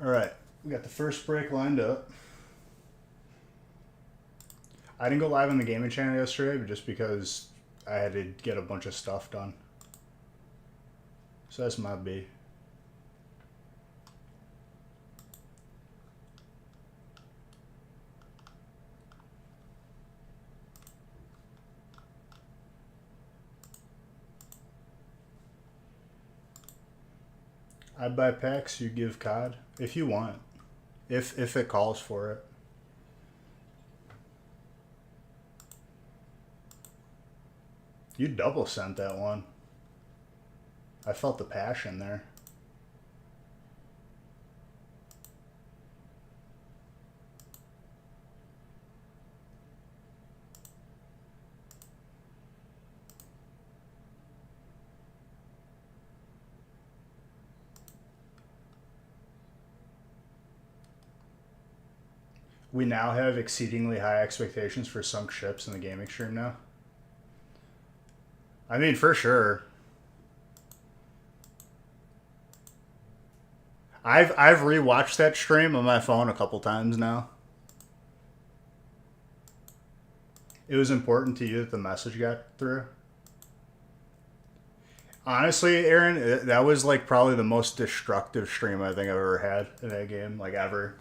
Alright, we got the first break lined up. I didn't go live on the gaming channel yesterday, but just because I had to get a bunch of stuff done. So that's my B. I buy packs, you give COD. If you want. If it calls for it. You double sent that one. I felt the passion there. We now have exceedingly high expectations for sunk ships in the gaming stream now. I mean, for sure. I've rewatched that stream on my phone a couple times now. It was important to you that the message got through. Honestly, Aaron, that was like probably the most destructive stream I think I've ever had in that game, like ever.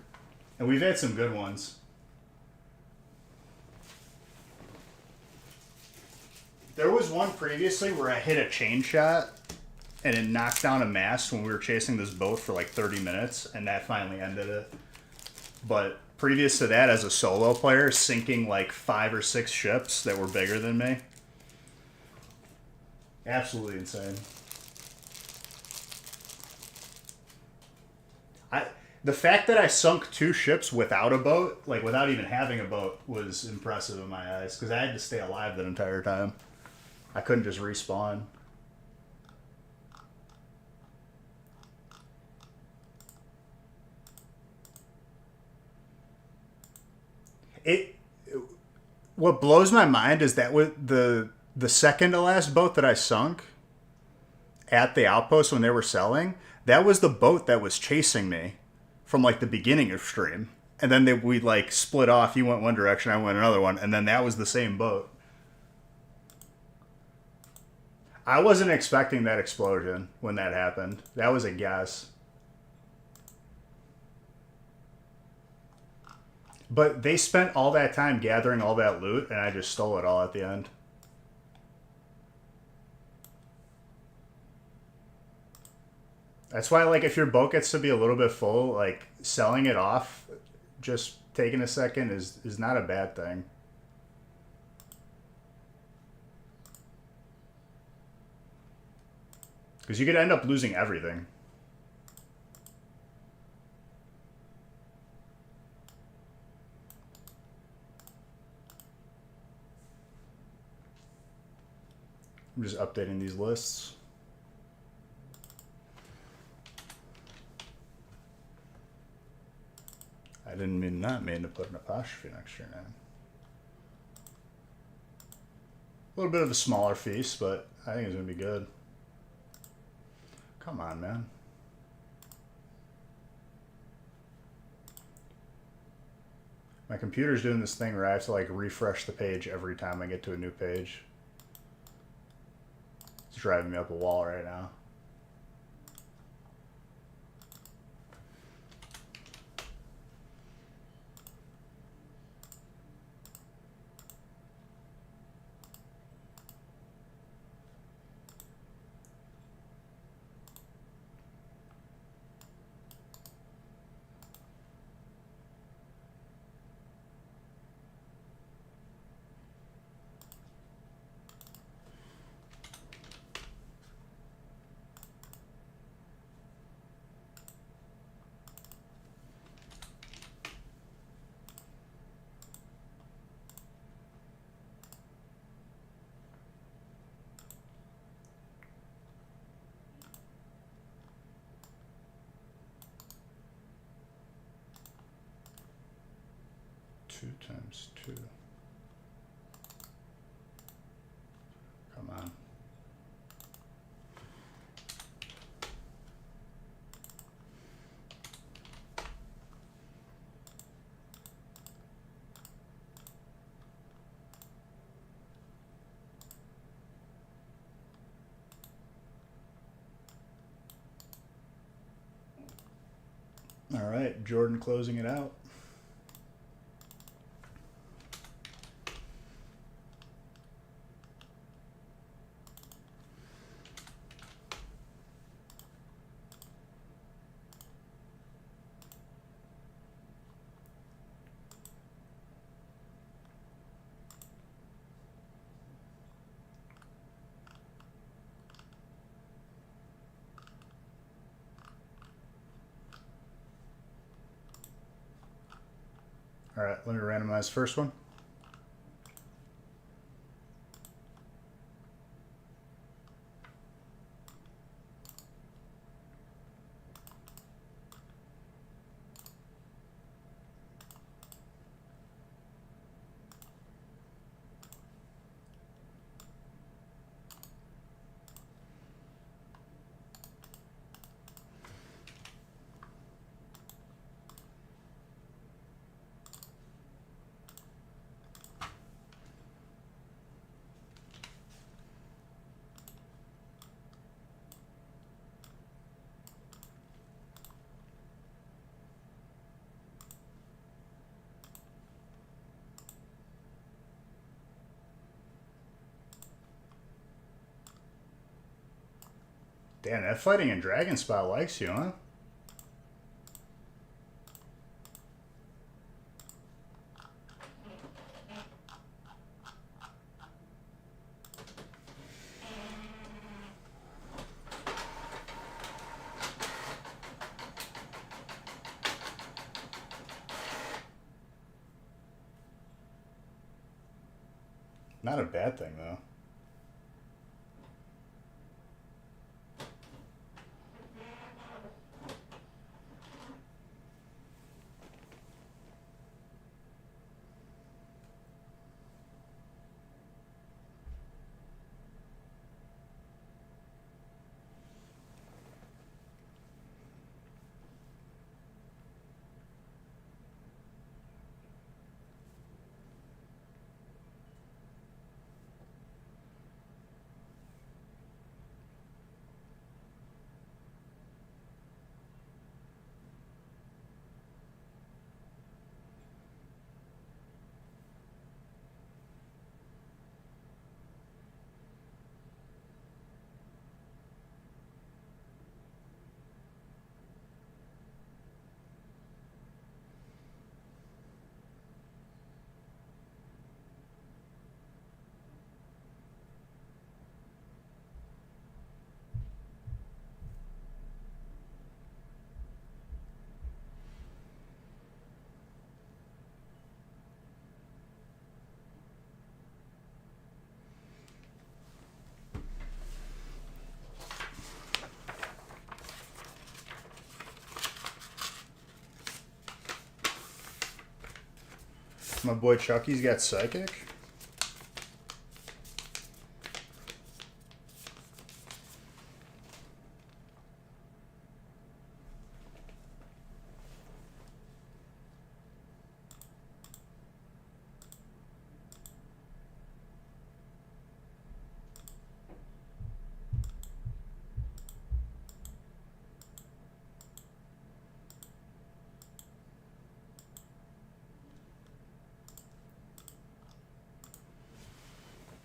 And we've had some good ones. There was one previously where I hit a chain shot and it knocked down a mast when we were chasing this boat for like 30 minutes, and that finally ended it. But previous to that, as a solo player, sinking like 5 or 6 ships that were bigger than me. Absolutely insane. The fact that I sunk 2 ships without a boat, like without even having a boat, was impressive in my eyes, because I had to stay alive that entire time. I couldn't just respawn. What blows my mind is that with the second to last boat that I sunk at the outpost when they were selling, that was the boat that was chasing me from like the beginning of stream. And then we like split off. You went one direction, I went another one, and then that was the same boat. I wasn't expecting that explosion when that happened. That was a guess. But they spent all that time gathering all that loot, and I just stole it all at the end. That's why, like, if your boat gets to be a little bit full, like, selling it off, just taking a second is not a bad thing. Because you could end up losing everything. I'm just updating these lists. I didn't mean to put an apostrophe next to your name. A little bit of a smaller feast, but I think it's going to be good. Come on, man. My computer's doing this thing where I have to like refresh the page every time I get to a new page. It's driving me up a wall right now. Two times 2. Come on. right, Jordan closing it out. All right, let me randomize first one. Damn, that fighting in Dragon Spot likes you, huh? Not a bad thing, though. My boy Chucky's got Psychic.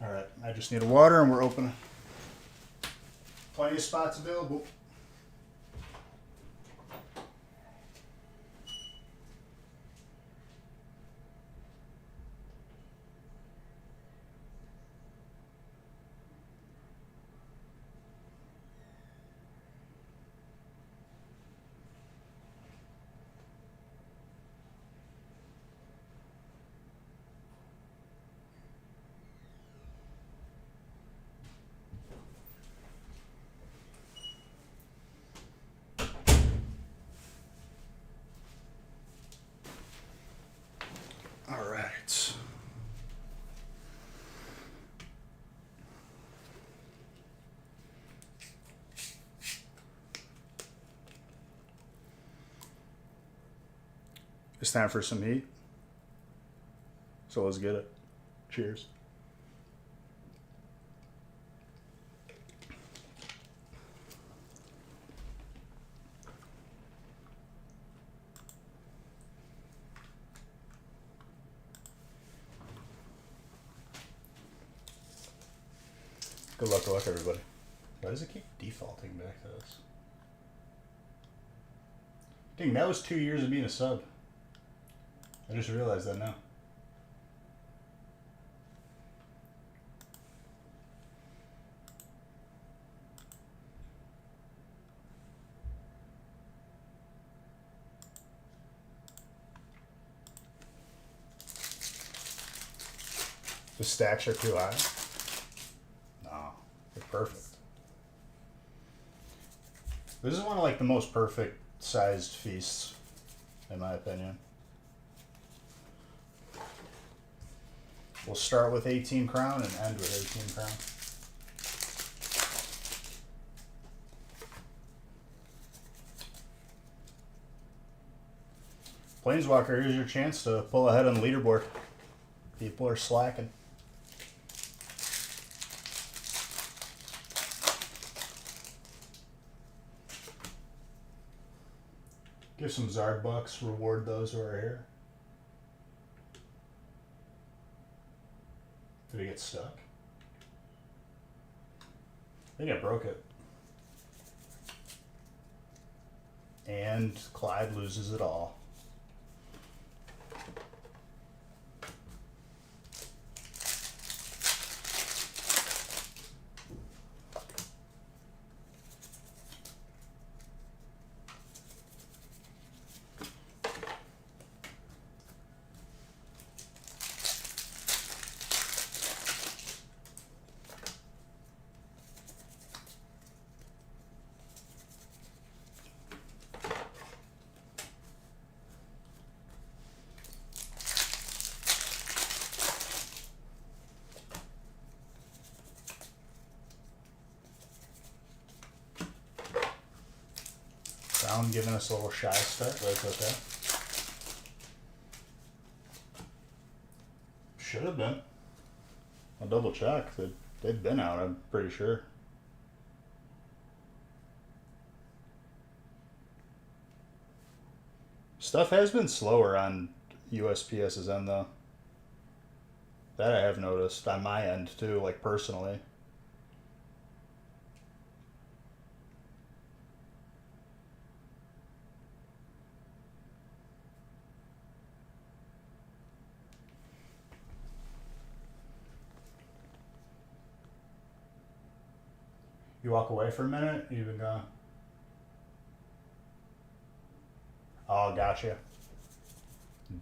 All right, I just need a water and we're open. Plenty of spots available. All right. It's time for some heat. So let's get it. Cheers. Good luck, everybody. Why does it keep defaulting back to this? Dang, that was 2 years of being a sub. I just realized that now. The stacks are too high? No, they're perfect. This is one of like the most perfect sized feasts, in my opinion. We'll start with 18 crown and end with 18 crown. Planeswalker, here's your chance to pull ahead on the leaderboard. People are slacking. Give some Zard bucks, reward those who are here. Did it get stuck? I think I broke it. And Clyde loses it all. Giving us a little shy start, but it's okay. Should have been. I'll double check. They've been out, I'm pretty sure. Stuff has been slower on USPSSN though. That I have noticed on my end too, like personally. You walk away for a minute, you've been gone. Oh, gotcha.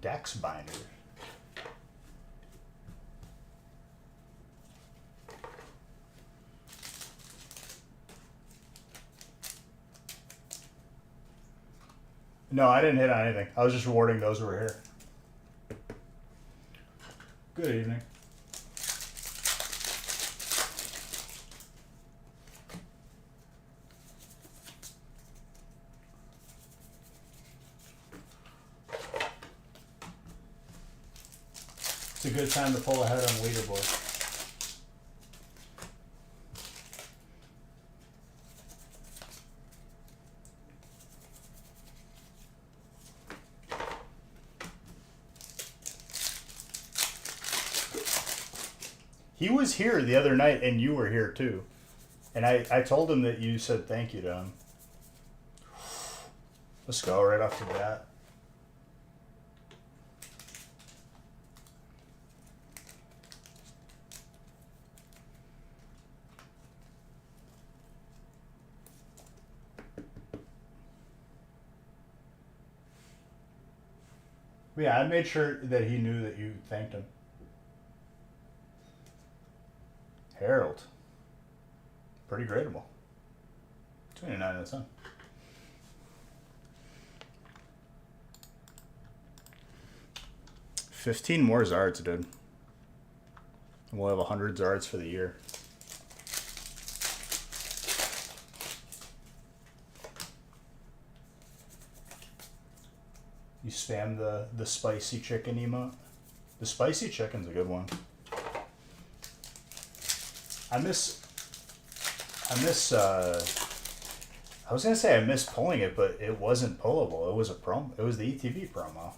Dex binder. No, I didn't hit on anything. I was just rewarding those who were here. Good evening. It's a good time to pull ahead on the leaderboard. He was here the other night and you were here too. And I told him that you said thank you to him. Let's go right off the bat. Yeah, I made sure that he knew that you thanked him. Harold. Pretty gradable. 29 out of 10. $15 more Zards, dude. We'll have 100 Zards for the year. You spam the spicy chicken emote. The spicy chicken's a good one. I miss I was gonna say I miss pulling it, but it wasn't pullable. It was a promo. It was the ETB promo.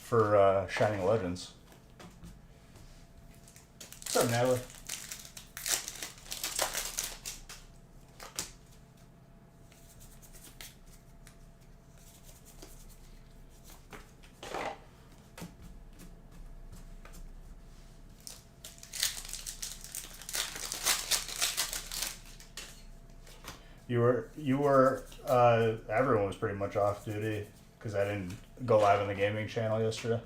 for Shining Legends. What's up, Natalie? Everyone was pretty much off duty because I didn't go live on the gaming channel yesterday.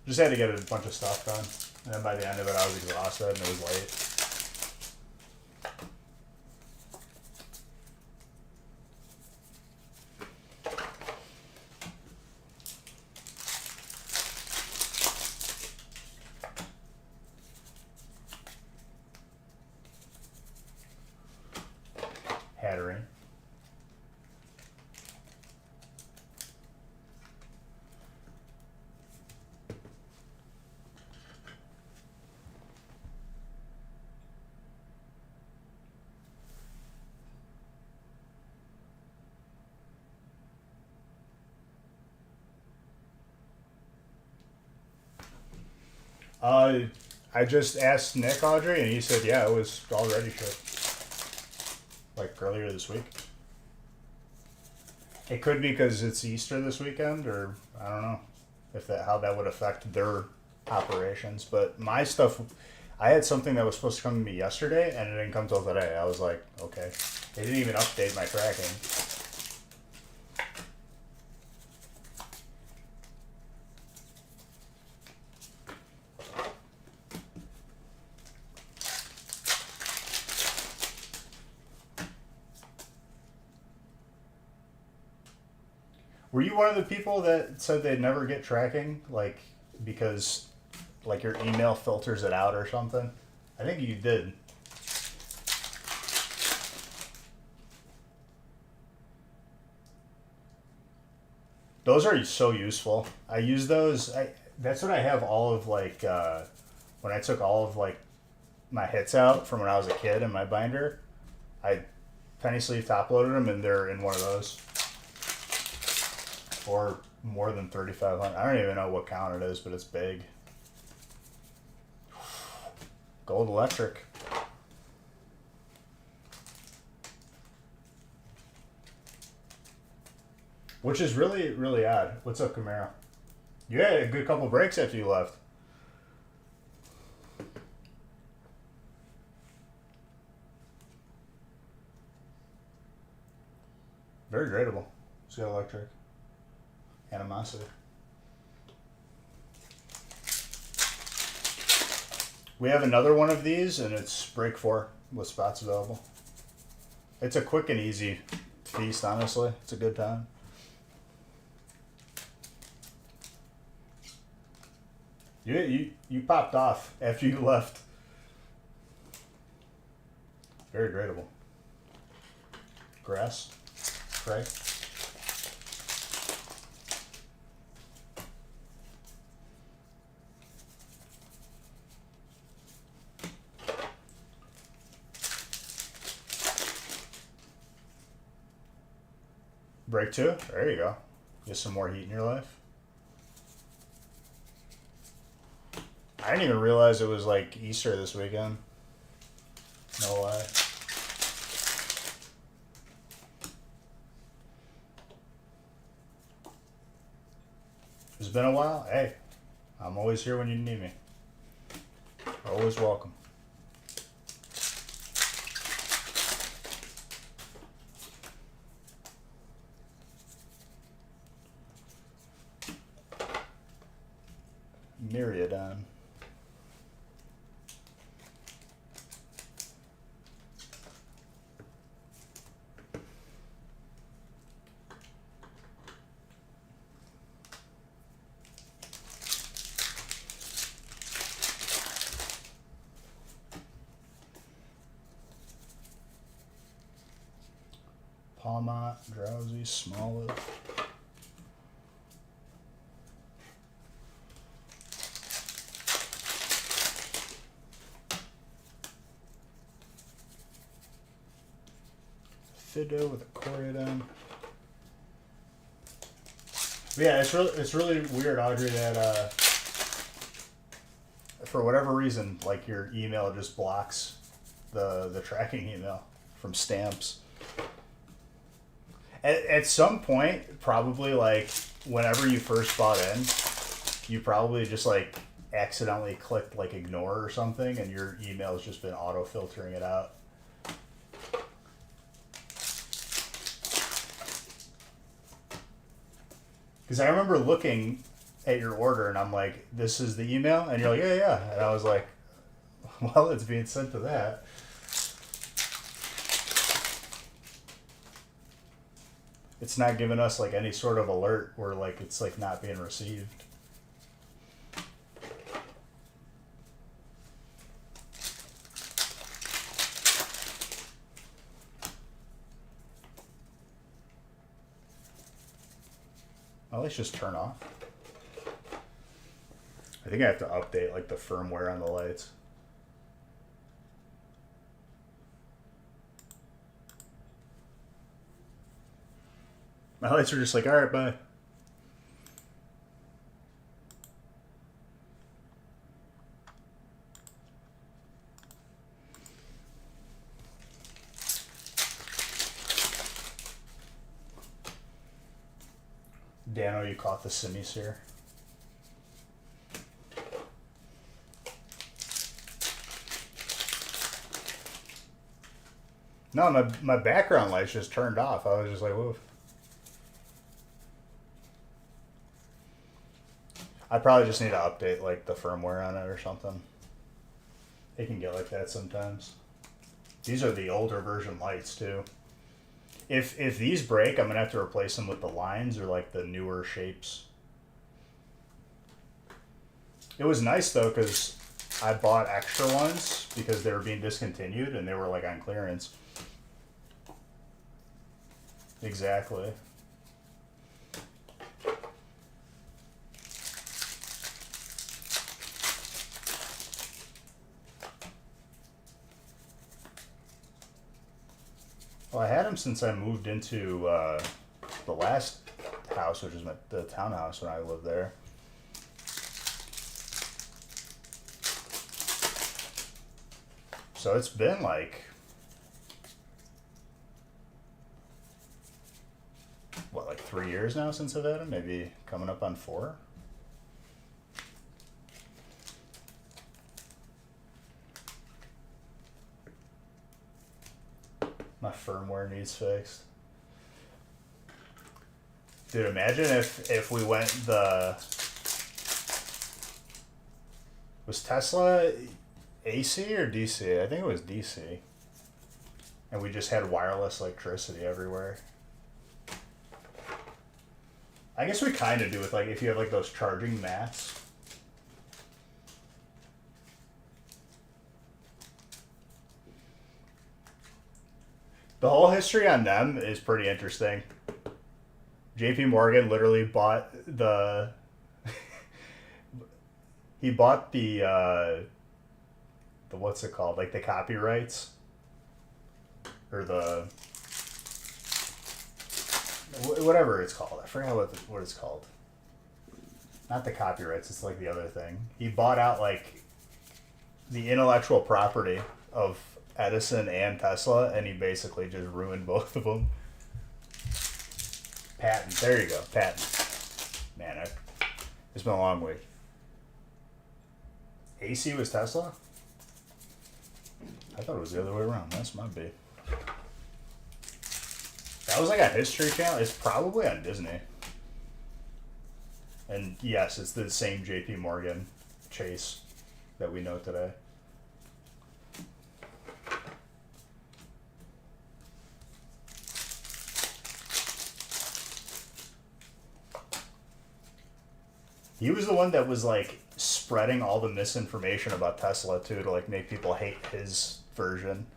Just had to get a bunch of stuff done, and then by the end of it, I was exhausted and it was late. Hattering. I just asked Nick, Audrey, and he said, yeah, it was already shipped. Like earlier this week. It could be because it's Easter this weekend, or I don't know how that would affect their operations. But my stuff, I had something that was supposed to come to me yesterday, and it didn't come till today. I was like, okay. They didn't even update my tracking. Were you one of the people that said they'd never get tracking, like because like your email filters it out or something? I think you did. Those are so useful. I use those. That's what I have all of like when I took all of like my hits out from when I was a kid in my binder. I penny sleeve top loaded them, and they're in one of those. Or more than 3,500. I don't even know what count it is, but it's big. Gold electric. Which is really, really odd. What's up, Camaro? You had a good couple breaks after you left. Very gradable. It's got electric. Animosity. We have another one of these, and it's break 4 with spots available. It's a quick and easy feast, honestly. It's a good time. You popped off after you left. Very gradable. Grass. Craig. Break 2? There you go. Get some more heat in your life. I didn't even realize it was like Easter this weekend. No lie. It's been a while. Hey, I'm always here when you need me. Always welcome. Myriadon. Palmont, Drowsy, Smoliv. Fido with a Coriodon. But yeah, it's really weird, Audrey, that for whatever reason, like your email just blocks the tracking email from stamps. At some point, probably like whenever you first bought in, you probably just like accidentally clicked like ignore or something, and your email has just been auto filtering it out. Because I remember looking at your order and I'm like, this is the email? And you're like, yeah, yeah. And I was like, well, it's being sent to that. It's not giving us like any sort of alert where like it's like not being received. Well, let's just turn off. I think I have to update like the firmware on the lights. My lights are just like, all right, bye. Dano, you caught the simmies here. No, my background lights just turned off. I was just like, whoa. I probably just need to update like the firmware on it or something. It can get like that sometimes. These are the older version lights too. If these break, I'm gonna have to replace them with the lines or like the newer shapes. It was nice though because I bought extra ones because they were being discontinued and they were like on clearance. Exactly. Well, I had them since I moved into the last house, which is the townhouse when I lived there. So it's been like, what, like 3 years now since I've had them? Maybe coming up on 4? My firmware needs fixed. Dude, imagine if we went the... Was Tesla AC or DC? I think it was DC. And we just had wireless electricity everywhere. I guess we kind of do with like if you have like those charging mats. The whole history on them is pretty interesting. JP Morgan literally bought the he bought the what's it called? Like the copyrights or the whatever it's called. I forgot what it's called. Not the copyrights, it's like the other thing. He bought out like the intellectual property of Edison and Tesla, and he basically just ruined both of them. Patent. There you go. Patent. Man, it's been a long week. AC was Tesla? I thought it was the other way around. That's my B. That was like a History Channel. It's probably on Disney. And yes, it's the same JP Morgan Chase that we know today. He was the one that was like spreading all the misinformation about Tesla too, to like make people hate his version.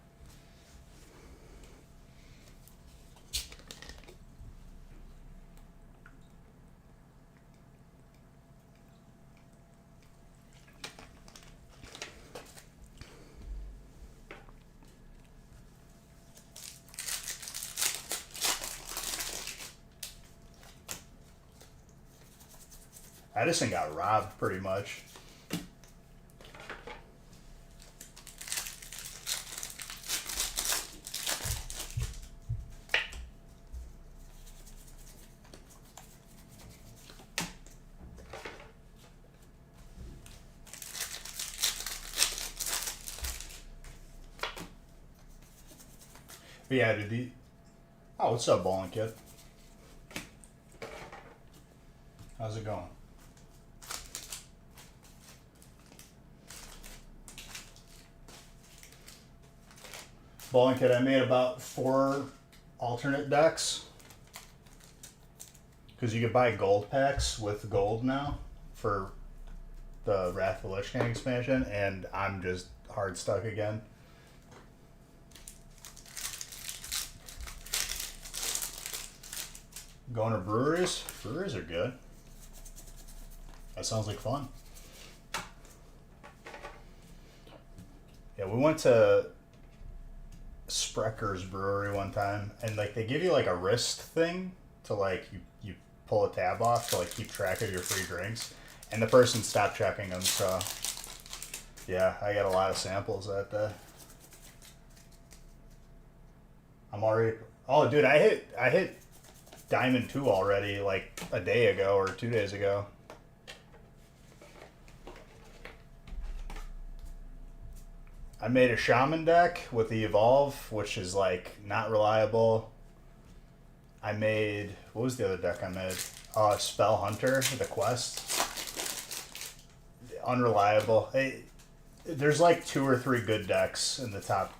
Edison got robbed pretty much. But yeah, dude. Oh, what's up, bowling kid? How's it going? Bowling kit, I made about 4 alternate decks. Because you could buy gold packs with gold now for the Wrath of the Lich King expansion, and I'm just hard stuck again. Going to breweries? Breweries are good. That sounds like fun. Yeah, we went to Sprecker's Brewery one time, and like they give you like a wrist thing to like you pull a tab off to like keep track of your free drinks, and the person stopped checking them, so yeah, I got a lot of samples that day. I'm already. Oh, dude, I hit Diamond 2 already like a day ago or 2 days ago. I made a Shaman deck with the Evolve, which is like not reliable. I made, what was the other deck I made? Spell Hunter, the Quest. Unreliable. There's like 2 or 3 good decks in the top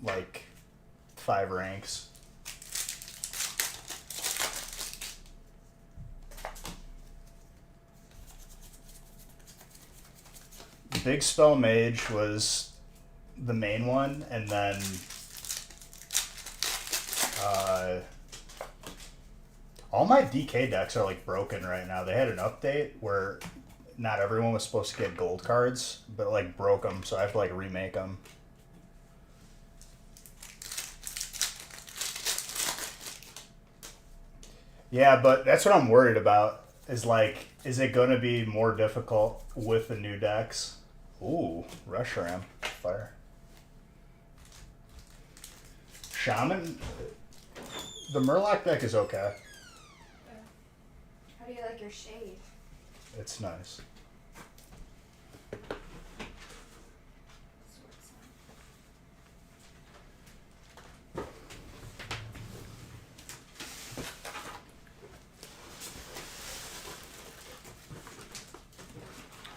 like 5 ranks. Big Spell Mage was the main one, and then all my DK decks are like broken right now. They had an update where not everyone was supposed to get gold cards, but it, like broke them, so I have to like remake them. Yeah, but that's what I'm worried about. Is like, is it going to be more difficult with the new decks? Ooh, Reshiram. Fire. Shaman? The Murloc deck is okay. How do you like your shade? It's nice.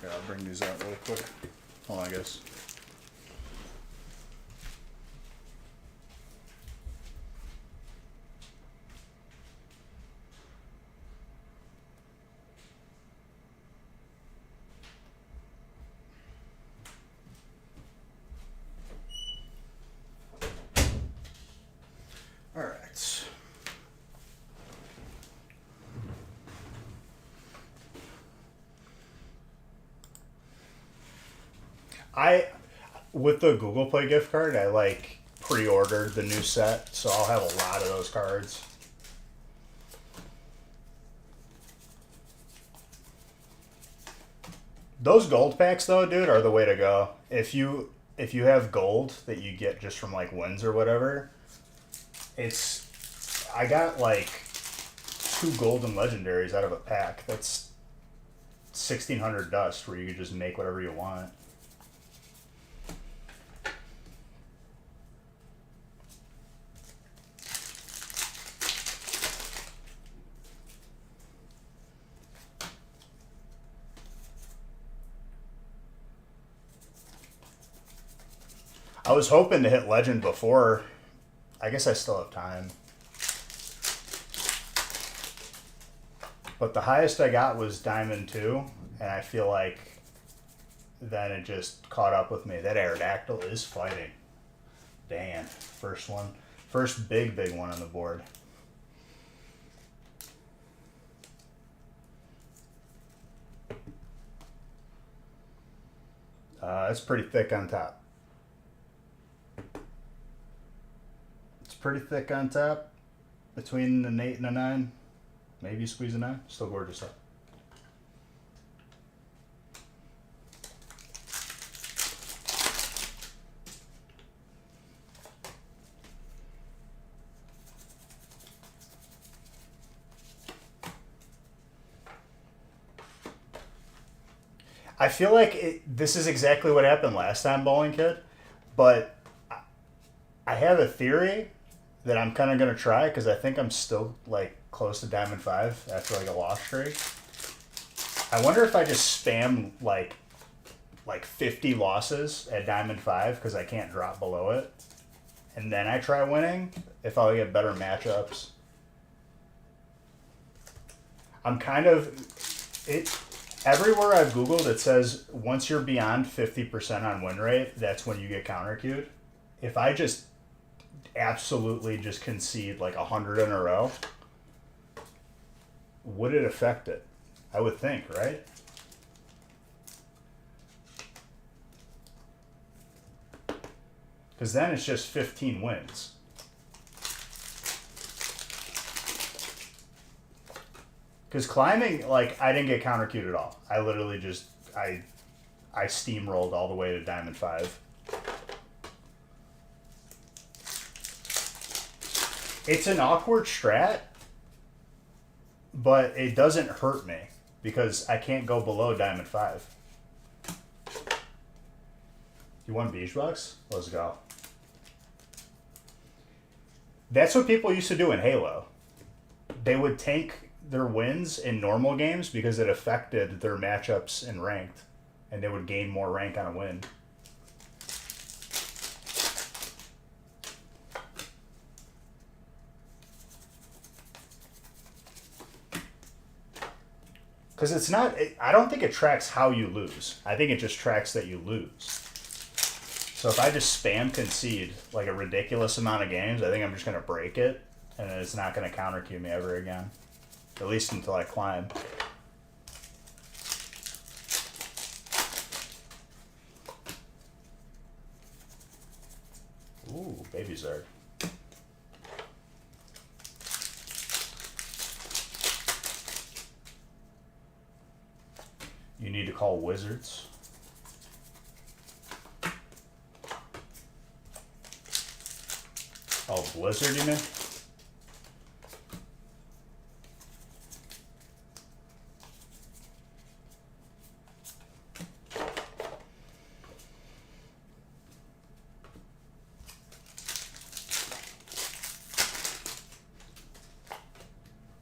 Yeah, I'll bring these out real quick. Hold on, guys. All right. With the Google Play gift card, I like pre-ordered the new set, so I'll have a lot of those cards. Those gold packs though, dude, are the way to go. If you have gold that you get just from like wins or whatever, I got like 2 golden legendaries out of a pack. That's 1,600 dust where you can just make whatever you want. I was hoping to hit legend before. I guess I still have time. But the highest I got was Diamond 2, and I feel like then it just caught up with me. That Aerodactyl is fighting. Damn. First one. First big one on the board. It's pretty thick on top. It's pretty thick on top. Between an 8 and a 9. Maybe you squeeze a 9. Still gorgeous up. I feel like this is exactly what happened last time, Bowling Kid, but I have a theory that I'm kind of gonna try because I think I'm still like close to Diamond 5 after like a loss streak. I wonder if I just spam like 50 losses at Diamond 5 because I can't drop below it, and then I try winning if I'll get better matchups. I'm kind of it. Everywhere I've Googled, it says once you're beyond 50% on win rate, that's when you get counter queued. If I just absolutely just concede like 100 in a row, would it affect it? I would think, right? Because then it's just 15 wins. Because climbing, like, I didn't get counter queued at all. I literally just, I steamrolled all the way to Diamond 5. It's an awkward strat, but it doesn't hurt me because I can't go below Diamond 5. You want Beach Bucks? Let's go. That's what people used to do in Halo. They would tank their wins in normal games because it affected their matchups in ranked, and they would gain more rank on a win. Because it's not, I don't think it tracks how you lose. I think it just tracks that you lose. So if I just spam concede like a ridiculous amount of games, I think I'm just going to break it, and then it's not going to counter queue me ever again. At least until I climb. Ooh, Baby Zerg. You need to call Wizards. Oh, Blizzard, you mean?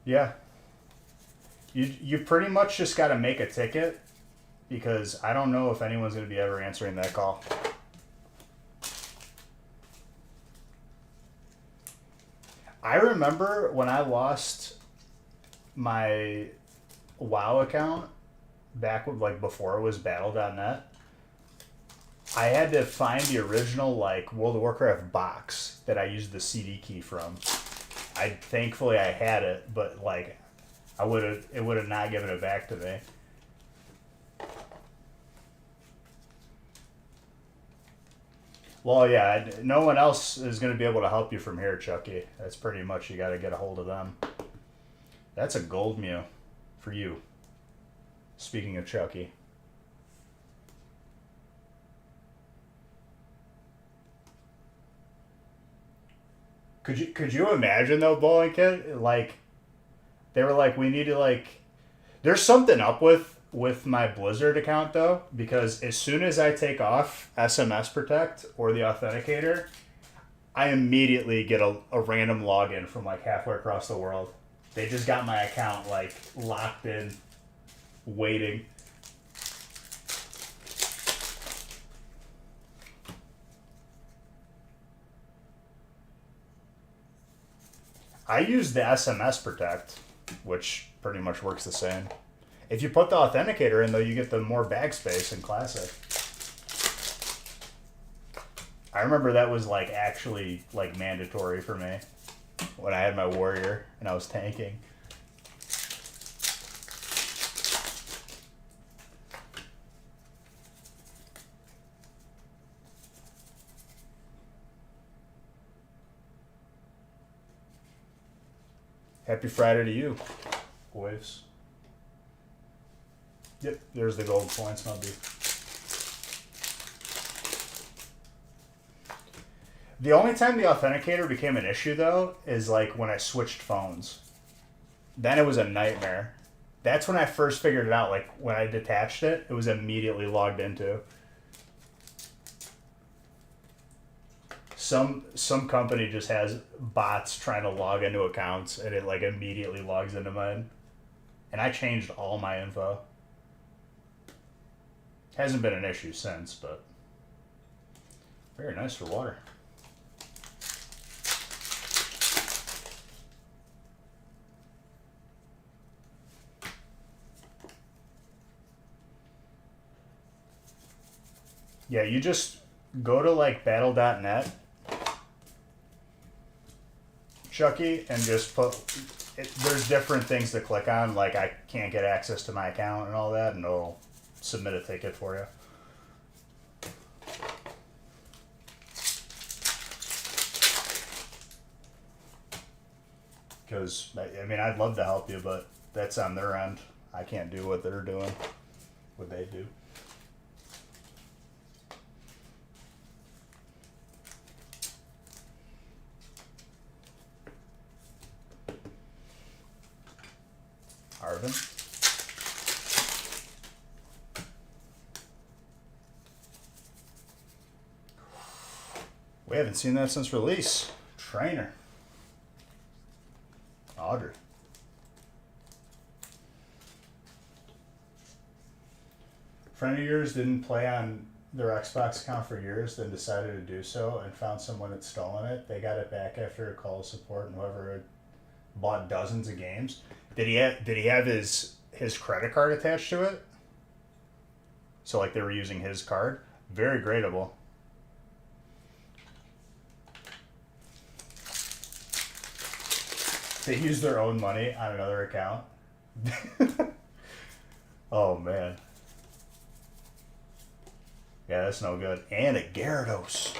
Yeah. You pretty much just got to make a ticket because I don't know if anyone's going to be ever answering that call. I remember when I lost my WoW account back with, like, before it was Battle.net. I had to find the original like World of Warcraft box that I used the CD key from. Thankfully I had it, but like it would have not given it back to me. Well, yeah, no one else is going to be able to help you from here, Chucky. That's pretty much, you got to get a hold of them. That's a gold Mew for you. Speaking of Chucky. Could you imagine though, Bowling Kid? Like, they were like, we need to like. There's something up with my Blizzard account though, because as soon as I take off SMS Protect or the Authenticator, I immediately get a random login from like halfway across the world. They just got my account like locked in, waiting. I use the SMS Protect, which pretty much works the same. If you put the Authenticator in, though, you get the more bag space in Classic. I remember that was like actually like mandatory for me when I had my Warrior and I was tanking. Happy Friday to you, boys. Yep, there's the gold points, Nubby. The only time the Authenticator became an issue, though, is like when I switched phones. Then it was a nightmare. That's when I first figured it out. Like when I detached it, it was immediately logged into. Some company just has bots trying to log into accounts, and it like immediately logs into mine. And I changed all my info. Hasn't been an issue since, but very nice for water. Yeah, you just go to like battle.net, Chucky, and just put. There's different things to click on, like I can't get access to my account and all that, and it'll submit a ticket for you. Because, I mean, I'd love to help you, but that's on their end. I can't do what they're doing, what they do. Arvin? We haven't seen that since release. Trainer. Audrey. Friend of yours didn't play on their Xbox account for years, then decided to do so and found someone had stolen it. They got it back after a call of support, and whoever had bought dozens of games. Did he have his credit card attached to it? So like they were using his card? Very gradable. They used their own money on another account. Oh man. Yeah, that's no good. And a Gyarados.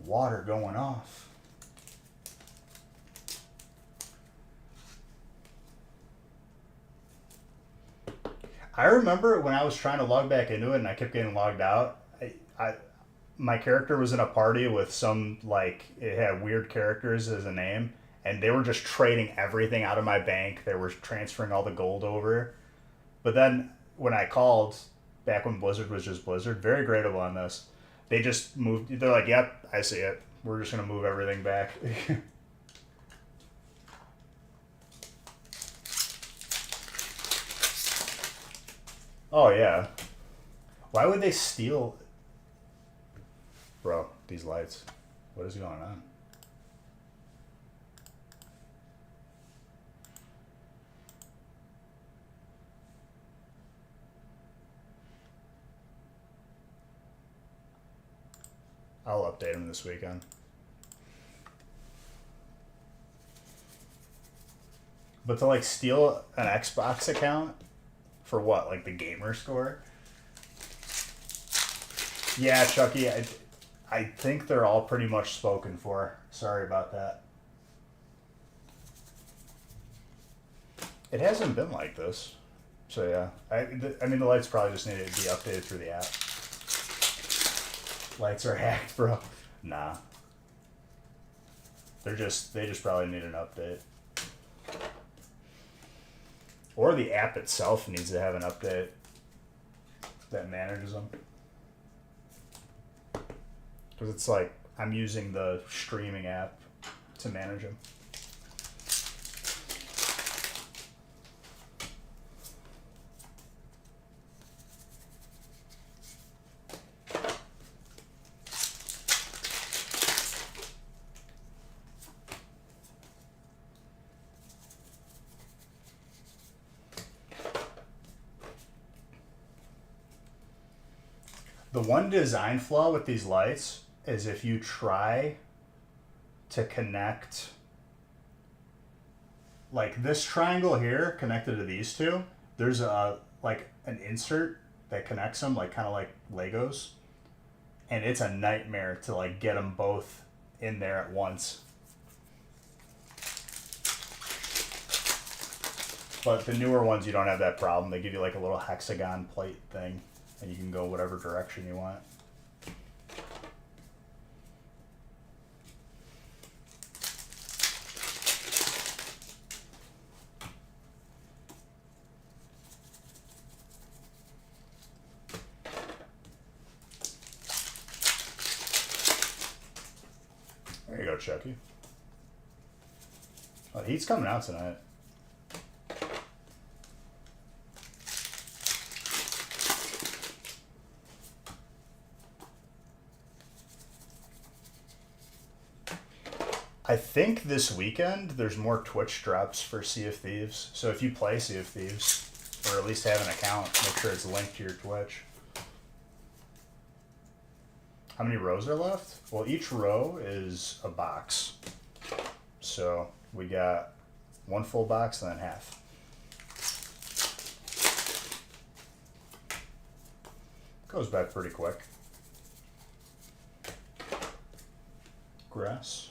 Water going off. I remember when I was trying to log back into it and I kept getting logged out. My character was in a party with some, like, it had weird characters as a name, and they were just trading everything out of my bank. They were transferring all the gold over. But then when I called, back when Blizzard was just Blizzard, very gradable on this, they just moved. They're like, yep, I see it. We're just going to move everything back. Oh, yeah. Why would they steal... Bro, these lights. What is going on? I'll update them this weekend. But to like steal an Xbox account for what? Like the gamer score? Yeah, Chucky, I think they're all pretty much spoken for. Sorry about that. It hasn't been like this. So yeah, I mean the lights probably just needed to be updated through the app. Lights are hacked, bro. Nah. They just probably need an update. Or the app itself needs to have an update that manages them. Because it's like I'm using the streaming app to manage them. The one design flaw with these lights is if you try to connect, like this triangle here connected to these two, there's a like an insert that connects them, like kind of like Legos, and it's a nightmare to like get them both in there at once. But the newer ones, you don't have that problem. They give you like a little hexagon plate thing, and you can go whatever direction you want. Chucky. Oh, Heat's coming out tonight. I think this weekend there's more Twitch drops for Sea of Thieves. So if you play Sea of Thieves, or at least have an account, make sure it's linked to your Twitch. How many rows are left? Well, each row is a box. So we got one full box and then half. Goes by pretty quick. Grass.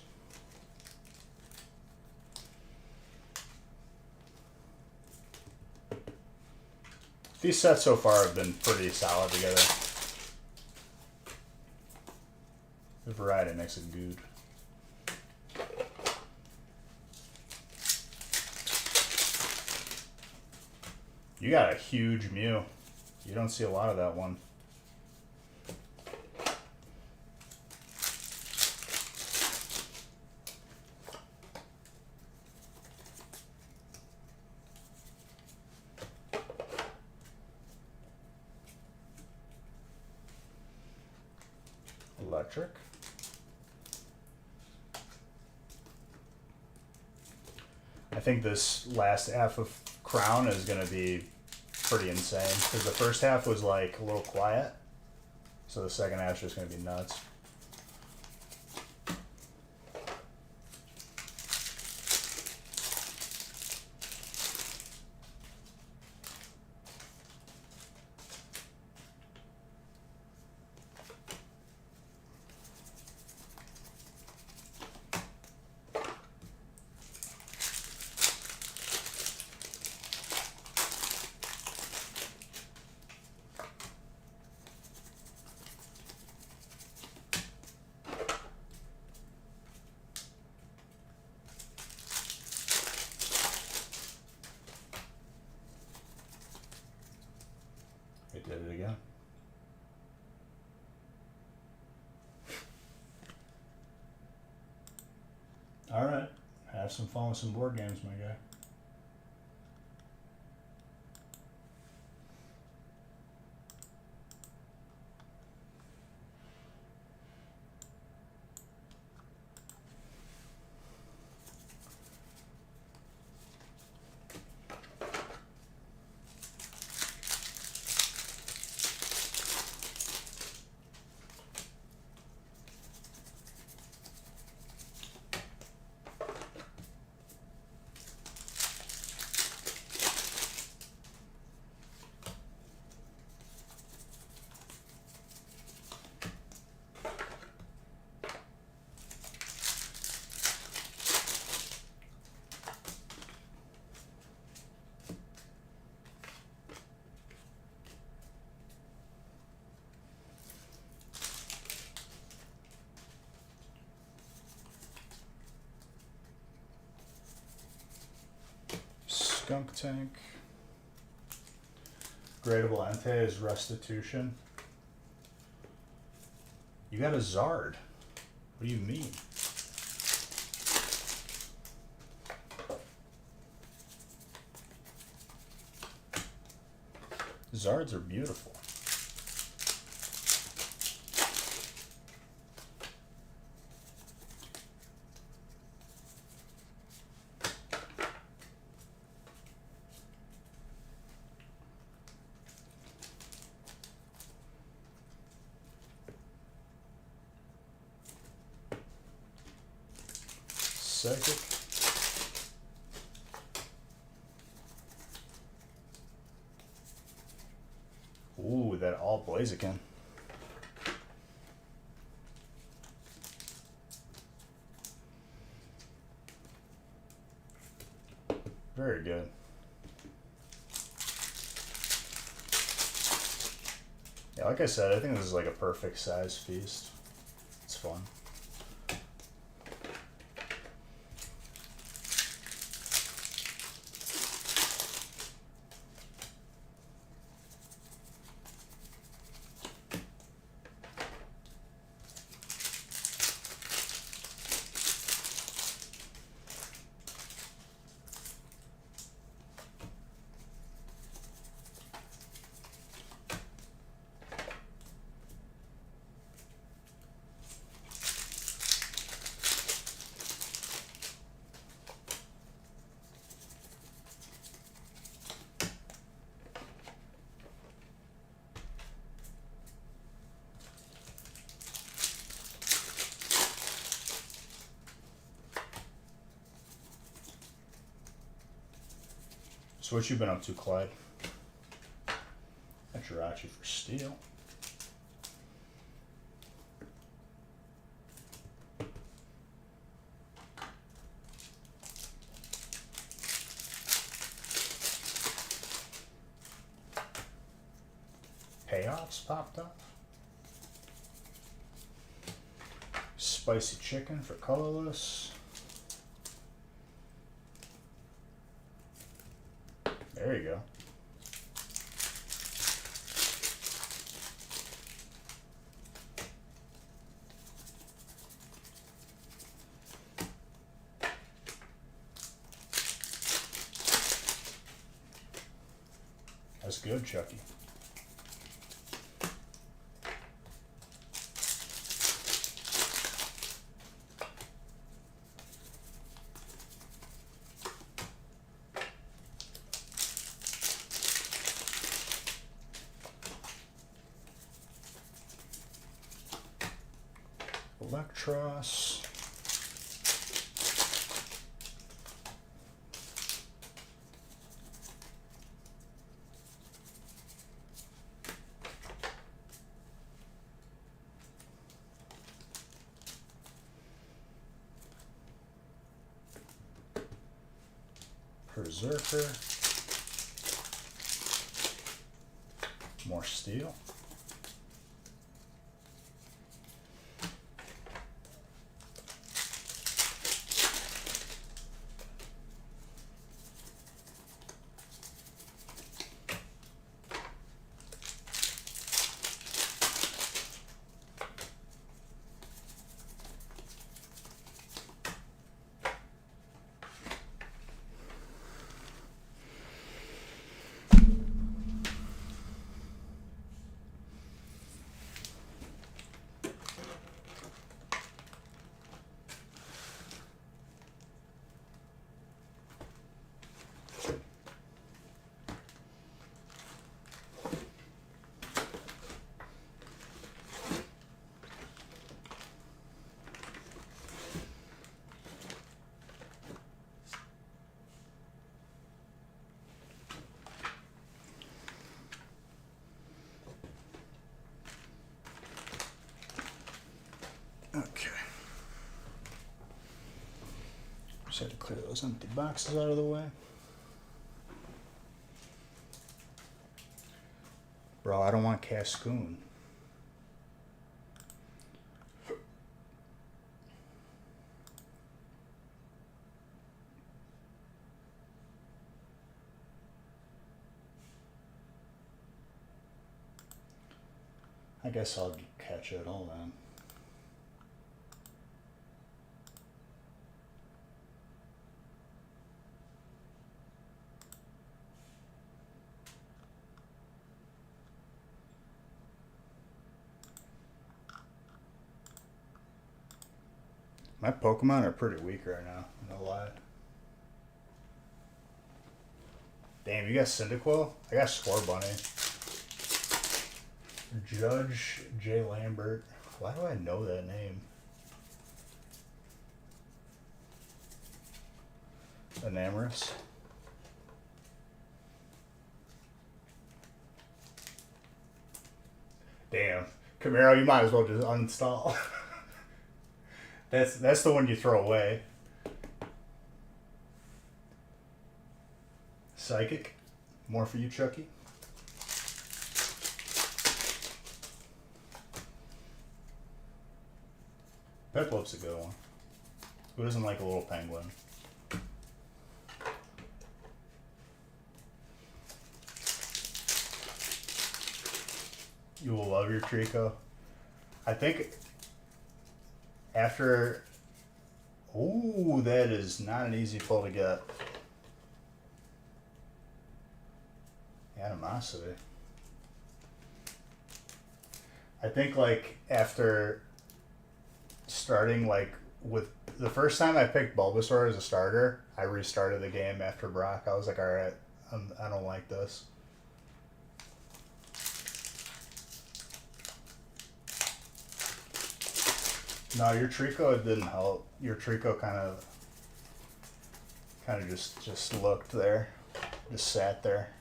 These sets so far have been pretty solid together. The variety makes it good. You got a huge Mew. You don't see a lot of that one. Electric. I think this last half of Crown is going to be pretty insane because the first half was like a little quiet, so the second half is just going to be nuts. It did it again. All right, have some fun with some board games, my guy. Skunk Tank. Gradable Entei is Restitution. You got a Zard. What do you mean? Zards are beautiful. Psychic. Ooh, that all Blaziken. Very good. Yeah, like I said, I think this is like a perfect size feast. It's fun. So what you been up to, Clyde? Got Jirachi for steel. Payoffs popped up. Spicy chicken for colorless. There you go. That's good, Chucky. Electros. Berserker. More steel. Okay. Just had to clear those empty boxes out of the way. Bro, I don't want Cascoon. I guess I'll catch it all then. My Pokemon are pretty weak right now, no lie. Damn, you got Cyndaquil? I got Scorbunny. Judge J. Lambert. Why do I know that name? Enamorous. Damn. Camaro, you might as well just uninstall. That's the one you throw away. Psychic. More for you, Chucky. Peplop's a good one. Who doesn't like a little penguin? You will love your Trico. I think after... Ooh, that is not an easy pull to get. Animosity. I think like after starting like with the first time I picked Bulbasaur as a starter, I restarted the game after Brock. I was like, all right, I don't like this. No, your Trico didn't help. Your Trico kind of just looked there. Just sat there.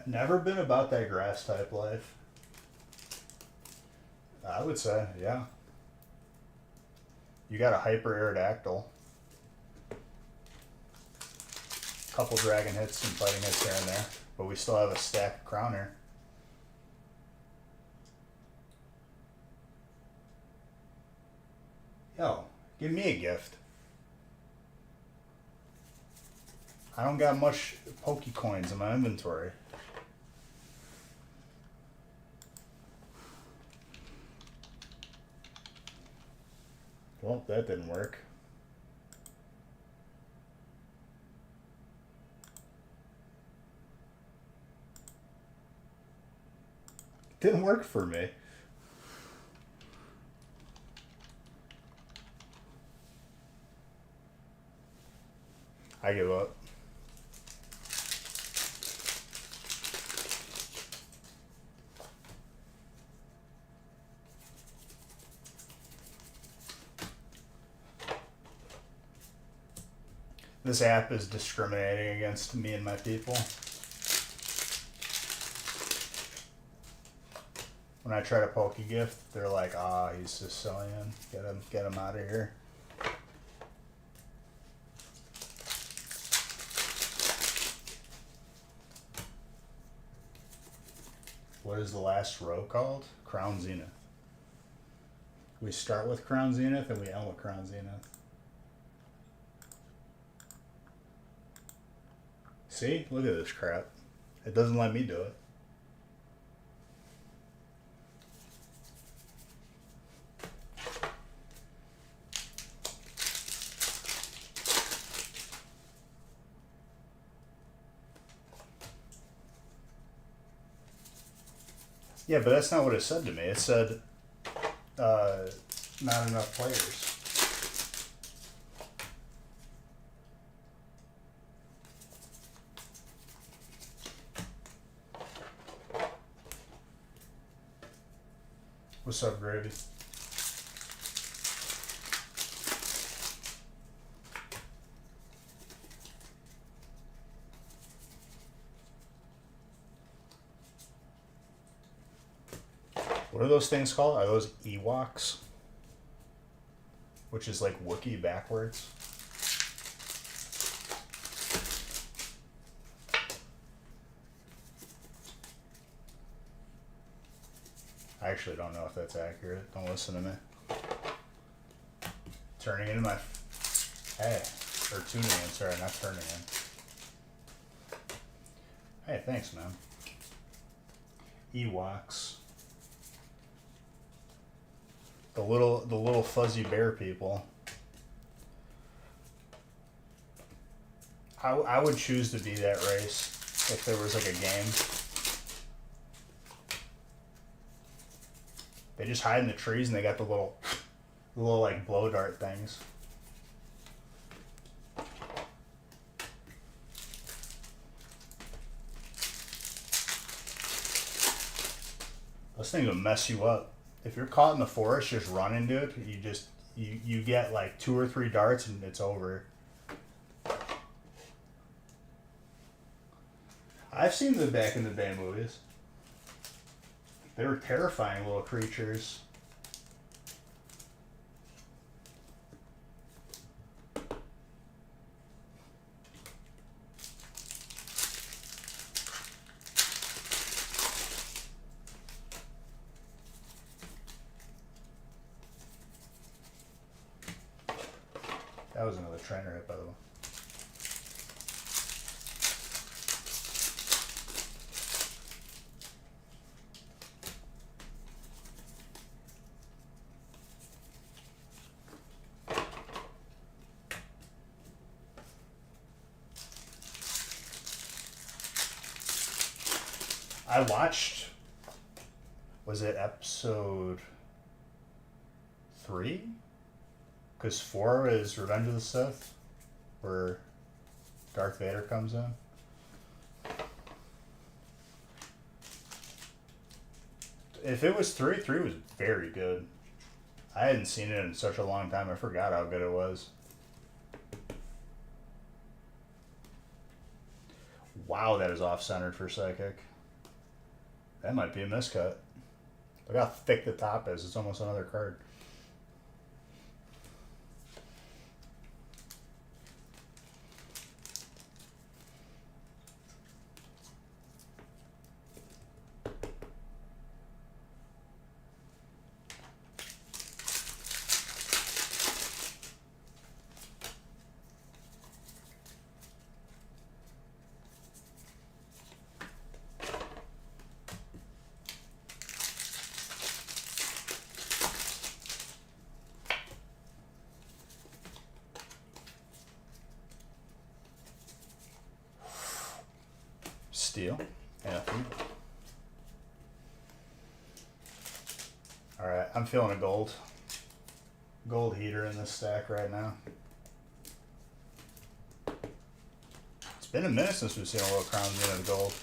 Never been about that grass type life. I would say, yeah. You got a hyper Aerodactyl. Couple dragon hits and fighting hits here and there, but we still have a stack of Crowner. Yo, give me a gift. I don't got much Pokecoins in my inventory. Well, that didn't work. Didn't work for me. I give up. This app is discriminating against me and my people. When I try to Pokegift, they're like, "Ah, he's Sicilian. Get him out of here." What is the last row called? Crown Zenith. We start with Crown Zenith and we end with Crown Zenith. See? Look at this crap. It doesn't let me do it. Yeah, but that's not what it said to me. It said not enough players. What's up, Gravy? What are those things called? Are those Ewoks? Which is like Wookiee backwards. I actually don't know if that's accurate. Don't listen to me. Turning into my... Hey. Or tuning in. Sorry, not turning in. Hey, thanks, man. Ewoks. The little fuzzy bear people. I would choose to be that race if there was like a game. They just hide in the trees and they got the little like blow dart things. Those things will mess you up. If you're caught in the forest, just run into it. You get like 2 or 3 darts and it's over. I've seen the back in the day movies. They were terrifying little creatures. That was another trainer hit, by the way. I watched, was it episode 3? Because 4 is Revenge of the Sith, where Darth Vader comes in. If it was 3, 3 was very good. I hadn't seen it in such a long time. I forgot how good it was. Wow, that is off-centered for Psychic. That might be a miscut. Look how thick the top is. It's almost another card. Steel. Athlete. Alright, I'm feeling a gold. Gold heater in this stack right now. It's been a minute since we've seen a little Crown Zenith gold.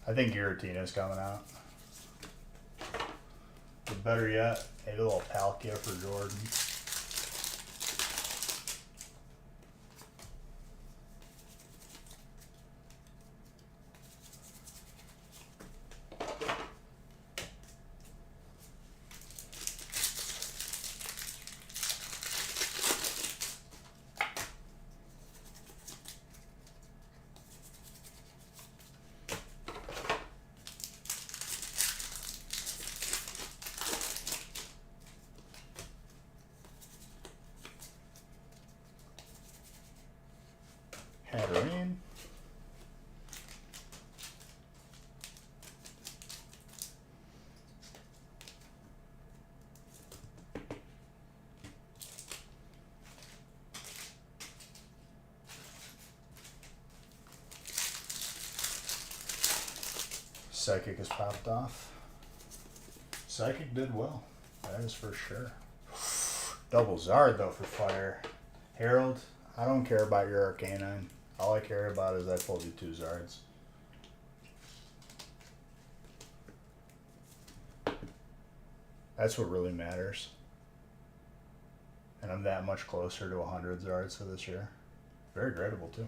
I think Giratina's coming out. But better yet, maybe a little Palkia for Jordan. Hatterene. Psychic has popped off. Psychic did well. That is for sure. Double Zard though for fire. Harold, I don't care about your Arcanine. All I care about is I pulled you 2 Zards. That's what really matters. And I'm that much closer to 100 Zards for this year. Very gradable too.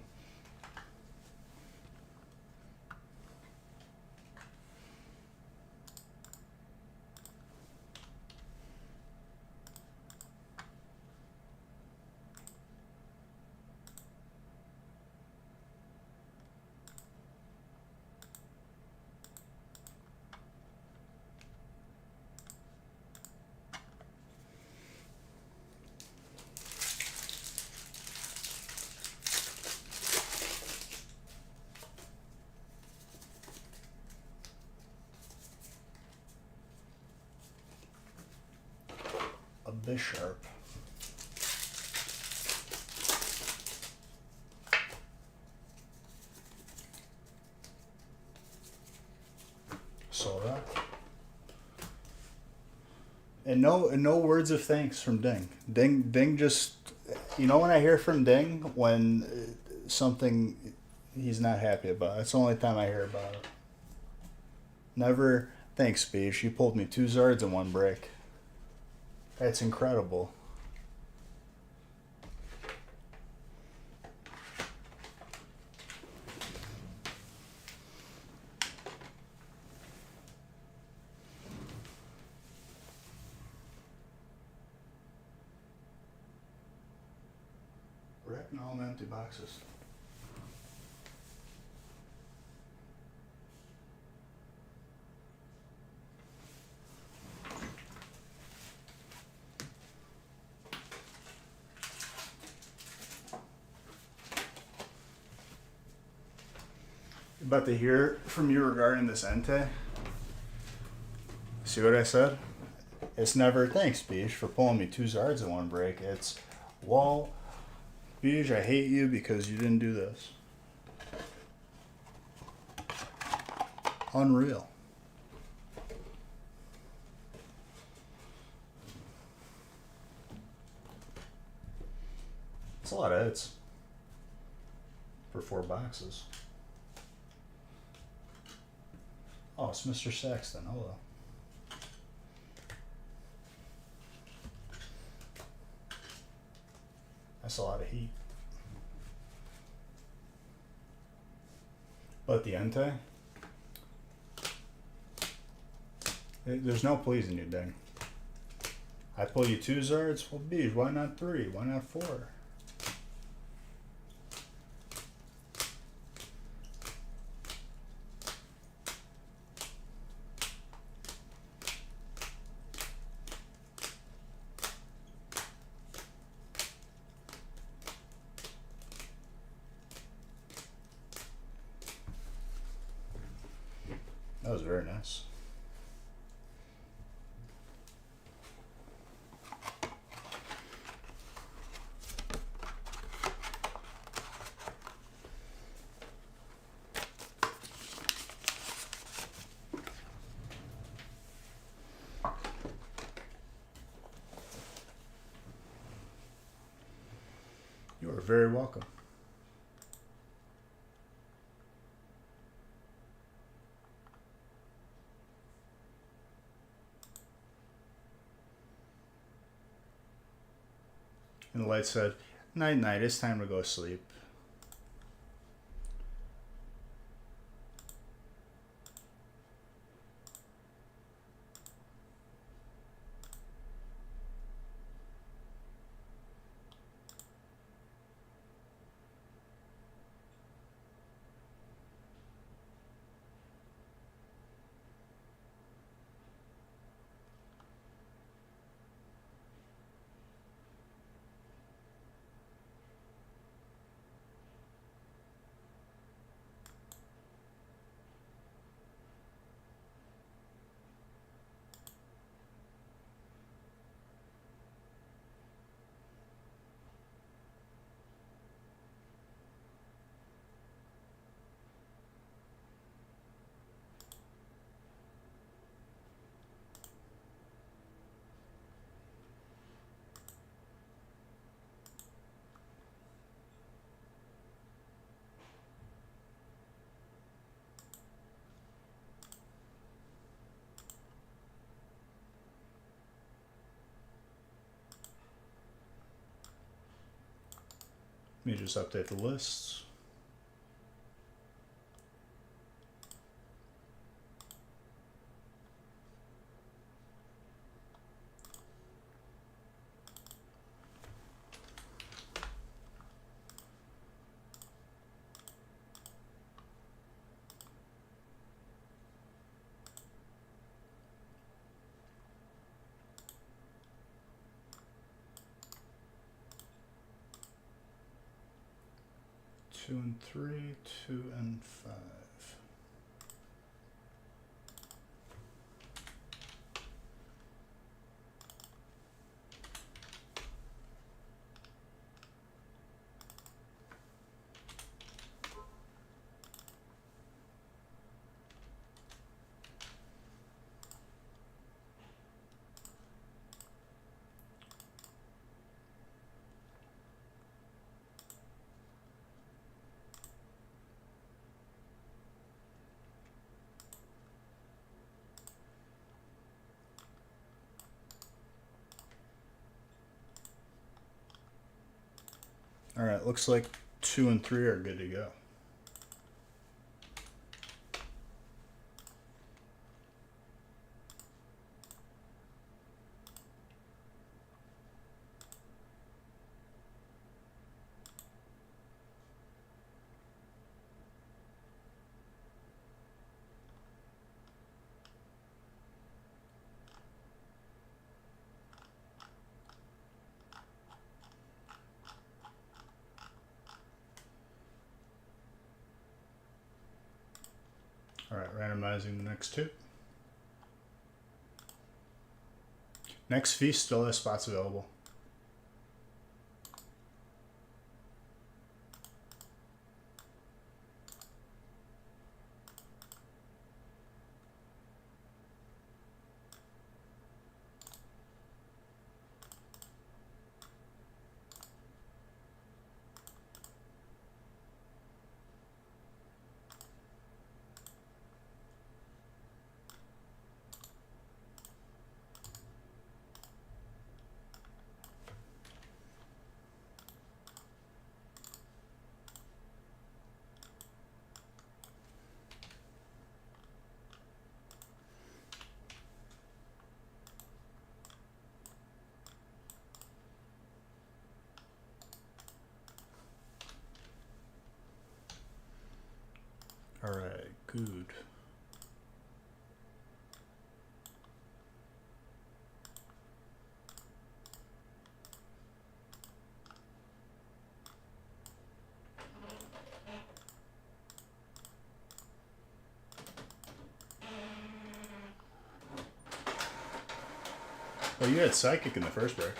Bisharp. Sora. And no words of thanks from Ding. Ding just, you know when I hear from Ding when something he's not happy about. That's the only time I hear about it. Never, thanks Beach. You pulled me 2 Zards in 1 break. That's incredible. We're wrecking all them empty boxes. About to hear from you regarding this Entei. See what I said? It's never thanks, Beej, for pulling me 2 Zards in 1 break. It's, well, Beej, I hate you because you didn't do this. Unreal. It's a lot of hits for 4 boxes. Oh, it's Mr. Saxton. Hello. That's a lot of heat. But the Entei, there's no pleasing you, Ding. I pull you 2 Zards. Well, bees, why not 3? Why not 4? That was very nice. You are very welcome. And the light said, "Night, night. It's time to go sleep." Let me just update the lists. Two and 3, 2 and 5. All right, looks like 2 and 3 are good to go. All right, randomizing the next 2. Next feast still has spots available. All right, good. Well, you had psychic in the first break.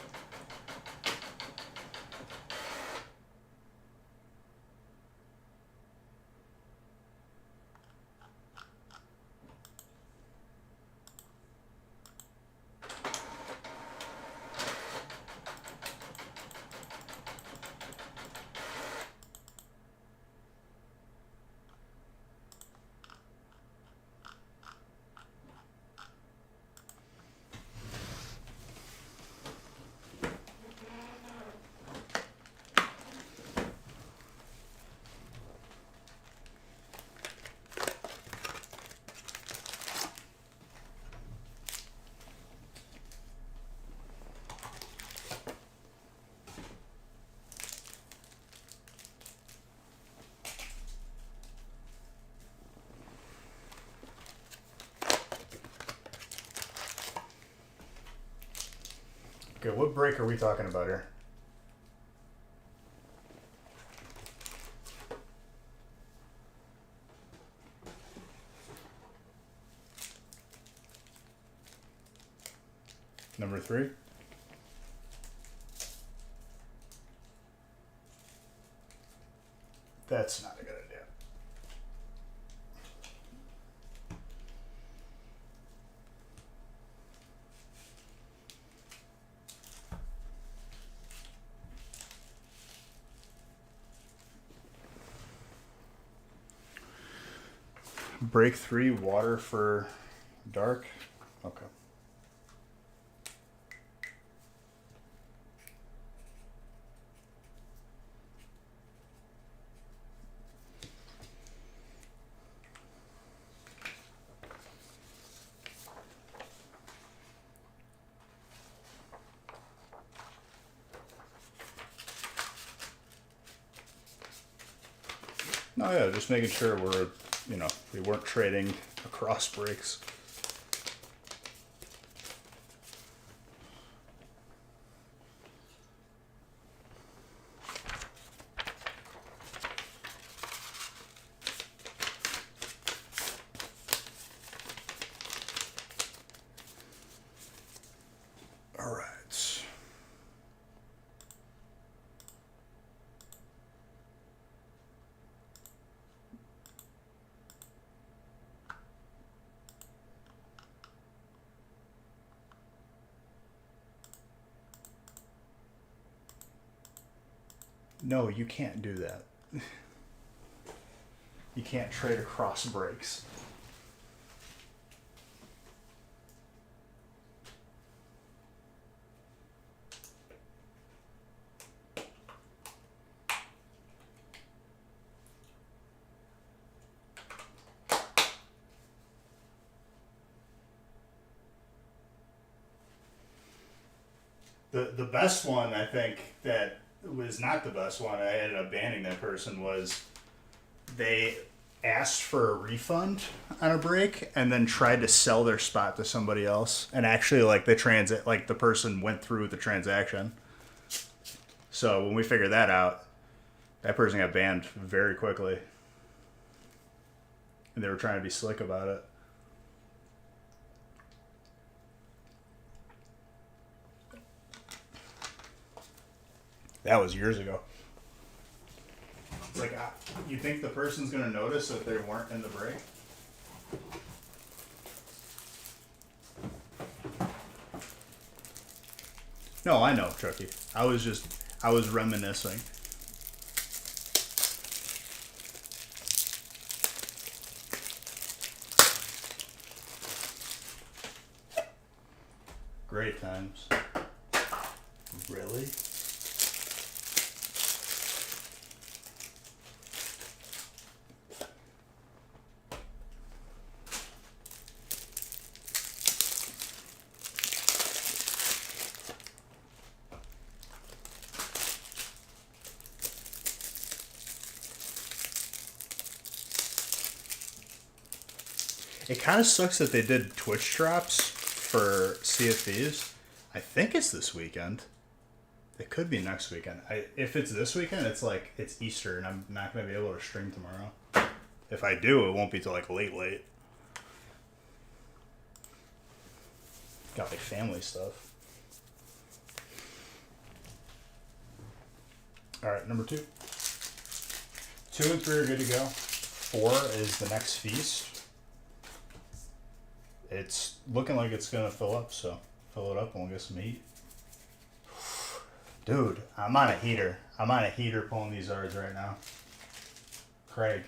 Okay, what break are we talking about here? Number 3? That's not a good idea. Break 3, water for dark. Okay. Oh yeah, just making sure we're, we weren't trading across breaks. All right. No, you can't do that. You can't trade across breaks. The best one, I think, that was not the best one, I ended up banning that person, was they asked for a refund on a break and then tried to sell their spot to somebody else. And actually, the person went through with the transaction. So when we figured that out, that person got banned very quickly. And they were trying to be slick about it. That was years ago. It's like, you think the person's going to notice that they weren't in the break? No, I know, Chucky. I was reminiscing. Great times. Really? It kind of sucks that they did Twitch drops for Sea of Thieves. I think it's this weekend. It could be next weekend. If it's this weekend, it's like it's Easter, and I'm not gonna be able to stream tomorrow. If I do, it won't be till like late. Got like family stuff. All right, number 2. 2 and 3 are good to go. 4 is the next feast. It's looking like it's gonna fill up, so fill it up and we'll get some heat. Dude, I'm on a heater. I'm on a heater pulling these yards right now. Craig.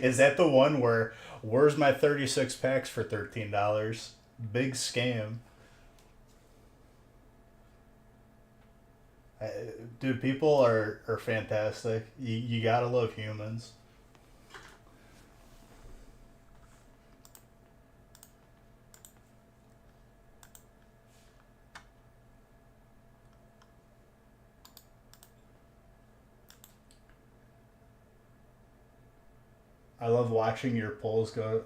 Is that the one where, where's my 36 packs for $13? Big scam. Dude, people are fantastic. You gotta love humans. I love watching your polls go.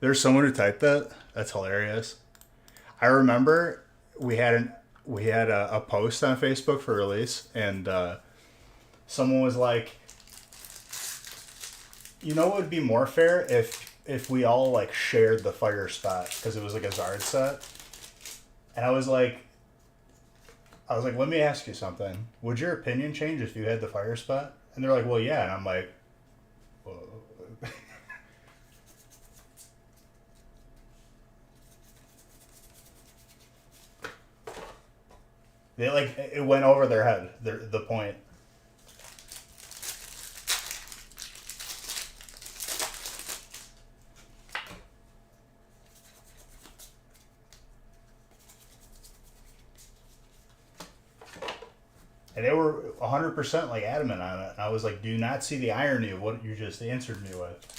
There's someone who typed that. That's hilarious. I remember we had a post on Facebook for release, and someone was like, "You know, what would be more fair if we all like shared the fire spot because it was like a Zard set." And I was like, let me ask you something. Would your opinion change if you had the fire spot? And they're like, well, yeah. And I'm like, whoa. They like it went over their head. The point. And they were 100% like adamant on it. And I was like, do you not see the irony of what you just answered me with?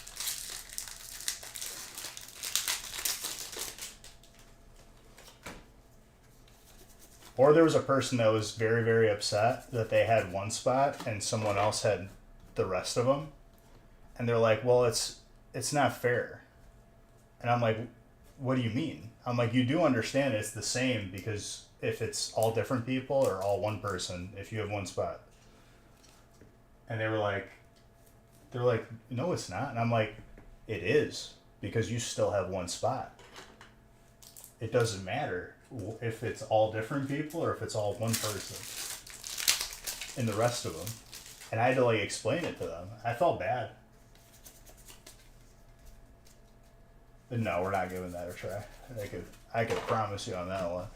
Or there was a person that was very, very upset that they had one spot and someone else had the rest of them. And they're like, well, it's not fair. And I'm like, what do you mean? I'm like, you do understand it's the same because if it's all different people or all one person, if you have one spot. And they're like, no, it's not. And I'm like, it is because you still have one spot. It doesn't matter if it's all different people or if it's all one person and the rest of them. And I had to like explain it to them. I felt bad. But no, we're not giving that a try. I could promise you on that one.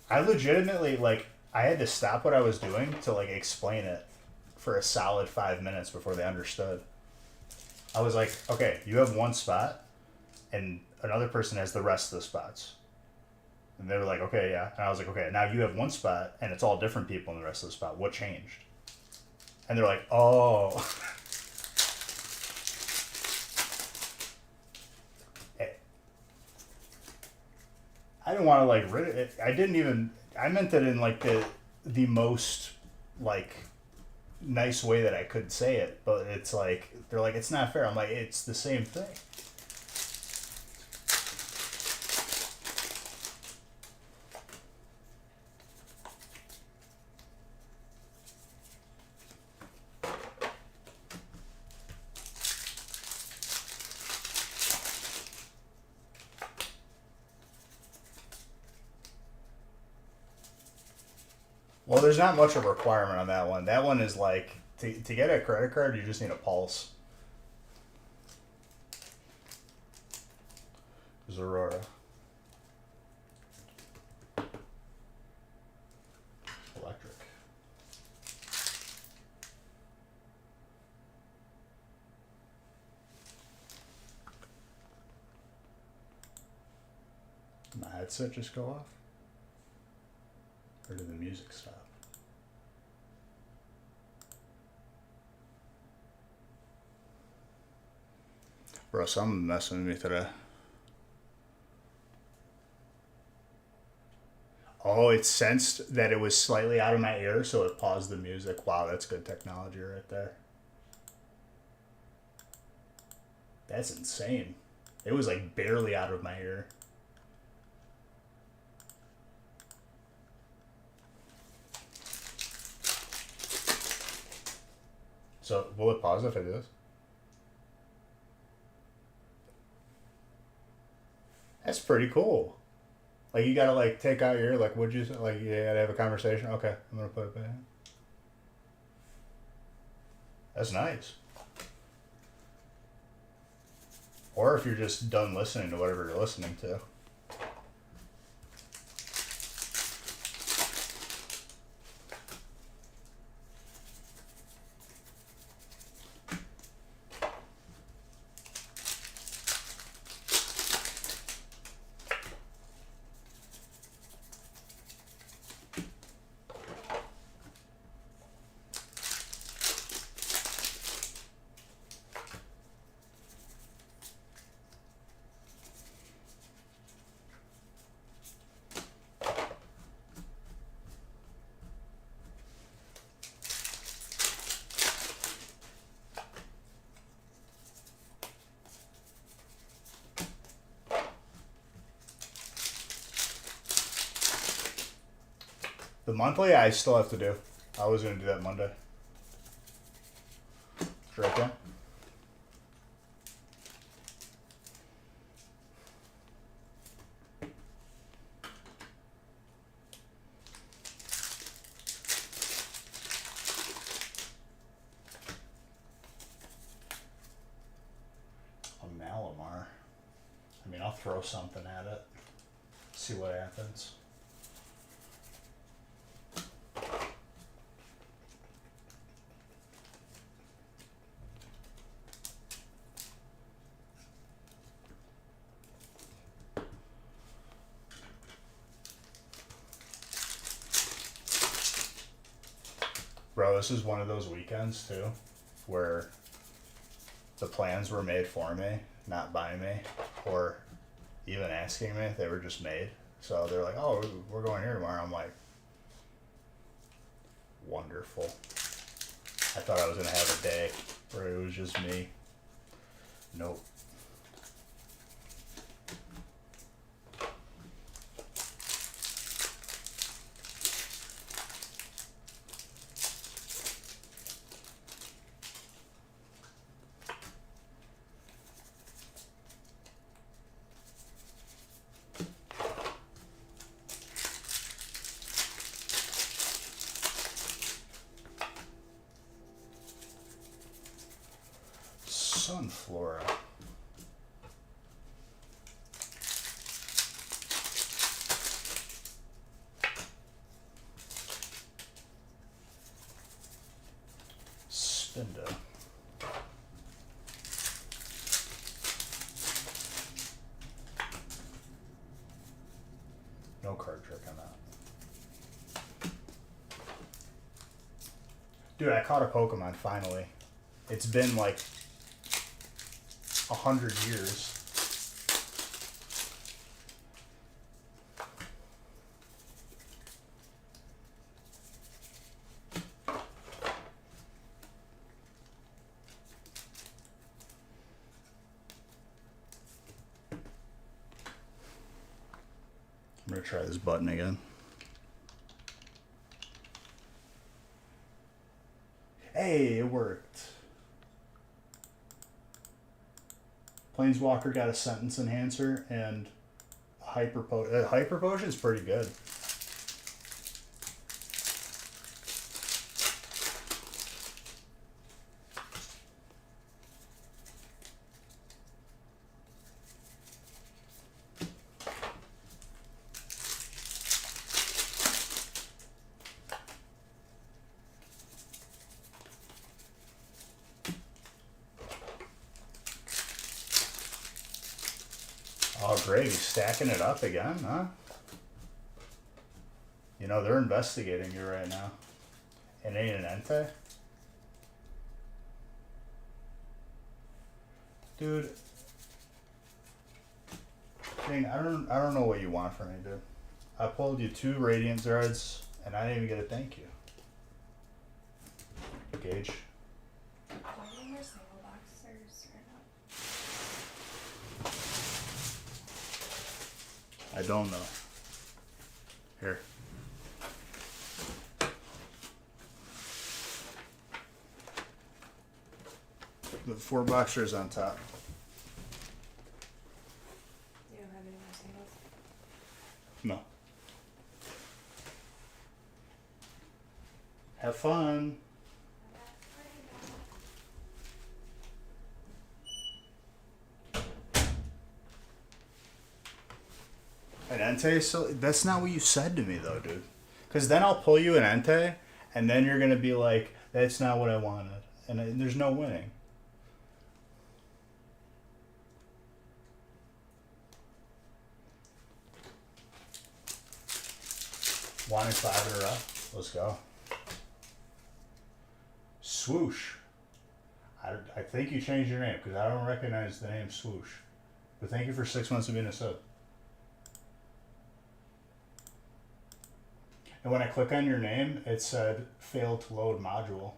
I legitimately like I had to stop what I was doing to like explain it for a solid 5 minutes before they understood. I was like, okay, you have one spot and another person has the rest of the spots. And they were like, okay, yeah. And I was like, okay, now you have one spot and it's all different people in the rest of the spot. What changed? And they're like, oh. I didn't want to like rid it. I didn't even. I meant it in like the most like nice way that I could say it, but it's like they're like it's not fair. I'm like it's the same thing. Well, there's not much of a requirement on that one. That one is like to get a credit card, you just need a pulse. Aurora. Electric. My headset just go off? Or did the music stop? Bro, something messing with me today. Oh, it sensed that it was slightly out of my ear, so it paused the music. Wow, that's good technology right there. That's insane. It was like barely out of my ear. So, will it pause if it is? That's pretty cool. Like, you gotta, like, take out your, like, would you, like, you gotta have a conversation? Okay, I'm gonna put it back. That's nice. Or if you're just done listening to whatever you're listening to. The monthly, I still have to do. I was gonna do that Monday. It's right there. A Malamar. I mean, I'll throw something at it. See what happens. Bro, this is one of those weekends too, where the plans were made for me, not by me, or even asking me. They were just made. So they're like, "Oh, we're going here tomorrow." I'm like, wonderful. I thought I was gonna have a day where it was just me. Nope. Sunflora. Spinda. No card trick on that. Dude, I caught a Pokemon finally. It's been like 100 years. I'm gonna try this button again. Hey, it worked. Planeswalker got a sentence enhancer and hyper potion is pretty good. Oh, great. He's stacking it up again, huh? You know, they're investigating you right now. It ain't an Entei? Dude, Dang, I don't know what you want from me, dude. I pulled you 2 Radiant Dreads, and I didn't even get a thank you. Gage. Do you need more single boxers or not? I don't know. Here. The 4 boxers on top. You don't have any more singles? No. Have fun. An Entei? So that's not what you said to me, though, dude. Because then I'll pull you an Entei, and then you're gonna be like, "That's not what I wanted," and there's no winning. Wanting 5 in a row. Let's go. Swoosh. I think you changed your name because I don't recognize the name Swoosh. But thank you for 6 months of being a sub. And when I click on your name, it said failed to load module.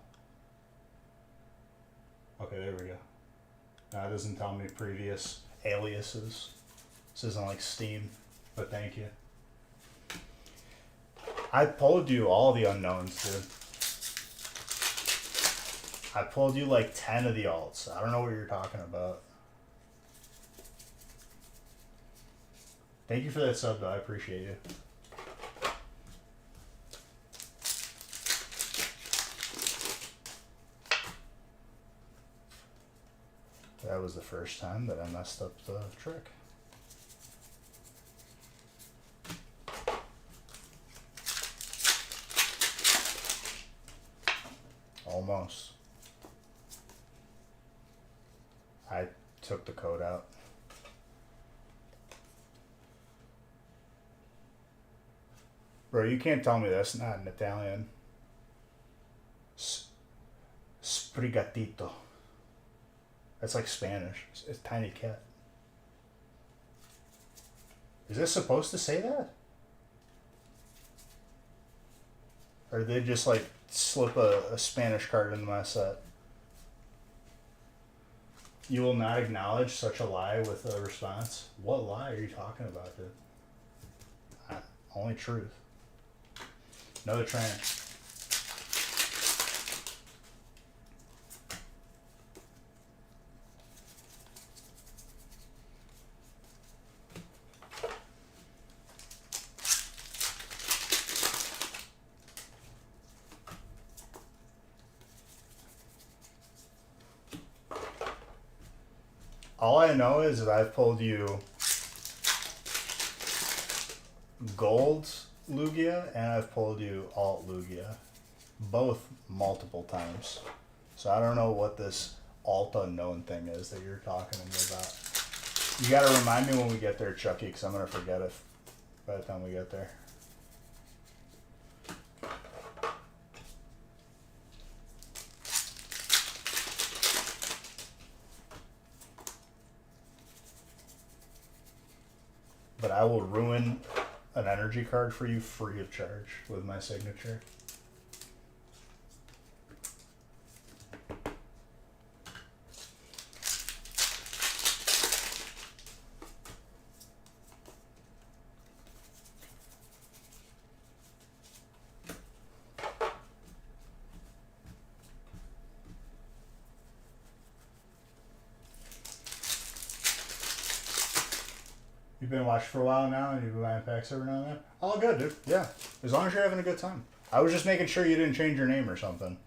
Okay, there we go. Now it doesn't tell me previous aliases. This isn't like Steam, but thank you. I pulled you all the unknowns, dude. I pulled you like 10 of the alts. I don't know what you're talking about. Thank you for that sub, though. I appreciate you. That was the first time that I messed up the trick. Almost. I took the code out. Bro, you can't tell me that's not an Italian. Sprigatito. That's like Spanish. It's a tiny cat. Is this supposed to say that? Or did they just like slip a Spanish card into my set? You will not acknowledge such a lie with a response? What lie are you talking about, dude? Only truth. Another trainer. All I know is that I've pulled you gold Lugia and I've pulled you alt Lugia. Both multiple times. So I don't know what this alt unknown thing is that you're talking to me about. You gotta remind me when we get there, Chucky, because I'm gonna forget it by the time we get there. But I will ruin an energy card for you free of charge with my signature. You've been watching for a while now and you've been buying packs every now and then? All good, dude. Yeah. As long as you're having a good time. I was just making sure you didn't change your name or something.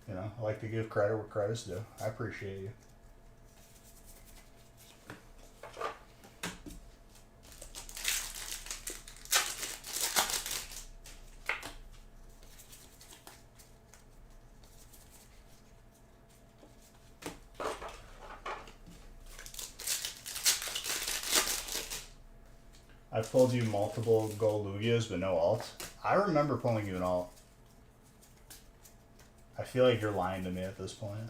You know, I like to give credit where credit's due. I appreciate you. I've pulled you multiple gold Lugias, but no alt. I remember pulling you an alt. I feel like you're lying to me at this point.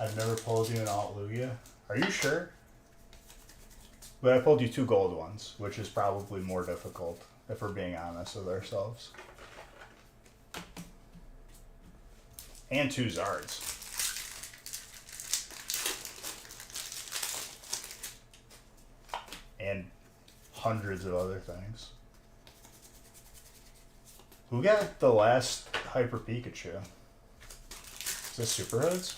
I've never pulled you an alt Lugia. Are you sure? But I pulled you 2 gold ones, which is probably more difficult, if we're being honest with ourselves. And 2 Zards. And hundreds of other things. Who got the last Hyper Pikachu? Is this Super Hoods?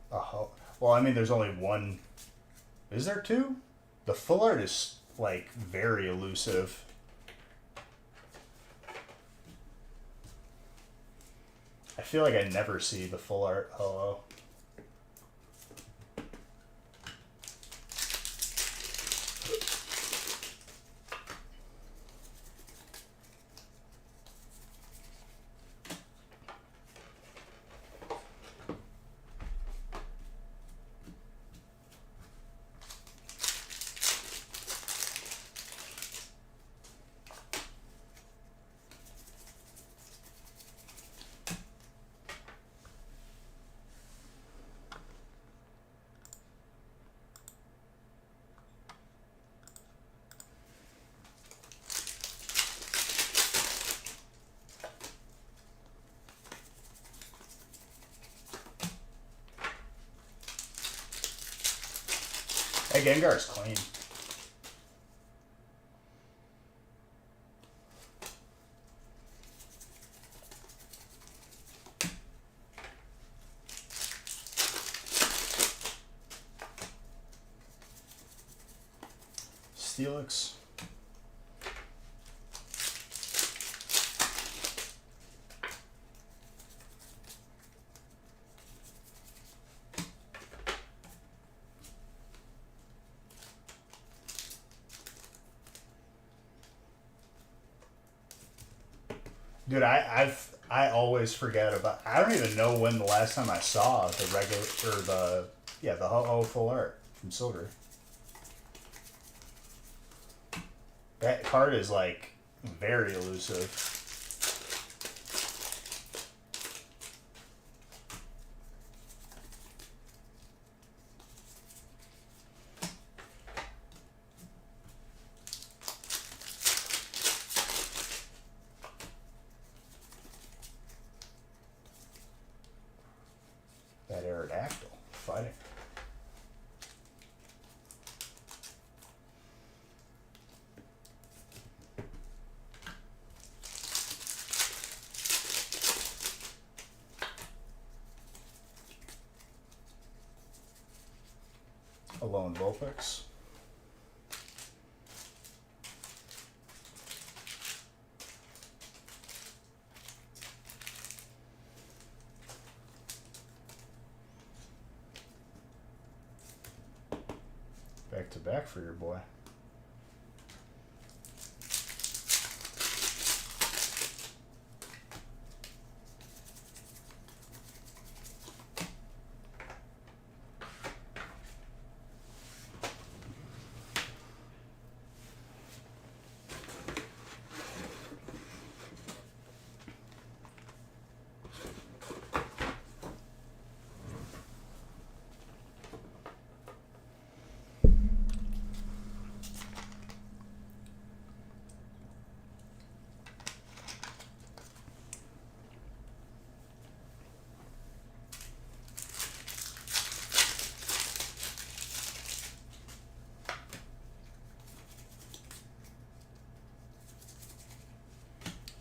Oh, well, I mean, there's only one. Is there 2? The full art is, like, very elusive. I feel like I never see the full art. Hello. Hey, Gengar's clean. Steelix. Dude, I always forget about. I don't even know when the last time I saw the regular or the Ho-Oh full art from Silver. That card is like very elusive. That Aerodactyl fighting. Alone Vulpix. Back to back for your boy.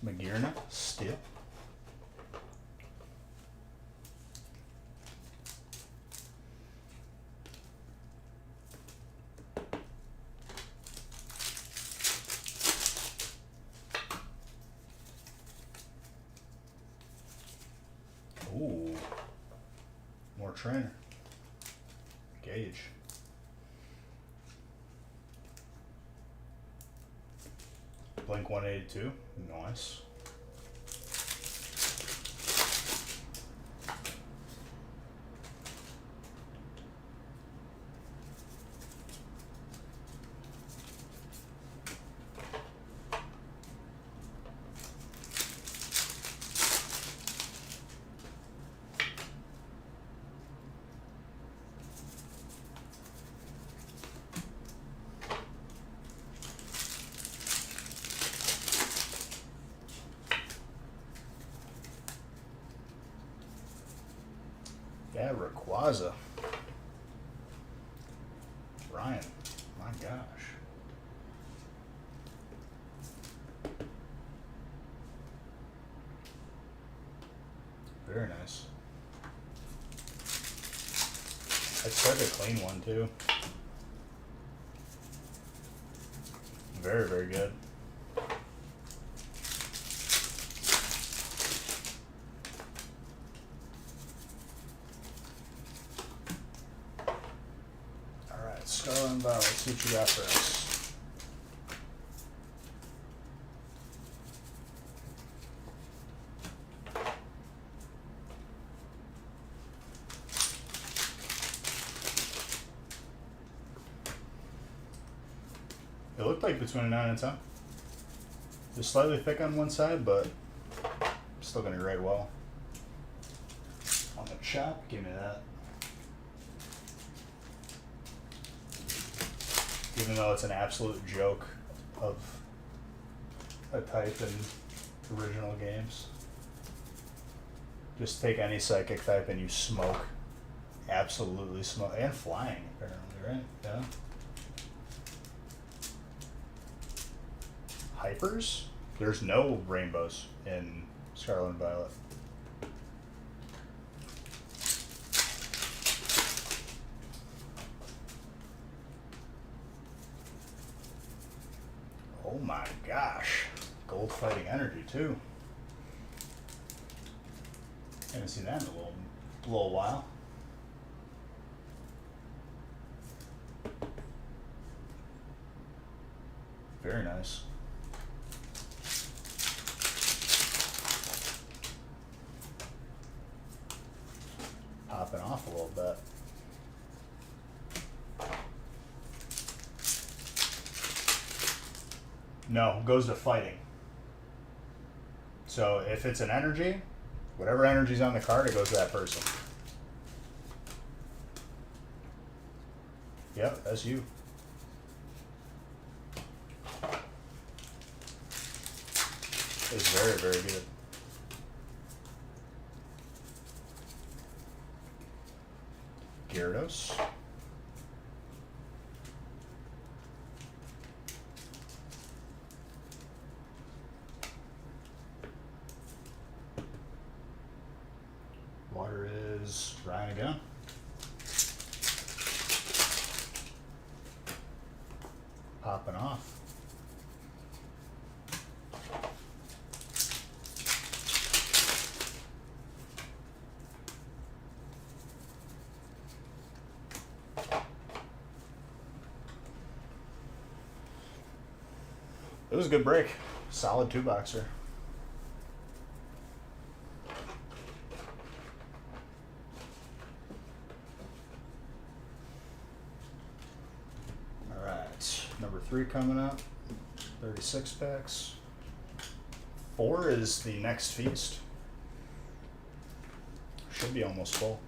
Magearna, Steel. Ooh, more trainer. Gauge. Blink 182, nice. Yeah, Rayquaza. Ryan. My gosh. Very nice. It's such a clean one, too. Very, very good. Alright, Scarlet and Violet, see what you got for us. It looked like between a 9 and 10. Just slightly thick on one side, but still going to grade well. On the chop, give me that. Even though it's an absolute joke of a type in original games. Just take any psychic type and you smoke. Absolutely smoke. And flying, apparently, right? Yeah. Hypers? There's no rainbows in Scarlet and Violet. Oh my gosh. Gold Fighting Energy too. Haven't seen that in a little while. Very nice. Popping off a little bit. No, goes to fighting. So if it's an energy, whatever energy's on the card, it goes to that person. Yep, that's you. It's very, very good. Gyarados. Water is Ryan again. Popping off. It was a good break. Solid 2-boxer. Alright, number 3 coming up. 36 packs. 4 is the next feast. Should be almost full.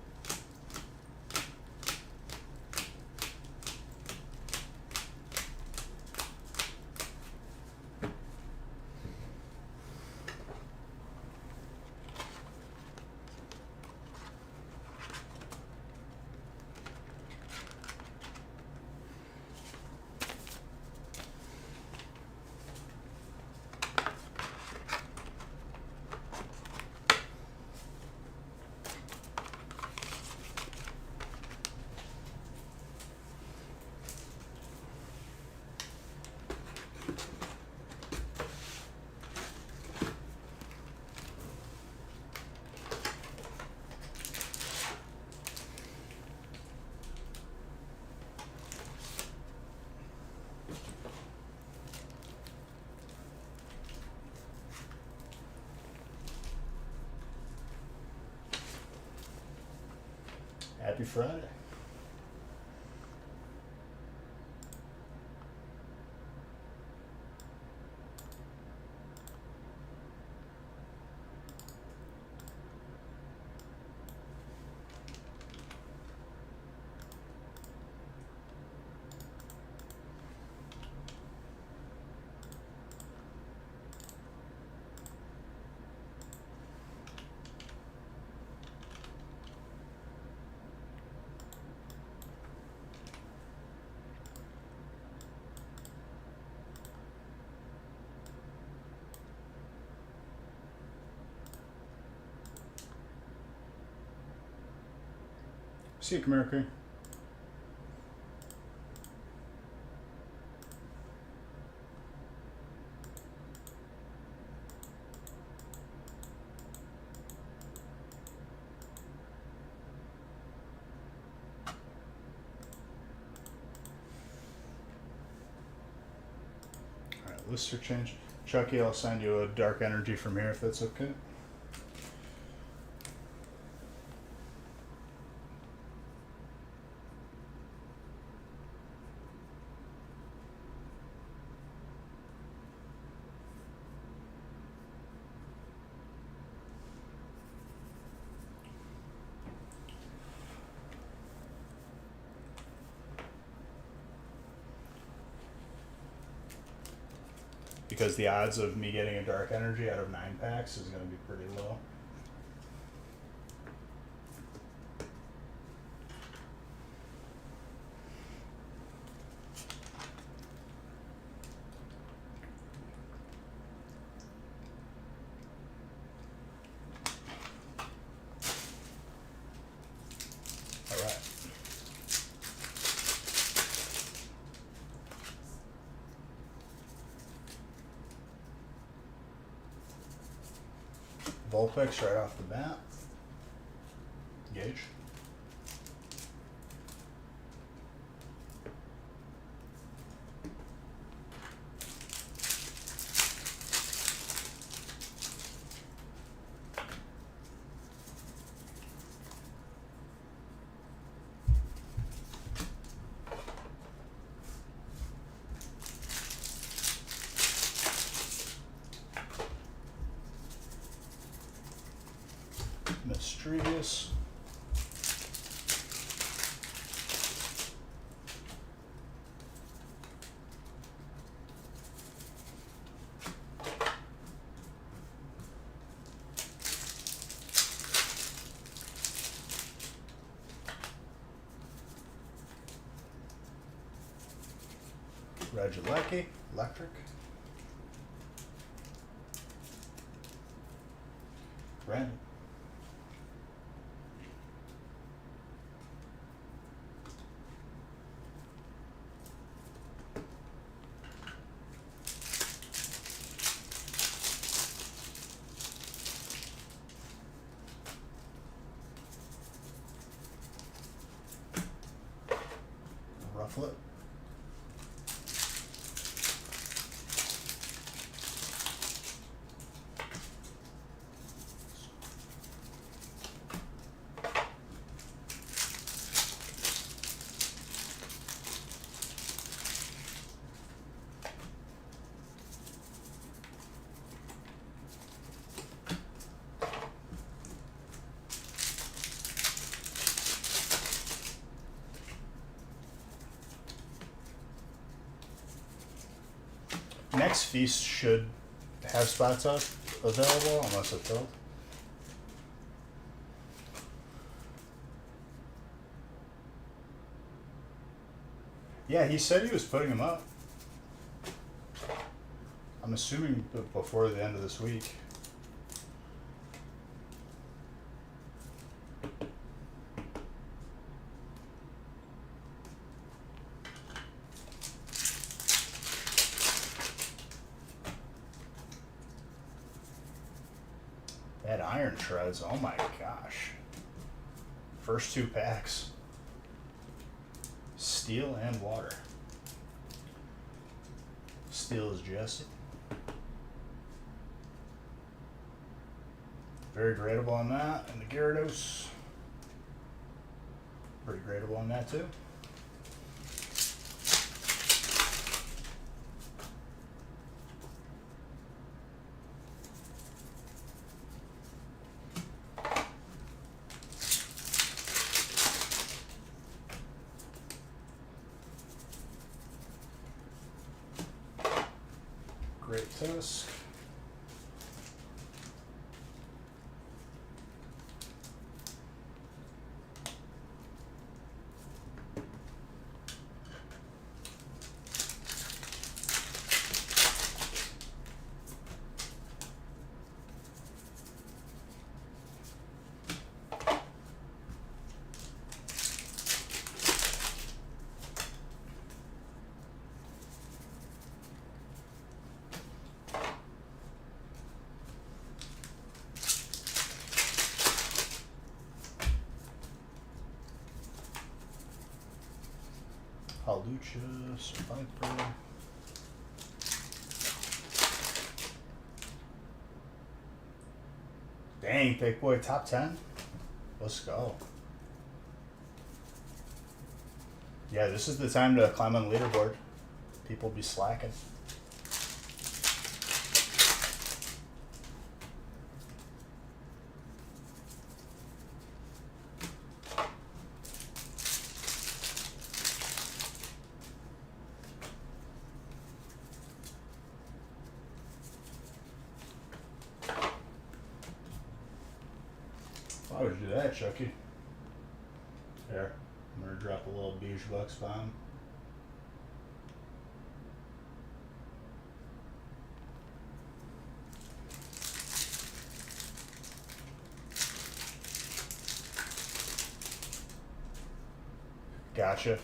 Happy Friday. See you, Khmer Queen. Alright, lister change. Chucky, I'll send you a dark energy from here if that's okay. Because the odds of me getting a dark energy out of 9 packs is going to be pretty low. Alright. Vulpix right off the bat. Gauge. Mischievous. Regieleki, electric. Red. Rufflet. Next feast should have spots up available unless it's filled. Yeah, he said he was putting them up. I'm assuming before the end of this week. That Iron Shreds, oh my gosh. First 2 packs. Steel and water. Steel is Jesse. Very gradable on that. And the Gyarados. Pretty gradable on that too. Great Tusk. Lucha, Survivor. Dang, Big Boy, top 10? Let's go. Yeah, this is the time to climb on the leaderboard. People be slacking. Why would you do that, Chucky? There, I'm gonna drop a little beige bucks bomb. Gotcha.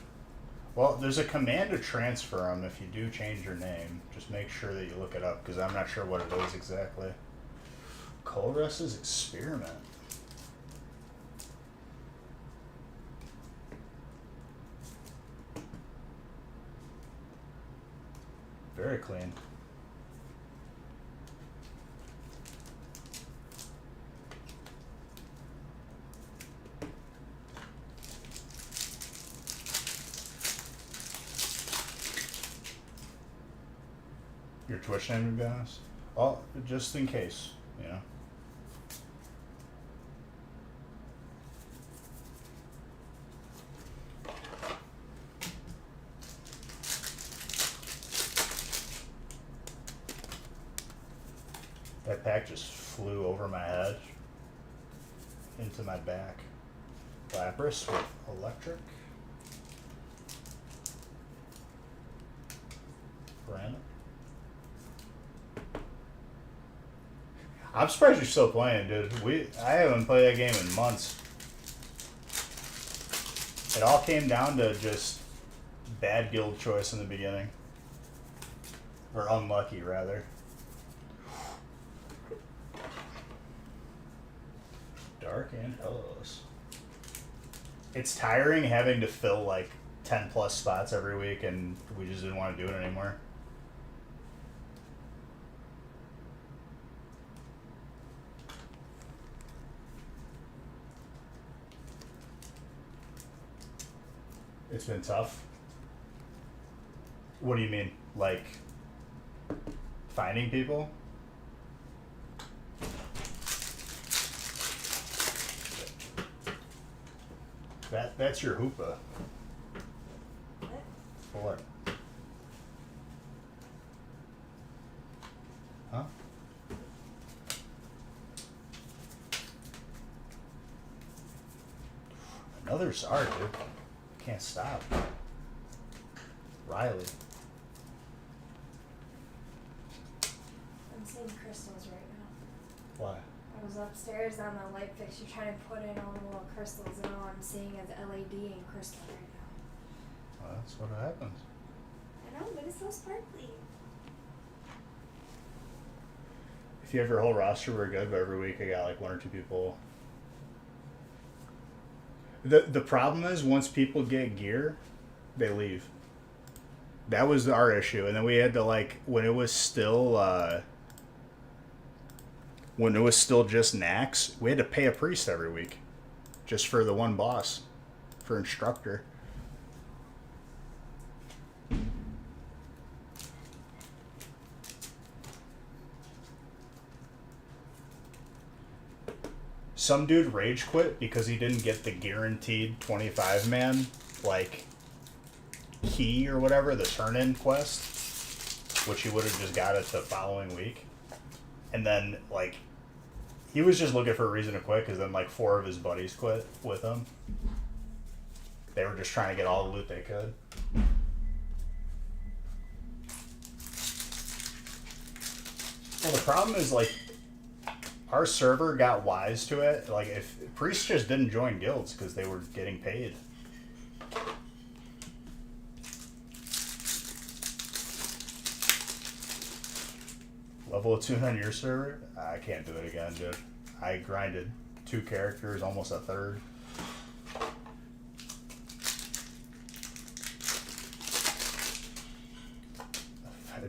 Well, there's a command to transfer them if you do change your name. Just make sure that you look it up, because I'm not sure what it is exactly. Colress's Experiment. Very clean. Your Twitch name, to be honest? Well, just in case, you know. That pack just flew over my head into my back. Lapras with Electric. Granite. I'm surprised you're still playing, dude. I haven't played that game in months. It all came down to just bad guild choice in the beginning. Or unlucky, rather. Dark and colorless. It's tiring having to fill like 10 plus spots every week, and we just didn't want to do it anymore. It's been tough. What do you mean? Like finding people? That's your Hoopa. What? For what? Huh? Another Zard, dude. Can't stop. Riley. I'm seeing crystals right now. Why? I was upstairs on the light fixture trying to put in all the little crystals, and all I'm seeing is LED and crystal right now. Well, that's what happens. I know, but it's so sparkly. If you have your whole roster, we're good, but every week I got like one or two people. The problem is once people get gear, they leave. That was our issue, and then we had to like when it was still just Nax, we had to pay a priest every week, just for the one boss, for instructor. Some dude rage quit because he didn't get the guaranteed 25 man like key or whatever, the turn-in quest, which he would have just got it the following week. And then like he was just looking for a reason to quit, because then like 4 of his buddies quit with him. They were just trying to get all the loot they could. Well, the problem is like our server got wise to it. Like if priests just didn't join guilds because they were getting paid. Level of tune on your server? I can't do it again, dude. I grinded 2 characters, almost a third.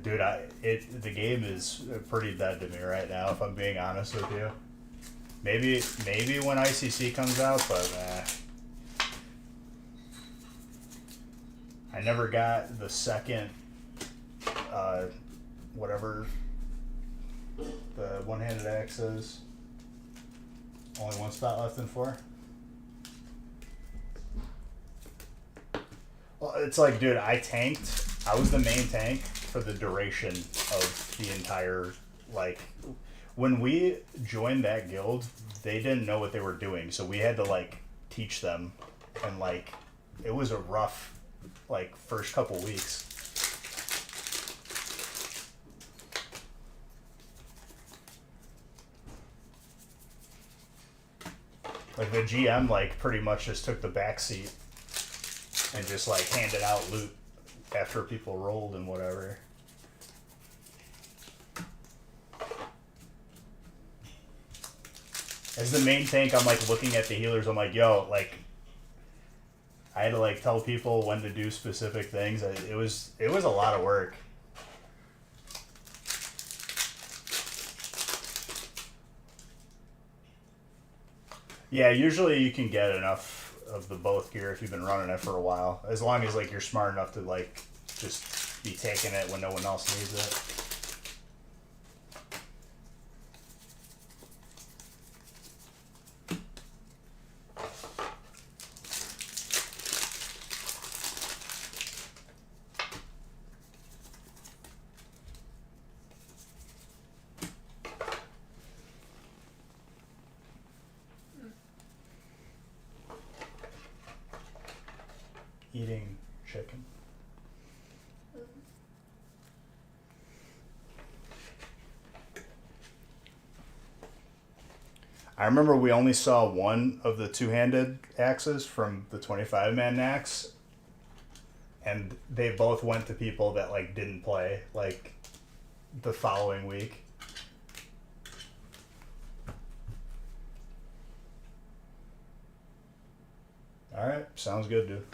Dude, the game is pretty dead to me right now. If I'm being honest with you, maybe when ICC comes out, but I never got the second, whatever the one-handed axe is. Only one spot left in 4. Well, it's like, dude, I tanked. I was the main tank for the duration of the entire, like, when we joined that guild, they didn't know what they were doing, so we had to, like, teach them, and, like, it was a rough, like, first couple weeks. Like, the GM, like, pretty much just took the back seat and just, like, handed out loot after people rolled and whatever. As the main tank, I'm, like, looking at the healers, I'm like, yo, like, I had to, like, tell people when to do specific things. It was a lot of work. Yeah, usually you can get enough of the both gear if you've been running it for a while. As long as, like, you're smart enough to, like, just be taking it when no one else needs it. Eating chicken. I remember we only saw one of the two-handed axes from the 25-man axe, and they both went to people that, like, didn't play, like, the following week. Alright, sounds good, dude.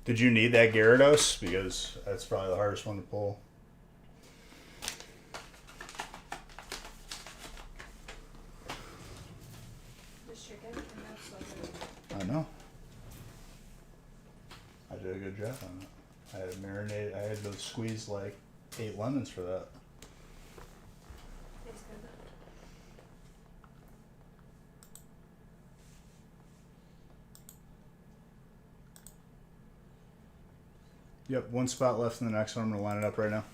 Did you need that Gyarados? Because that's probably the hardest one to pull. The chicken, and that's so good. I know. I did a good job on it. I had it marinated. I had to squeeze like 8 lemons for that. Tastes good. Yep, one spot left in the next one. I'm going to line it up right now.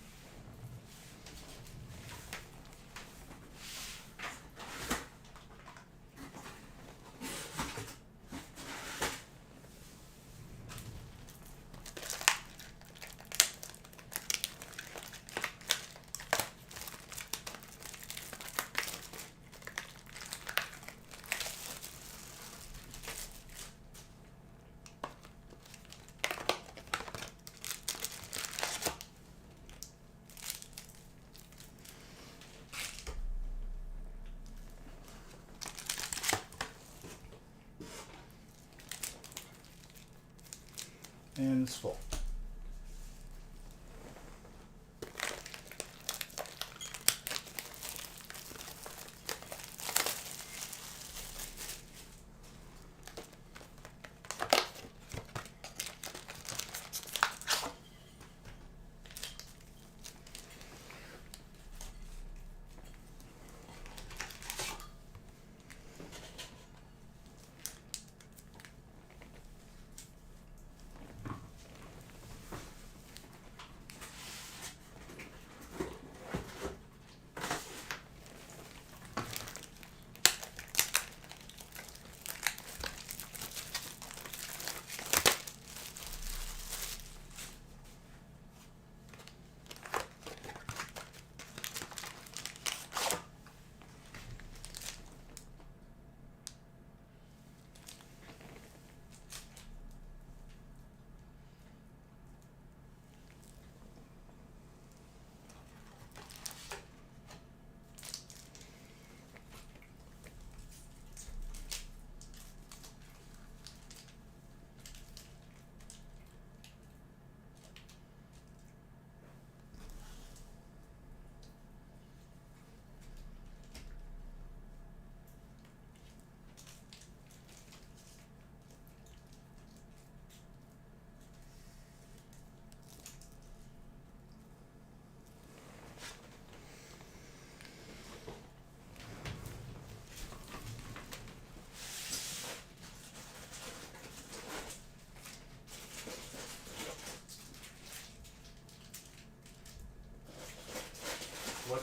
And it's full.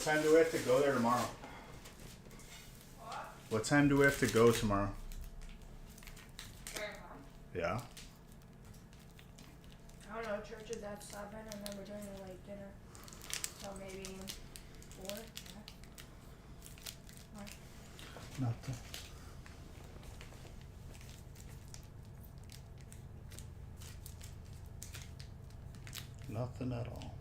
time do we have to go there tomorrow? What? What time do we have to go tomorrow? Very long. Yeah. I don't know, church is at 7 and then we're doing a late dinner. So maybe 4? Yeah. Nothing. Nothing at all.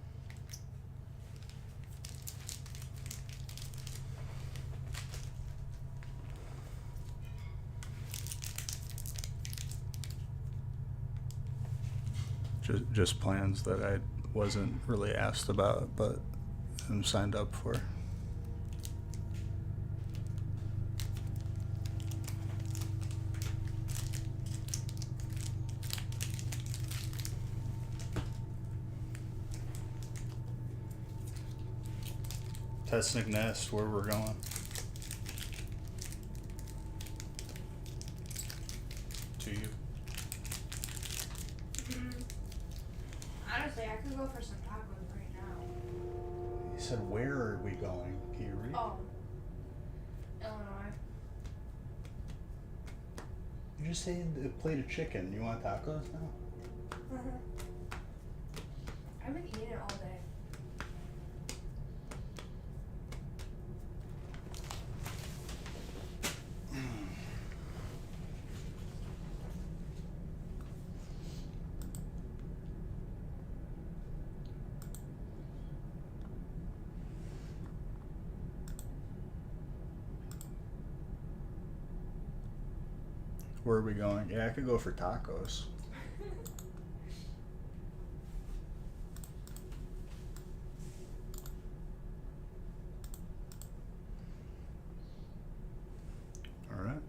Just plans that I wasn't really asked about, but I'm signed up for. Tesnick Nest, where we're going. To you. Honestly, I could go for some tacos right now. He said, where are we going? Can you read? Oh. Illinois. You just saying a plate of chicken. You want tacos now? I've been eating it all day. Where are we going? Yeah, I could go for tacos. All right.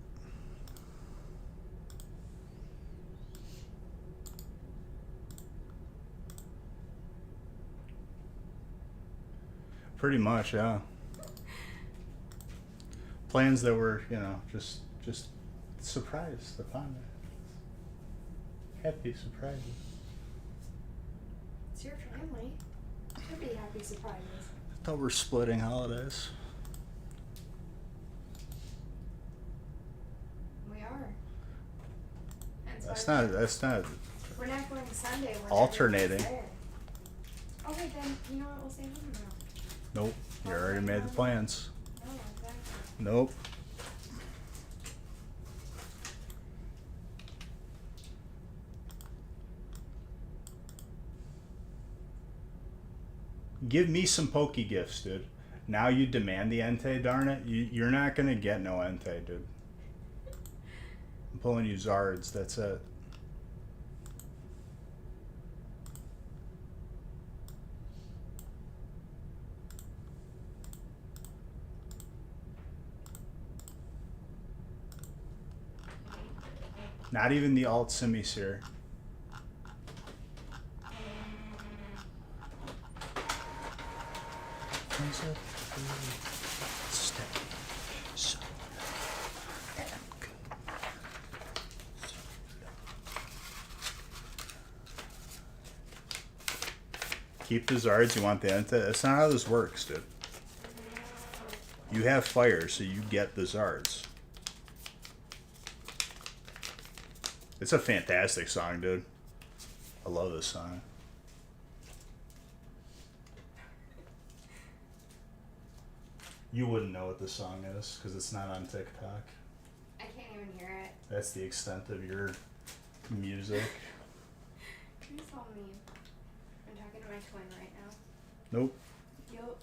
Pretty much, yeah. Plans that were, just surprised upon it. Happy surprises. It's your family. Should be happy surprises. I thought we're splitting holidays. We are. Hence why That's not we're not going Sunday. We're Alternating. there. Okay, then you know what? We'll stay home now. Nope. You already made the plans. No, exactly. Nope. Give me some pokey gifts, dude. Now you demand the Entei, darn it. You're not gonna get no Entei, dude. I'm pulling you Zards, that's it. Not even the alt Simis here. Keep the Zards, you want the Entei. That's not how this works, dude. You have fire, so you get the Zards. It's a fantastic song, dude. I love this song. You wouldn't know what this song is because it's not on TikTok. I can't even hear it. That's the extent of your music. You're so mean. I'm talking to my twin right now. Nope. Yup.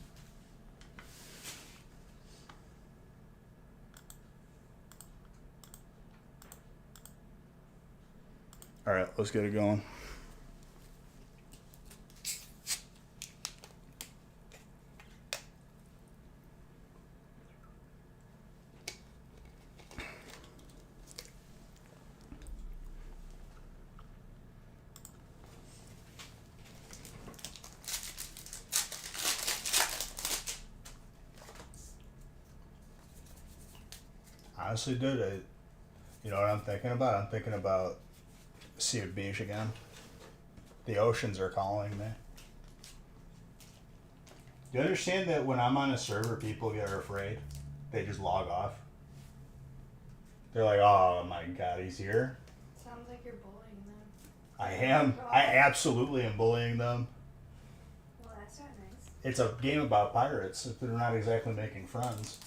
All right, let's get it going. Honestly, dude, you know what I'm thinking about? I'm thinking about Sea of Beige again. The oceans are calling me. Do you understand that when I'm on a server, people get afraid? They just log off. They're like, oh my god, he's here. Sounds like you're bullying them. I am. I absolutely am bullying them. Well, that's not nice. It's a game about pirates. They're not exactly making friends.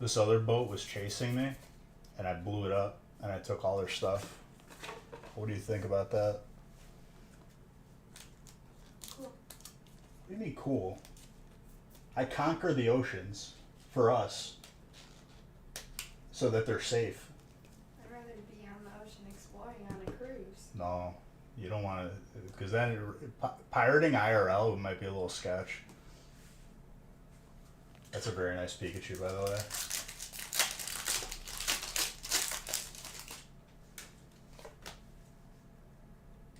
This other boat was chasing me, and I blew it up, and I took all their stuff. What do you think about that? Cool. What do you mean cool? I conquer the oceans for us, so that they're safe. I'd rather be on the ocean exploring on a cruise. No, you don't want to, because then pirating IRL might be a little sketch. That's a very nice Pikachu, by the way.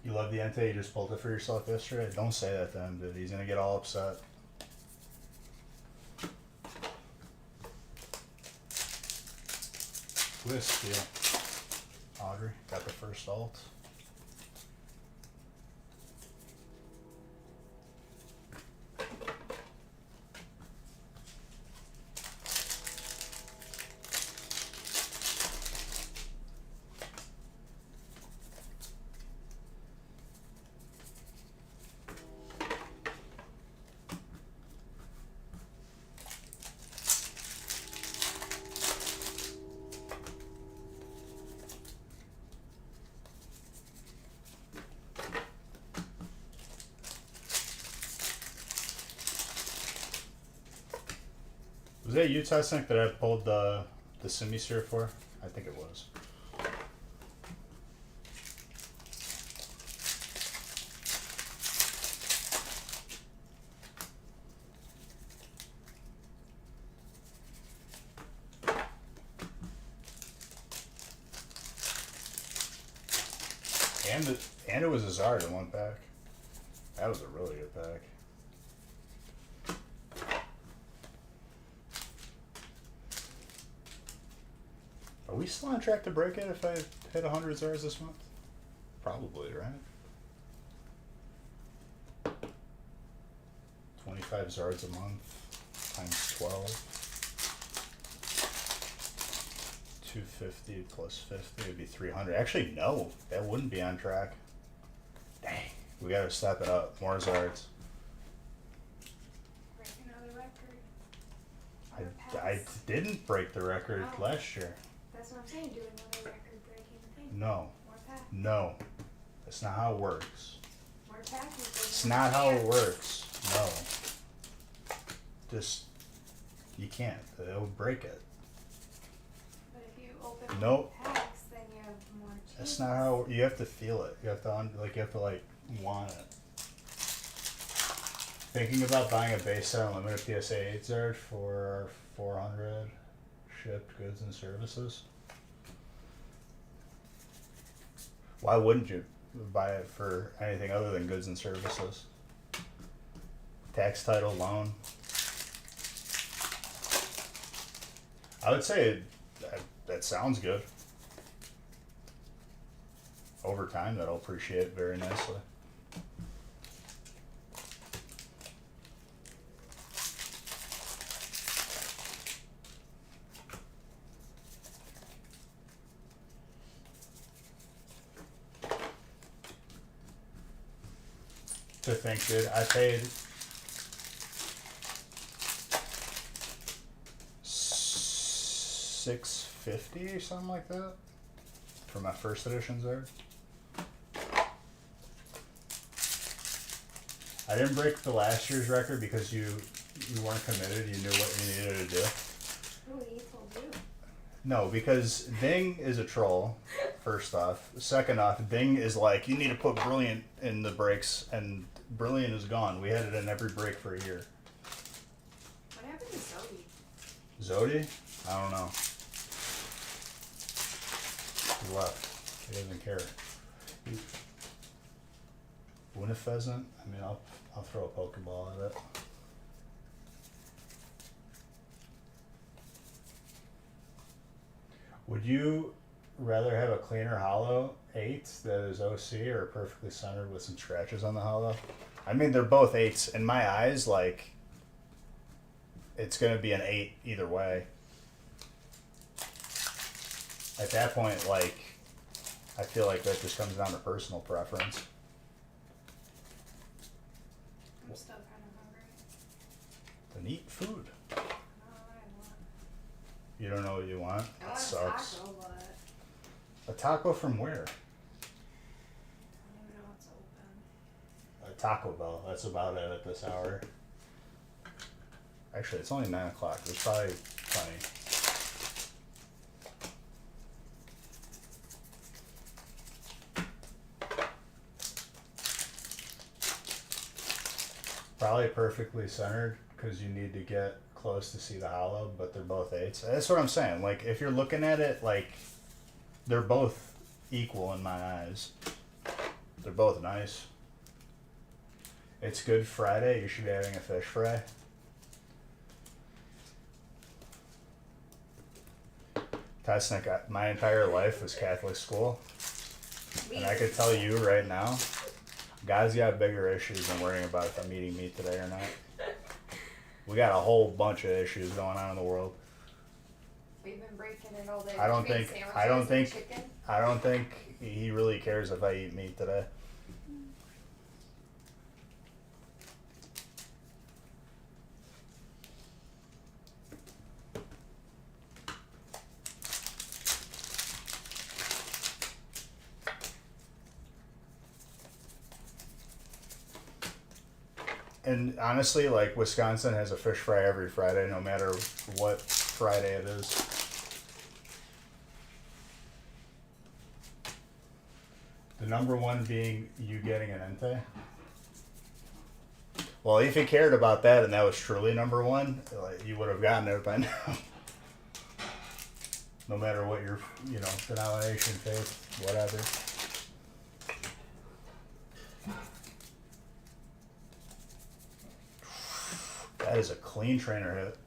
You love the Entei, you just pulled it for yourself yesterday? Don't say that to him, dude. He's gonna get all upset. Twist, yeah. Audrey got the first ult. Was that you, Tesnick, that I pulled the Simisphere for? I think it was. And it was a Zard in one pack. That was a really good pack. Are we still on track to break it if I hit 100 Zards this month? Probably, right? 25 Zards a month times 12. 250 plus 50 would be 300. Actually, no, that wouldn't be on track. Dang, we gotta step it up. More Zards. Break another record. I didn't break the record Oh. last year. That's what I'm saying. Do another record-breaking thing. No, More packs. no, that's not how it works. More packs. It's not how it works. No. Just, you can't. It would break it. But if you open Nope. more packs, then you have more chances. That's not how, you have to feel it. You have to, want it. Thinking about buying a base set unlimited PSA 8 Zard for 400 shipped goods and services. Why wouldn't you buy it for anything other than goods and services? Tax title, loan. I would say that sounds good. Over time, that'll appreciate very nicely. To think, dude, I paid $650 or something like that for my first edition Zard. I didn't break the last year's record because you weren't committed. You knew what you needed to do. Who he told you? No, because Ding is a troll. First off, second off, Ding is like, you need to put Brilliant in the breaks, and Brilliant is gone. We had it in every break for a year. What happened to Zodi? Zodi? I don't know. He left. He doesn't care. Winifezant? I mean, I'll throw a Pokeball at it. Would you rather have a cleaner hollow 8 that is OC or perfectly centered with some scratches on the hollow? I mean, they're both 8s. In my eyes, like, it's going to be an 8 either way. At that point, like, I feel like that just comes down to personal preference. I'm still kind of hungry. Then eat food. I don't know what I want. You don't know what you want? I That want sucks. a taco, but A taco from where? I don't even know what's open. A Taco Bell. That's about it at this hour. Actually, it's only 9 o'clock. There's probably plenty. Probably perfectly centered because you need to get close to see the hollow, but they're both 8s. That's what I'm saying. Like, if you're looking at it, like, they're both equal in my eyes. They're both nice. It's Good Friday. You should be having a fish fry. Tesnick, my entire life was Catholic school. And I could tell you right now, guys got bigger issues than worrying about if I'm eating meat today or not. We got a whole bunch of issues going on in the world. We've been breaking it all day. I don't Between think- sandwiches I don't and think- chicken. I don't think he really cares if I eat meat today. And honestly, like, Wisconsin has a fish fry every Friday, no matter what Friday it is. The number one being you getting an Ente. Well, if you cared about that and that was truly number one, like, you would have gotten it by now. No matter what your, denomination, faith, whatever. That is a clean trainer hit.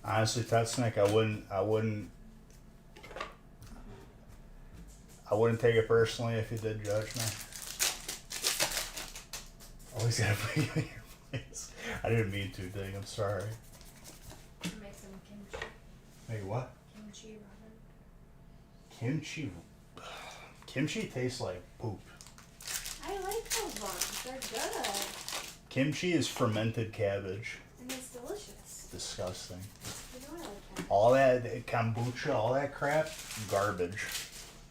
Honestly, Tutsnick, I wouldn't take it personally if you did judge me. Always gotta put you in your place. I didn't mean to, Ding. I'm sorry. Make some kimchi. Hey, what? Kimchi ramen. Kimchi. Kimchi tastes like poop. I like those ones. They're good. Kimchi is fermented cabbage. And it's delicious. Disgusting. You know I like that. All that kombucha, all that crap, garbage.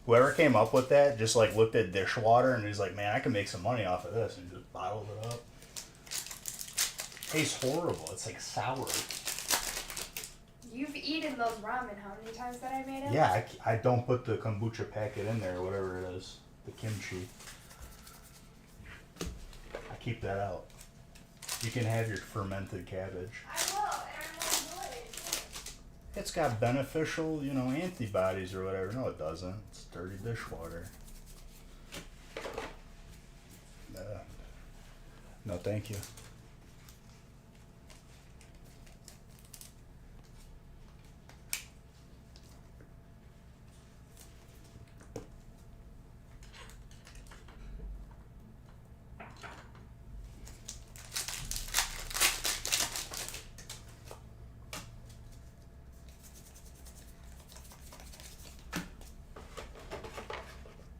Whoever came up with that just like looked at dishwater and he's like, man, I can make some money off of this, and just bottled it up. Tastes horrible. It's like sour. You've eaten those ramen how many times that I made it? Yeah, I don't put the kombucha packet in there or whatever it is. The kimchi. I keep that out. You can have your fermented cabbage. I will, and I will enjoy it. It's got beneficial, antibodies or whatever. No, it doesn't. It's dirty dishwater. No, thank you.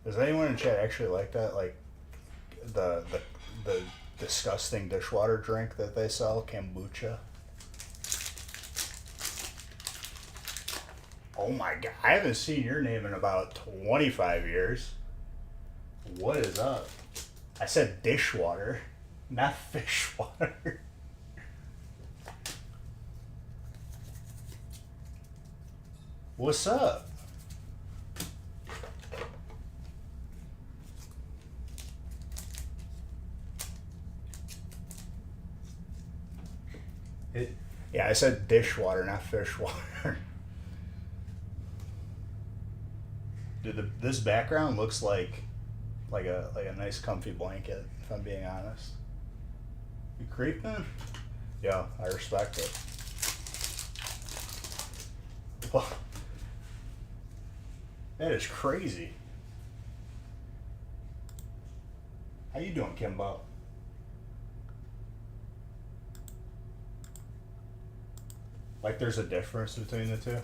Does anyone in chat actually like that? Like the disgusting dishwater drink that they sell, kombucha? Oh my god, I haven't seen your name in about 25 years. What is up? I said dishwater, not fish water. What's up? Yeah, I said dishwater, not fish water. Dude, this background looks like a nice comfy blanket, if I'm being honest. You creeping? Yeah, I respect it. Well, that is crazy. How you doing, Kimbo? Like there's a difference between the two?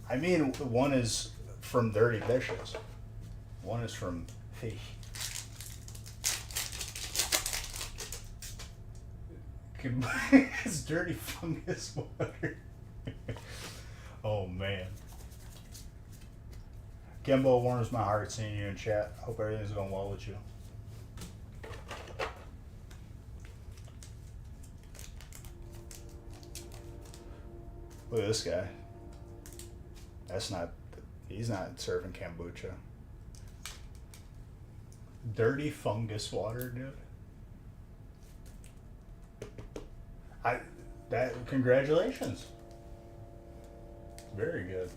I mean, one is from dirty dishes. One is from fish. It's dirty fungus water. Oh man. Kimbo warms my heart seeing you in chat. Hope everything's going well with you. Look at this guy. That's not, he's not serving kombucha. Dirty fungus water, dude. Congratulations. Very good.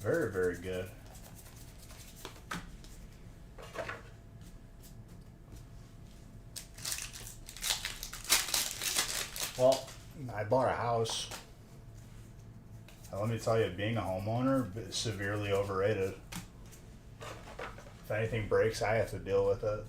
Very, very good. Well, I bought a house. And let me tell you, being a homeowner is severely overrated. If anything breaks, I have to deal with it.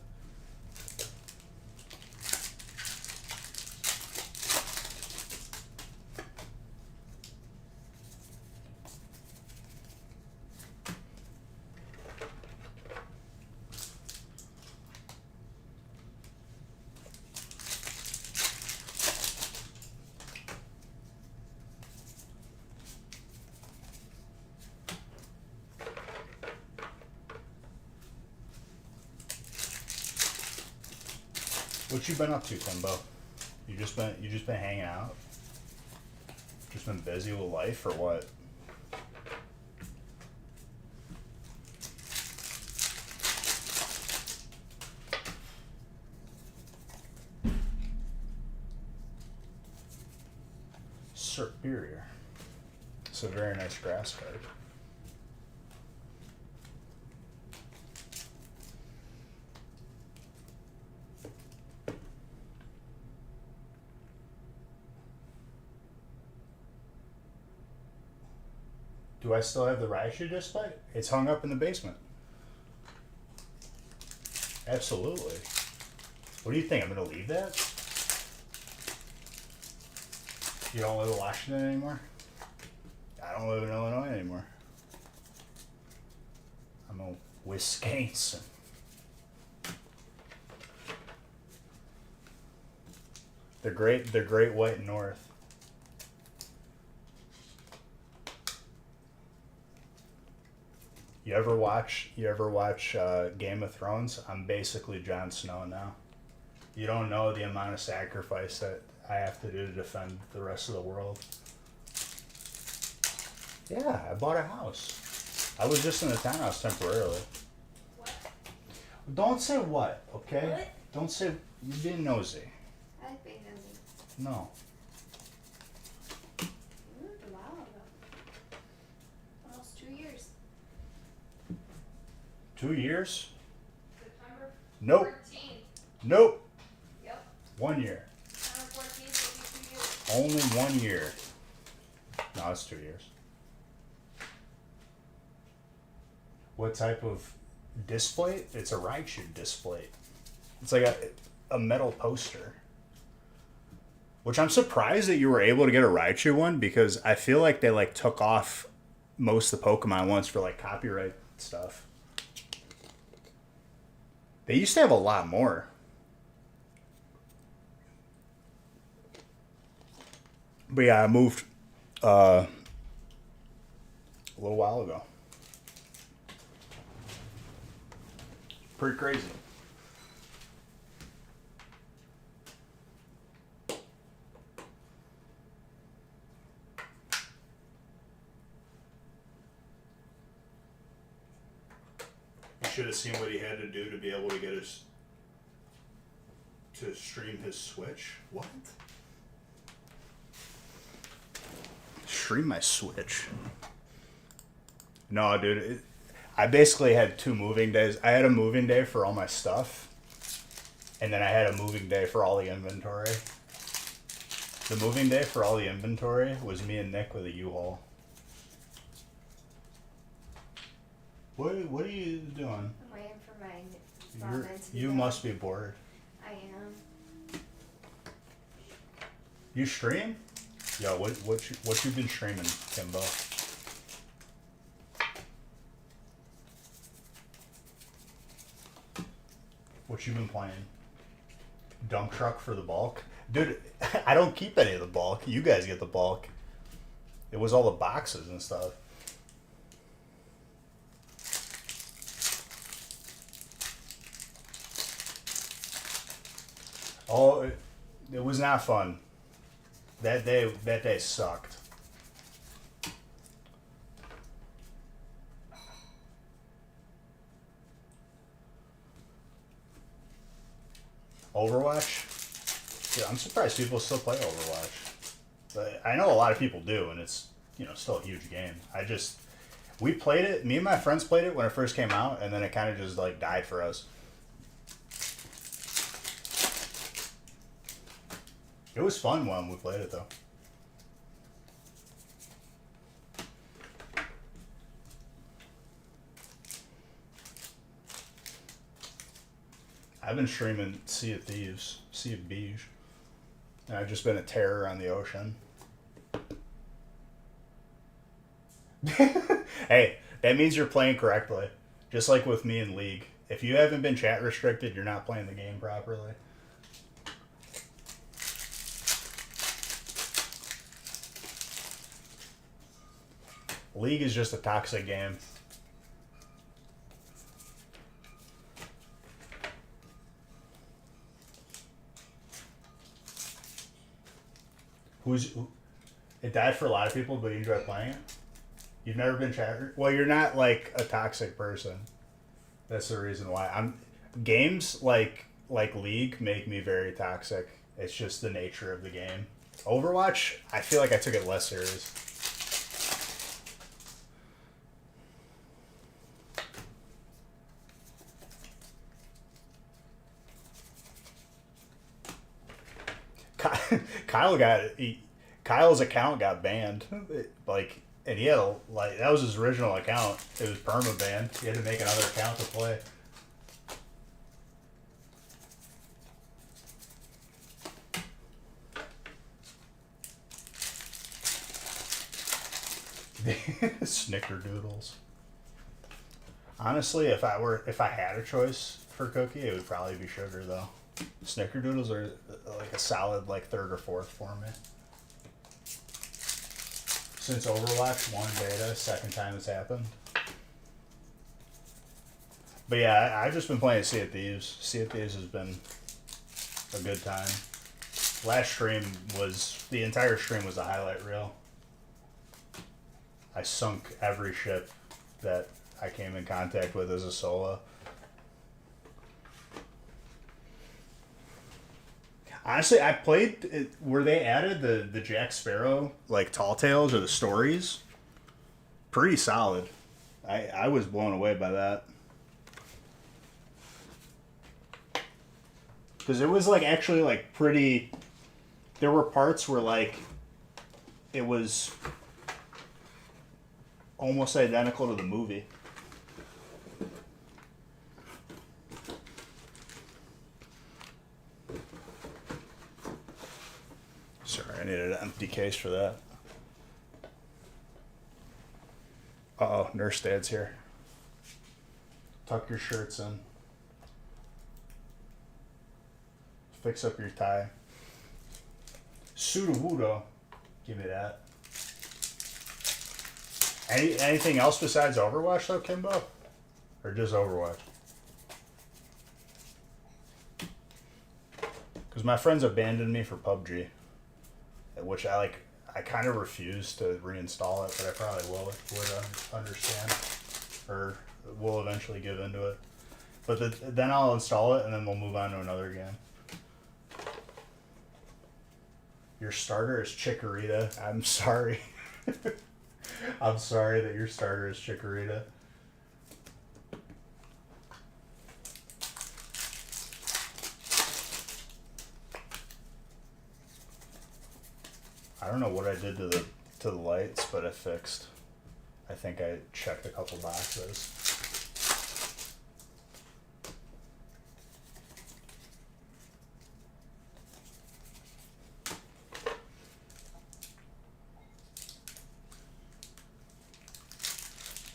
What you been up to, Timbo? You just been hanging out? Just been busy with life or what? Superior. It's a very nice grass card. Do I still have the Raichu display? It's hung up in the basement. Absolutely. What do you think? I'm gonna leave that? You don't live in Washington anymore? I don't live in Illinois anymore. I'm in Wisconsin. The great white north. You ever watch Game of Thrones? I'm basically Jon Snow now. You don't know the amount of sacrifice that I have to do to defend the rest of the world. Yeah, I bought a house. I was just in the townhouse temporarily. What? Don't say what, okay? What? Don't say you're being nosy. I like being nosy. No. A while ago. Almost 2 years. 2 years? September Nope. 14th. Nope. Yep. 1 year. September 14th will be 2 years. Only 1 year. No, it's 2 years. What type of display? It's a Raichu display. It's like a metal poster. Which I'm surprised that you were able to get a Raichu one because I feel like they like took off most of the Pokemon ones for like copyright stuff. They used to have a lot more. But yeah, I moved a little while ago. Pretty crazy. have seen what he had to do to be able to get his to stream his Switch. What? Stream my Switch? No, dude. I basically had 2 moving days. I had a moving day for all my stuff, and then I had a moving day for all the inventory. The moving day for all the inventory was me and Nick with a U-Haul. What are you doing? I'm waiting for my ramen to be You done. must be bored. I am. You stream? Yo, what you been streaming, Kimbo? What you been playing? Dump truck for the bulk? Dude, I don't keep any of the bulk. You guys get the bulk. It was all the boxes and stuff. Oh, it was not fun. That day sucked. Overwatch? Yeah, I'm surprised people still play Overwatch. But I know a lot of people do, and it's, still a huge game. We played it, me and my friends played it when it first came out, and then it kind of just, died for us. It was fun when we played it, though. I've been streaming Sea of Thieves, Sea of Beige. And I've just been a terror on the ocean. Hey, that means you're playing correctly. Just like with me in League. If you haven't been chat restricted, you're not playing the game properly. League is just a toxic game. It died for a lot of people, but you enjoy playing it? You've never been chat? Well, you're not like a toxic person. That's the reason why. Games like League make me very toxic. It's just the nature of the game. Overwatch, I feel like I took it less serious. Kyle's account got banned, and he had that was his original account. It was perma banned. He had to make another account to play. Snickerdoodles. Honestly, if I had a choice for cookie, it would probably be sugar though. Snickerdoodles are like a solid third or fourth for me. Since Overwatch 1 beta, second time it's happened. But yeah, I've just been playing Sea of Thieves. Sea of Thieves has been a good time. Last stream the entire stream was a highlight reel. I sunk every ship that I came in contact with as a solo. Honestly, I played where they added the Jack Sparrow tall tales or the stories. Pretty solid. I was blown away by that. Because it was actually pretty. There were parts where it was almost identical to the movie. Sorry, I needed an empty case for that. Uh-oh, Nurse Dad's here. Tuck your shirts in. Fix up your tie. Sudowoodo. Give me that. Anything else besides Overwatch though, Kimbo? Or just Overwatch? Because my friends abandoned me for PUBG. Which I kind of refuse to reinstall it, but I probably would understand. Or will eventually give into it. But then I'll install it and then we'll move on to another game. Your starter is Chikorita. I'm sorry. I'm sorry that your starter is Chikorita. I don't know what I did to the lights, but it fixed. I think I checked a couple boxes.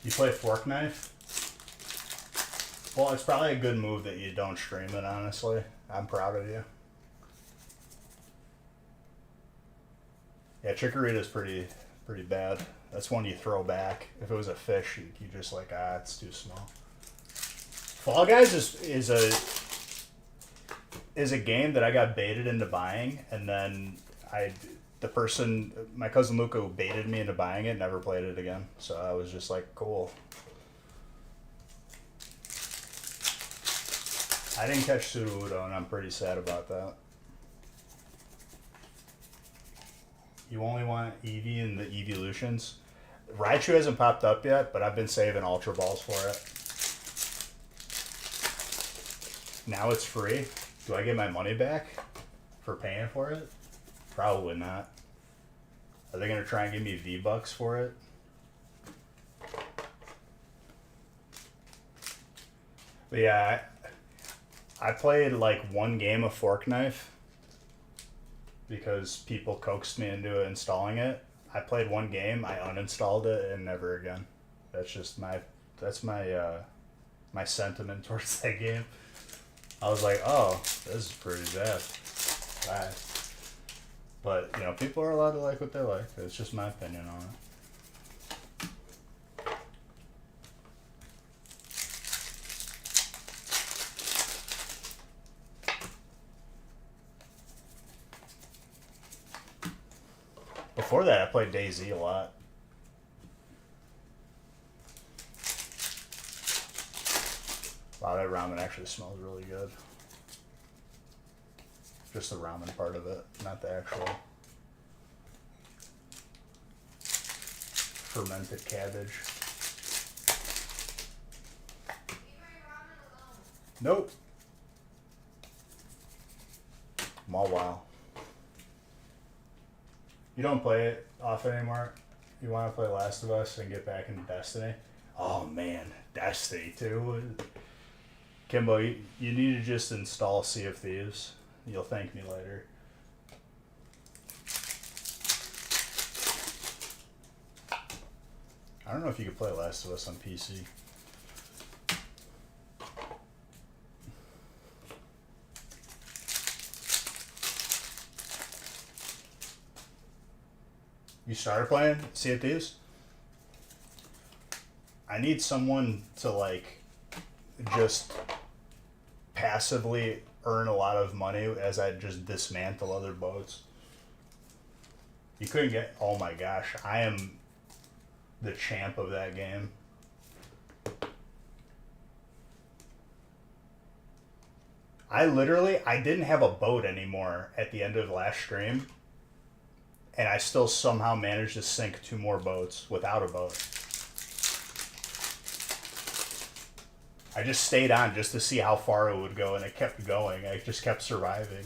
You play Fork Knife? Well, it's probably a good move that you don't stream it, honestly. I'm proud of you. Yeah, Chikorita's pretty bad. That's one you throw back. If it was a fish, you just like, it's too small. Fall Guys is a game that I got baited into buying, and then my cousin Luca, who baited me into buying it, never played it again. So I was just like, cool. I didn't catch Sudowoodo, and I'm pretty sad about that. You only want Eevee and the Evolutions. Raichu hasn't popped up yet, but I've been saving Ultra Balls for it. Now it's free. Do I get my money back for paying for it? Probably not. Are they going to try and give me V-Bucks for it? But yeah, I played like one game of Fork Knife because people coaxed me into installing it. I played one game, I uninstalled it, and never again. That's just my sentiment towards that game. I was like, oh, this is pretty bad. Bye. But, people are allowed to like what they like. It's just my opinion on it. Before that, I played DayZ a lot. Wow, that ramen actually smells really good. Just the ramen part of it, not the actual fermented cabbage. Nope. I'm all wow. You don't play it often anymore? You want to play Last of Us and get back into Destiny? Oh man, Destiny 2. Kimbo, you need to just install Sea of Thieves. You'll thank me later. I don't know if you could play Last of Us on PC. You started playing Sea of Thieves? I need someone to like just passively earn a lot of money as I just dismantle other boats. You couldn't get... Oh my gosh, I am the champ of that game. I didn't have a boat anymore at the end of last stream, and I still somehow managed to sink 2 more boats without a boat. I just stayed on just to see how far it would go, and it kept going. I just kept surviving.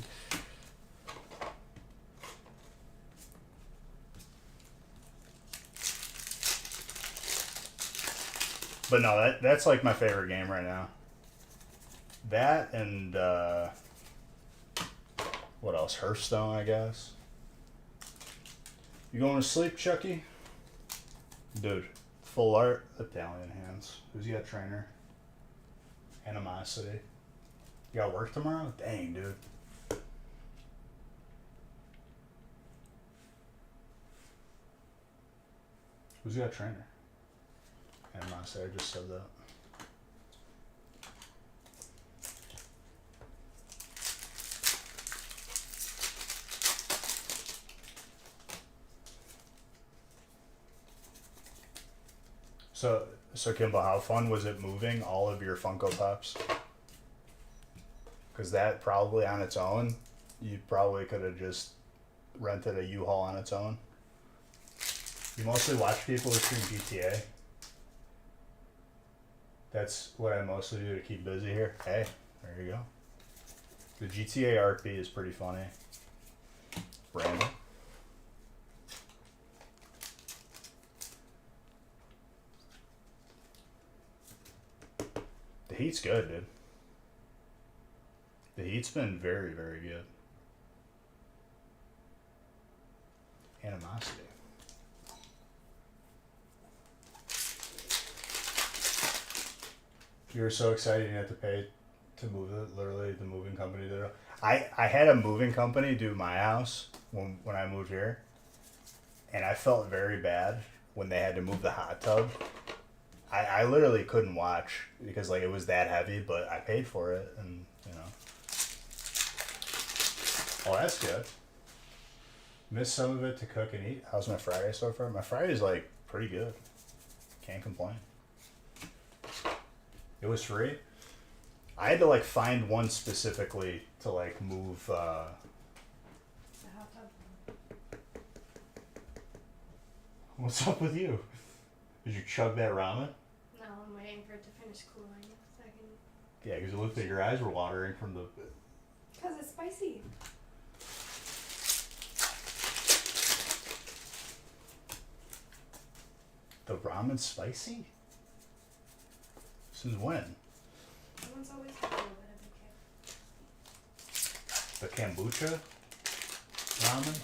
But no, that's like my favorite game right now. That and what else? Hearthstone, I guess. You going to sleep, Chucky? Dude, full art, Italian hands. Who's you got trainer? Animosity. You got work tomorrow? Dang, dude. Who's you got trainer? Animosity, I just said that. So Kimbo, how fun was it moving all of your Funko Pops? Because that probably on its own, you probably could have just rented a U-Haul on its own. You mostly watch people who stream GTA. That's what I mostly do to keep busy here. Hey, there you go. The GTA RP is pretty funny. Brandon. The heat's good, dude. The heat's been very, very good. Animosity. You were so excited you didn't have to pay to move it. Literally, the moving company did it. I had a moving company do my house when I moved here, and I felt very bad when they had to move the hot tub. I literally couldn't watch because like it was that heavy, but I paid for it, and you know. Oh, that's good. Missed some of it to cook and eat. How's my Friday so far? My Friday's like pretty good. Can't complain. It was free. I had to like find one specifically to like move. The hot tub. What's up with you? Did you chug that ramen? No, I'm waiting for it to finish cooling so I can. Yeah, because it looked like your eyes were watering from the. Because it's spicy. The ramen's spicy? Since when? Someone's always had a little bit of a The kombucha ramen?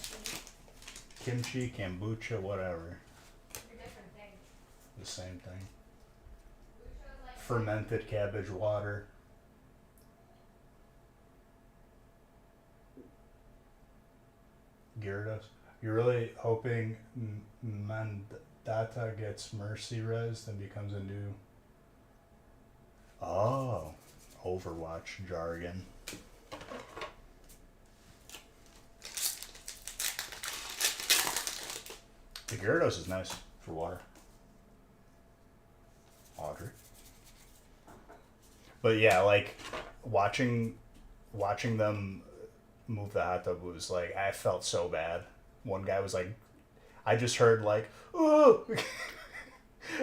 Kimchi, kombucha, whatever. They're different things. The same thing. Lucha's like Fermented cabbage water. Gyarados. You're really hoping Mandata gets Mercy Res and becomes a new. Oh, Overwatch jargon. The Gyarados is nice for water. Audrey. But yeah, like watching them move the hot tub was like I felt so bad. One guy was like, I just heard like, oh,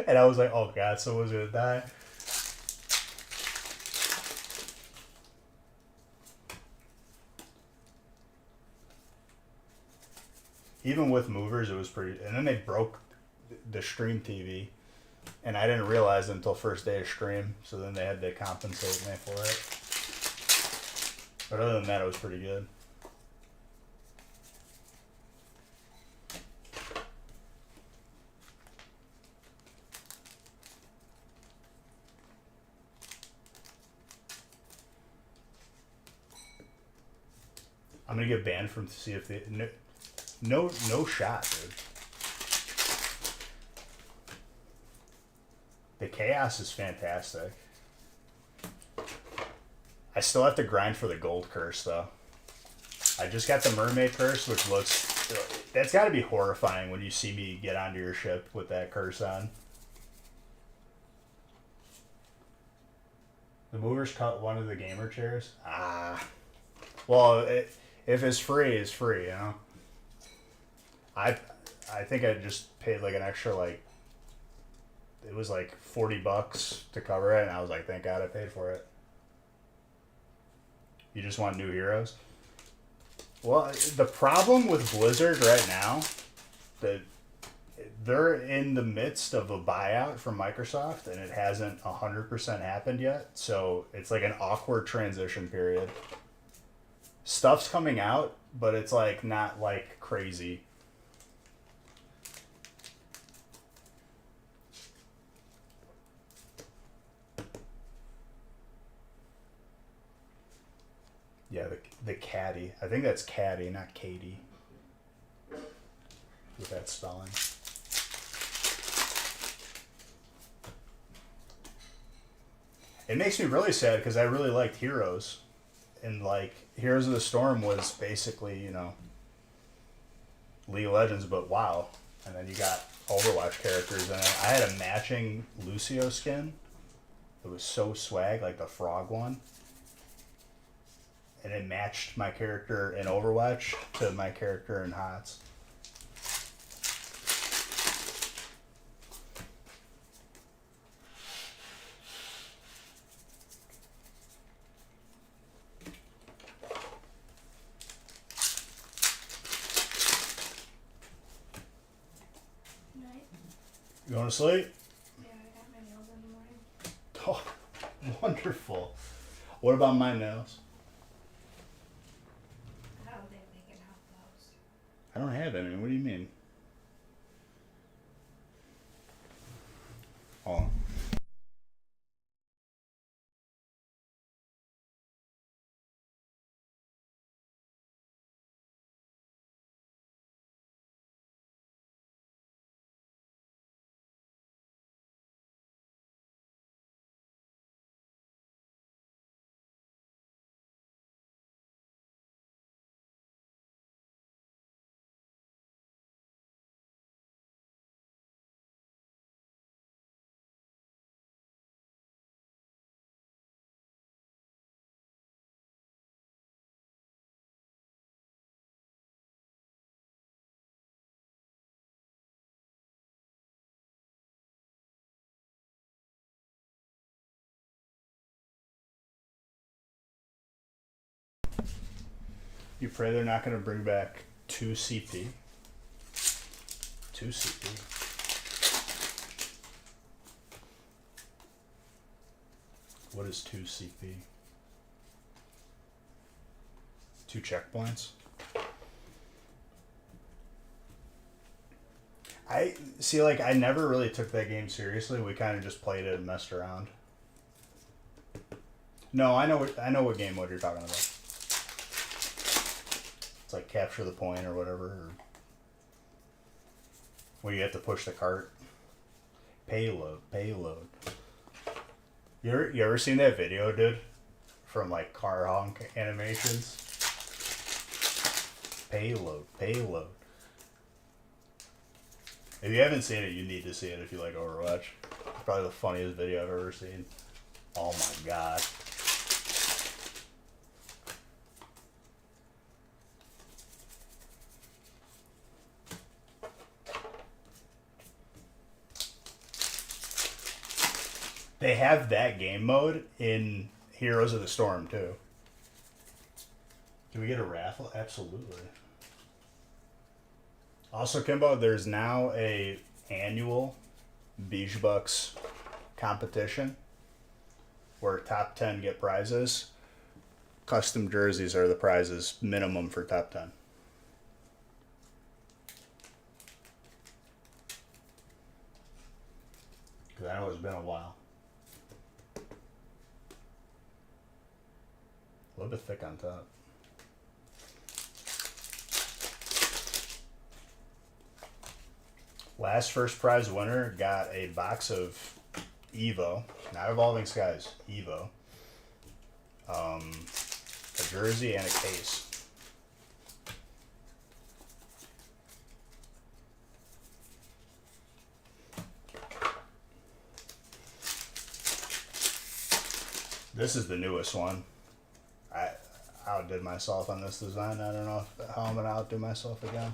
and I was like, oh god, someone's gonna die. Even with movers, it was pretty. And then they broke the stream TV, and I didn't realize it until first day of stream. So then they had to compensate me for it. But other than that, it was pretty good. I'm gonna get banned from see if they no shot, dude. The chaos is fantastic. I still have to grind for the gold curse though. I just got the mermaid curse, which looks that's got to be horrifying when you see me get onto your ship with that curse on. The movers cut one of the gamer chairs. Ah, well, if it's free, it's free, you know. I think I just paid like an extra like. It was like $40 to cover it, and I was like, thank God I paid for it. You just want new heroes? Well, the problem with Blizzard right now, that they're in the midst of a buyout from Microsoft, and it hasn't 100% happened yet. So it's like an awkward transition period. Stuff's coming out, but it's like not like crazy. Yeah, the caddy. I think that's caddy, not Katie. With that spelling. It makes me really sad because I really liked Heroes. And like Heroes of the Storm was basically, you know, League of Legends, but WoW. And then you got Overwatch characters in it. I had a matching Lucio skin. It was so swag, like the frog one. and it matched my character in Overwatch to my character in HOTS. Night. You going to sleep? Yeah, I got my nails in the morning. Oh, wonderful. What about my nails? I don't think they can help those. I don't have any. What do you mean? Oh. You pray they're not going to bring back 2 CP. 2 CP. What is 2 CP? 2 checkpoints? I see, like, I never really took that game seriously. We kind of just played it and messed around. No, I know what game mode you're talking about. It's like capture the point or whatever, or where you have to push the cart. Payload. You ever seen that video, dude? From like car honk animations. Payload. If you haven't seen it, you need to see it if you like Overwatch. It's probably the funniest video I've ever seen. Oh my god. They have that game mode in Heroes of the Storm too. Can we get a raffle? Absolutely. Also, Kimbo, there's now a annual Beach Bucks competition where top 10 get prizes. Custom jerseys are the prizes minimum for top 10. Because I know it's been a while. A little bit thick on top. Last first prize winner got a box of Evo, not Evolving Skies, Evo. A jersey and a case. This is the newest one. I outdid myself on this design. I don't know how I'm gonna outdo myself again.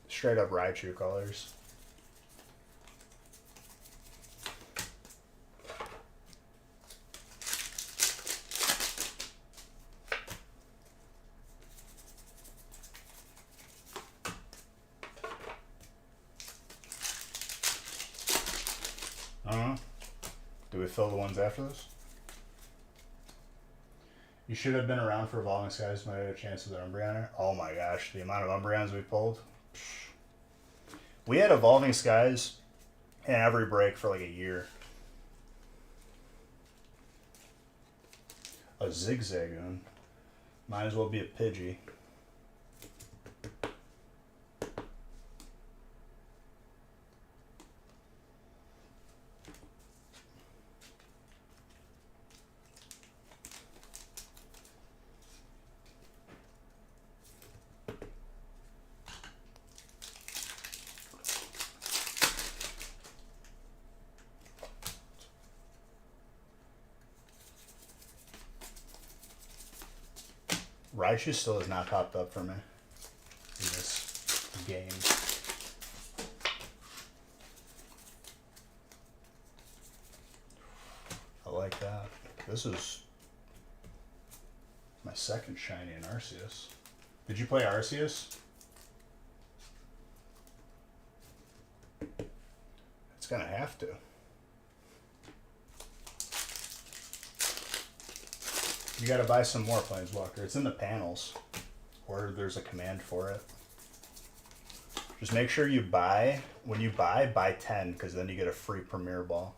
Straight up Raichu colors. Do we fill the ones after this? You should have been around for Evolving Skies. Might have a chance with an Umbreon. Oh my gosh, the amount of Umbreons we pulled. We had Evolving Skies in every break for like a year. A Zigzagoon. Might as well be a Pidgey. Raichu still has not popped up for me in this game. I like that. This is my second shiny in Arceus. Did you play Arceus? It's gonna have to. You gotta buy some more Planeswalker. It's in the panels, or there's a command for it. Just make sure you buy, when you buy 10, because then you get a free Premier Ball.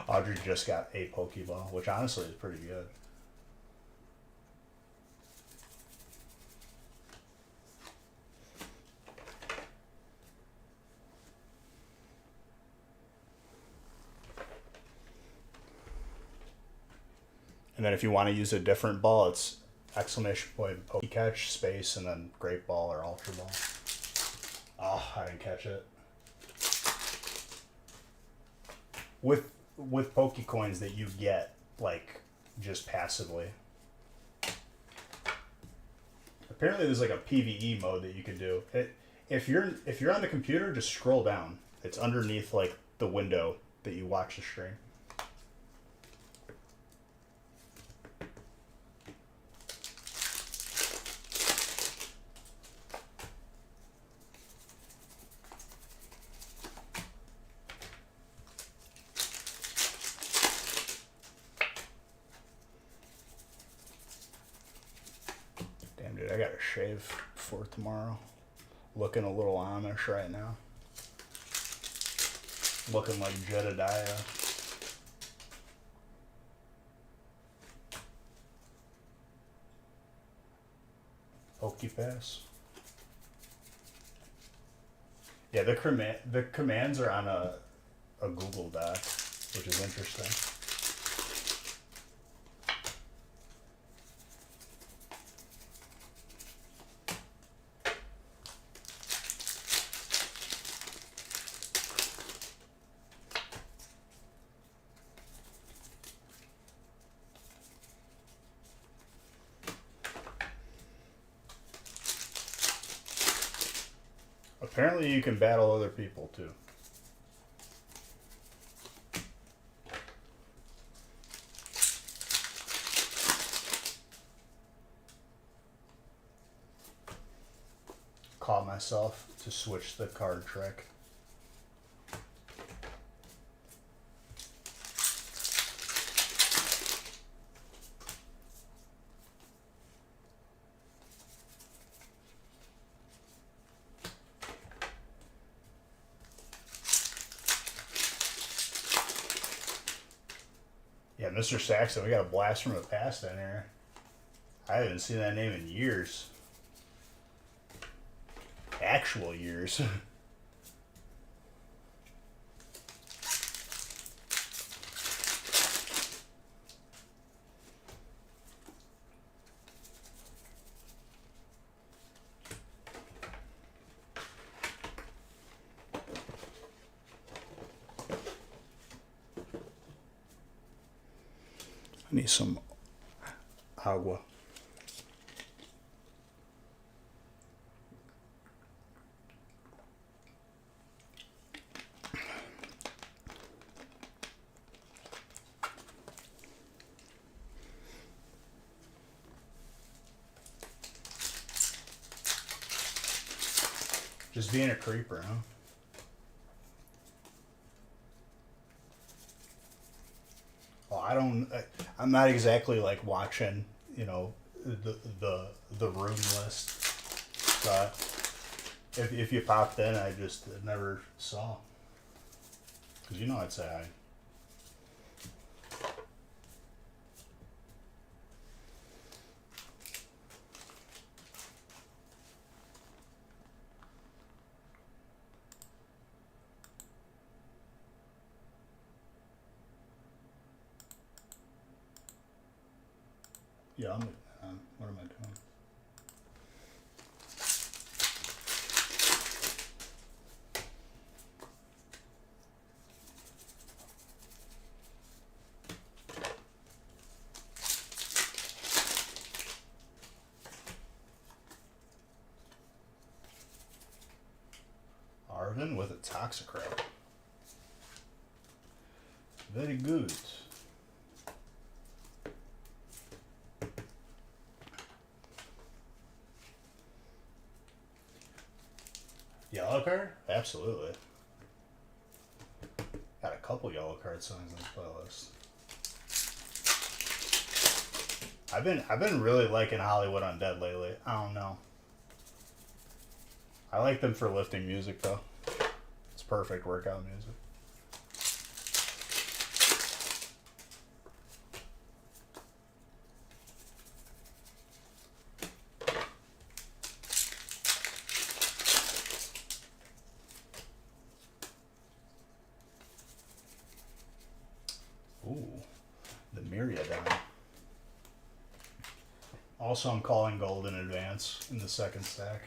Audrey just got a Pokeball, which honestly is pretty good. And then if you want to use a different ball, it's exclamation point, Pokecatch, space, and then Great Ball or Ultra Ball. Oh, I didn't catch it. With Pokecoins that you get, like, just passively. Apparently there's like a PvE mode that you can do. If you're on the computer, just scroll down. It's underneath like the window that you watch the stream. Damn, dude, I gotta shave for tomorrow. Looking a little Amish right now. Looking like Jedediah. Pokepass. Yeah, the commands are on a Google Doc, which is interesting. Apparently you can battle other people too. Caught myself to switch the card trick. Yeah, Mr. Saxon, we got a blast from the past in here. I haven't seen that name in years. Actual years. I need some agua. Just being a creeper, huh? Well, I'm not exactly like watching, you know, the room list. But if you popped in, I just never saw. Cause you know I'd say hi. Yeah, what am I doing? bourbon with a Toxicroak. Very good. Yellow card? Absolutely. Got a couple yellow card songs on the playlist. I've been really liking Hollywood Undead lately. I don't know. I like them for lifting music though. It's perfect workout music. Ooh, the Myriadon. Also, I'm calling gold in advance in the second stack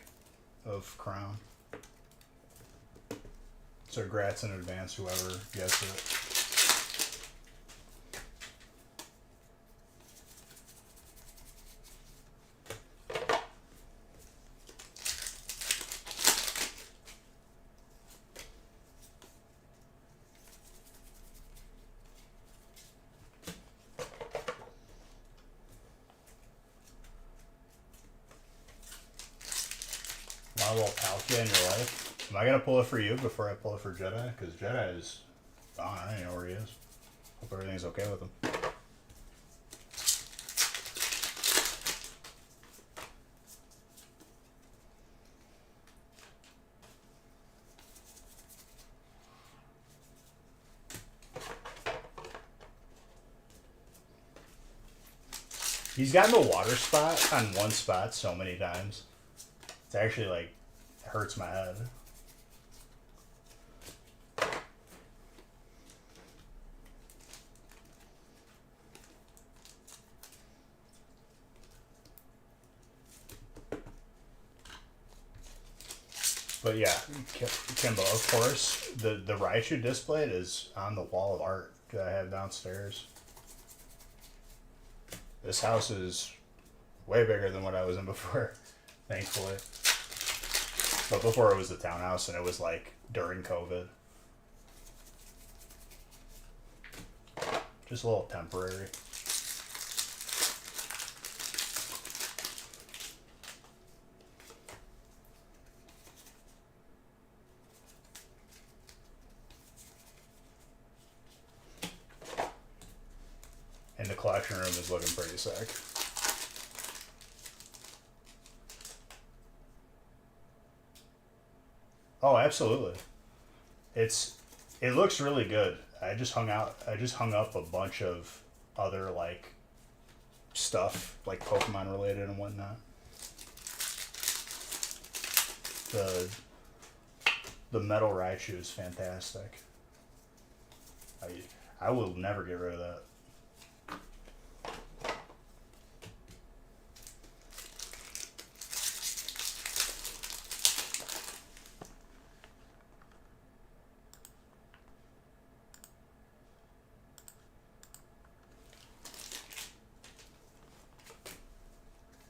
of Crown. So, grats in advance, whoever gets it. My little Palkia in your life. Am I gonna pull it for you before I pull it for Jedi? Because Jedi is gone. I don't even know where he is. Hope everything's okay with him. He's gotten the water spot on one spot so many times. It's actually like hurts my head. But yeah, Kimbo, of course, the Raichu displayed is on the wall of art that I have downstairs. This house is way bigger than what I was in before, thankfully. But before it was the townhouse, and it was like during COVID. Just a little temporary. And the collection room is looking pretty sick. Oh, absolutely. It looks really good. I just hung up a bunch of other like stuff like Pokemon related and whatnot. The metal Raichu is fantastic. I will never get rid of that.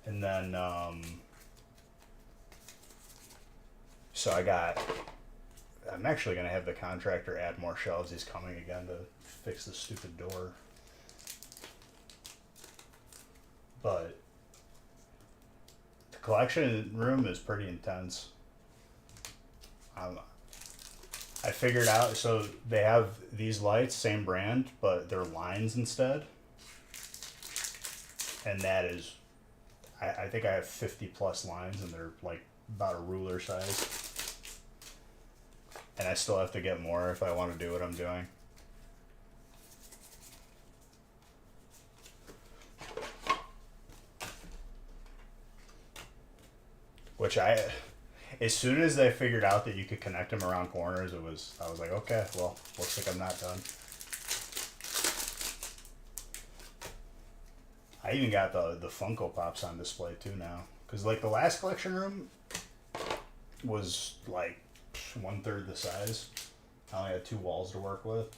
And then, so I'm actually going to have the contractor add more shelves. He's coming again to fix the stupid door. But the collection room is pretty intense. I figured out, so they have these lights, same brand, but they're lines instead. And that is, I think I have 50 plus lines, and they're like about a ruler size. And I still have to get more if I want to do what I'm doing. Which as soon as they figured out that you could connect them around corners, I was like, okay, well, looks like I'm not done. I even got the Funko Pops on display too now. Because like the last collection room was like 1/3 the size. I only had 2 walls to work with.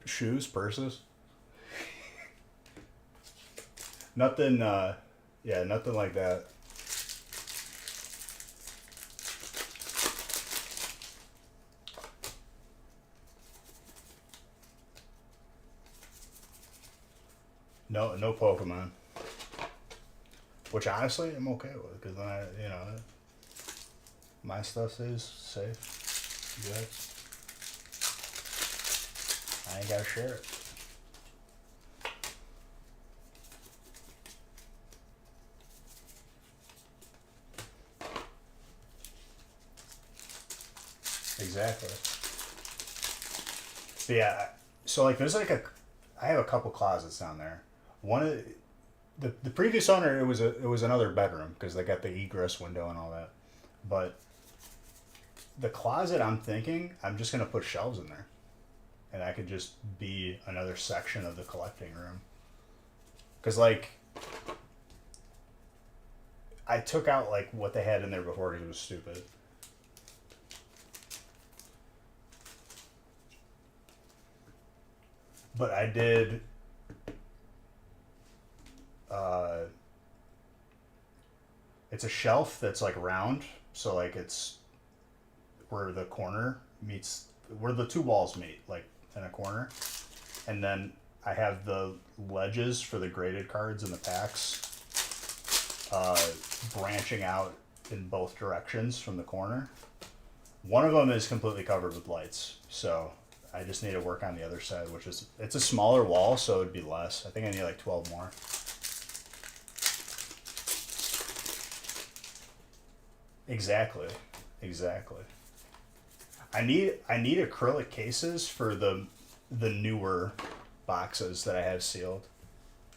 Shoes, purses. Nothing. Yeah, nothing like that. No, no Pokemon. Which honestly, I'm okay with because then my stuff is safe. Good. I ain't gotta share it. Exactly. But yeah, so like there's like I have a couple closets down there. One of the previous owner, it was another bedroom because they got the egress window and all that. But the closet, I'm thinking I'm just gonna put shelves in there, and that could just be another section of the collecting room. Cause like I took out like what they had in there before because it was stupid. But I did. It's a shelf that's like round, so like it's where the corner meets, where the two walls meet, like in a corner, and then I have the ledges for the graded cards in the packs, branching out in both directions from the corner. One of them is completely covered with lights, so I just need to work on the other side, which is, it's a smaller wall, so it'd be less. I think I need like 12 more. Exactly. Exactly. I need acrylic cases for the newer boxes that I have sealed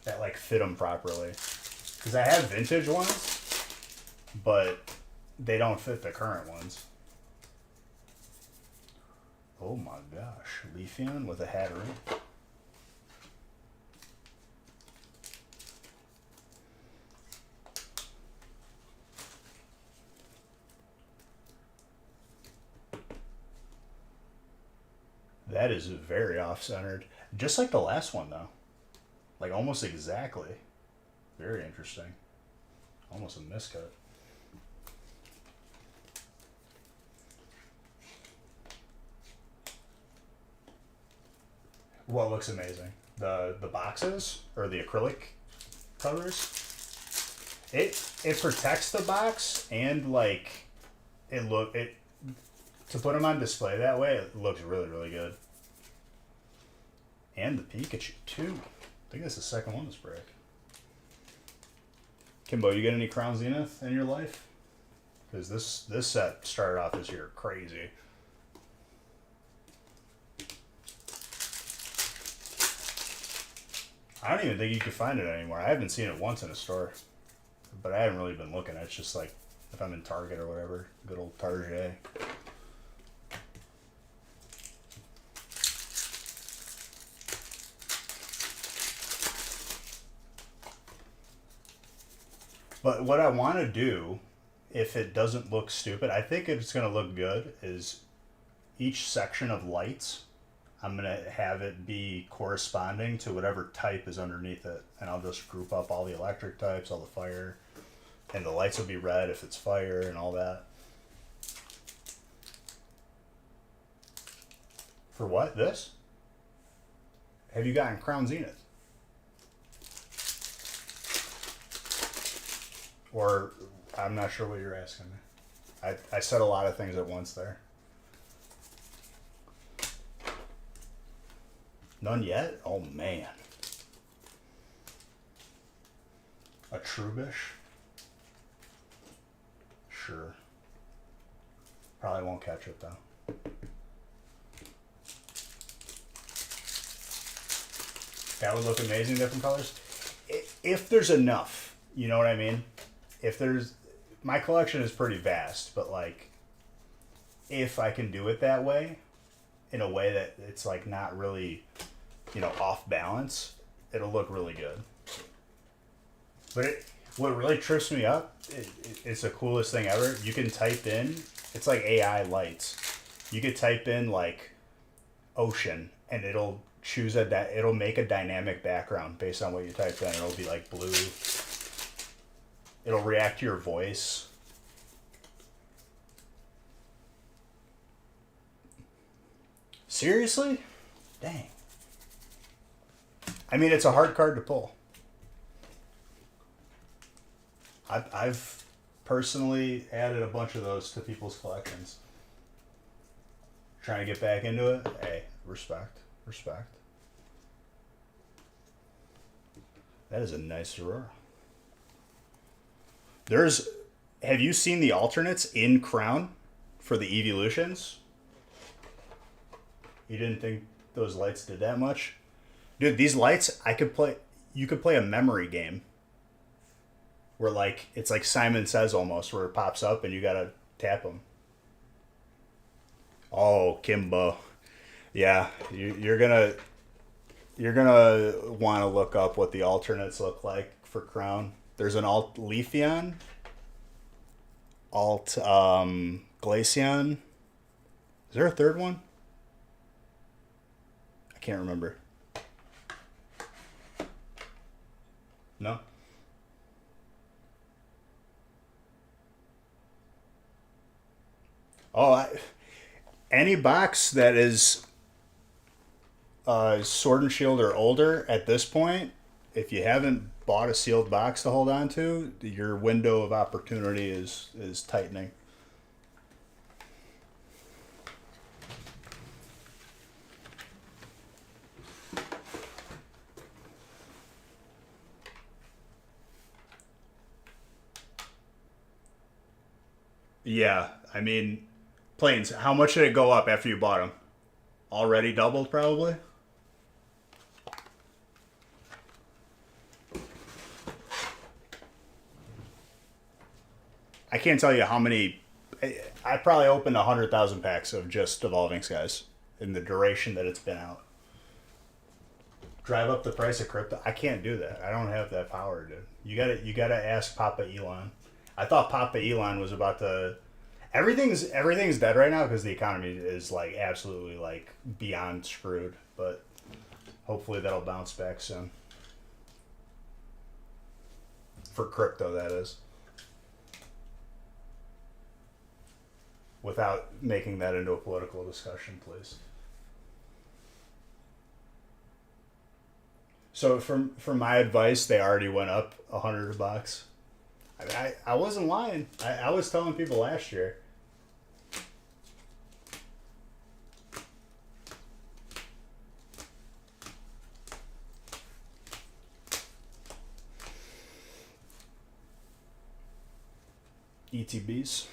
that like fit them properly. Cuz I have vintage ones, but they don't fit the current ones. Oh my gosh, Leafeon with a Hatterene. That is very off-centered. Just like the last one, though. Like, almost exactly. Very interesting. Almost a miscut. What looks amazing? The boxes? Or the acrylic covers? It protects the box, and, like, to put them on display that way, it looks really, really good. And the Pikachu, too. I think that's the second one this break. Kimbo, you got any Crown Zenith in your life? Because this set started off this year crazy. I don't even think you can find it anymore. I haven't seen it once in a store. But I haven't really been looking. It's just like, if I'm in Target or whatever, good old Target. But what I want to do, if it doesn't look stupid, I think it's going to look good, is each section of lights, I'm going to have it be corresponding to whatever type is underneath it. And I'll just group up all the electric types, all the fire, and the lights will be red if it's fire and all that. For what? This? Have you gotten Crown Zenith? Or, I'm not sure what you're asking me. I said a lot of things at once there. None yet? Oh man. A Trubbish? Sure. Probably won't catch it though. That would look amazing, different colors. If there's enough, you know what I mean? If there's, my collection is pretty vast, but like, if I can do it that way, in a way that it's like not really, off balance, it'll look really good. But what really trips me up, it's the coolest thing ever. You can type in, it's like AI lights. You could type in like ocean, and it'll choose it'll make a dynamic background based on what you type in. It'll be like blue. It'll react to your voice. Seriously? Dang. I mean, it's a hard card to pull. I've personally added a bunch of those to people's collections. Trying to get back into it. Hey, respect. Respect. That is a nice Aurora. Have you seen the alternates in Crown for the Evolutions? You didn't think those lights did that much? Dude, these lights, you could play a memory game. Where like, it's like Simon Says almost, where it pops up and you gotta tap them. Oh, Kimbo. Yeah, you're gonna want to look up what the alternates look like for Crown. There's an alt Leafeon, alt Glaceon. Is there a third one? I can't remember. No. Oh, any box that is Sword and Shield or older at this point, if you haven't bought a sealed box to hold on to, your window of opportunity is tightening. Yeah, I mean, Planes, how much did it go up after you bought them? Already doubled, probably? I can't tell you how many. I probably opened 100,000 packs of just Evolving Skies in the duration that it's been out. Drive up the price of crypto. I can't do that. I don't have that power, dude. You gotta ask Papa Elon. I thought Papa Elon was about to. Everything's dead right now because the economy is like absolutely like beyond screwed. But hopefully that'll bounce back soon. For crypto, that is. Without making that into a political discussion, please. So for my advice, they already went up $100. I mean, I wasn't lying. I was telling people last year. ETBs.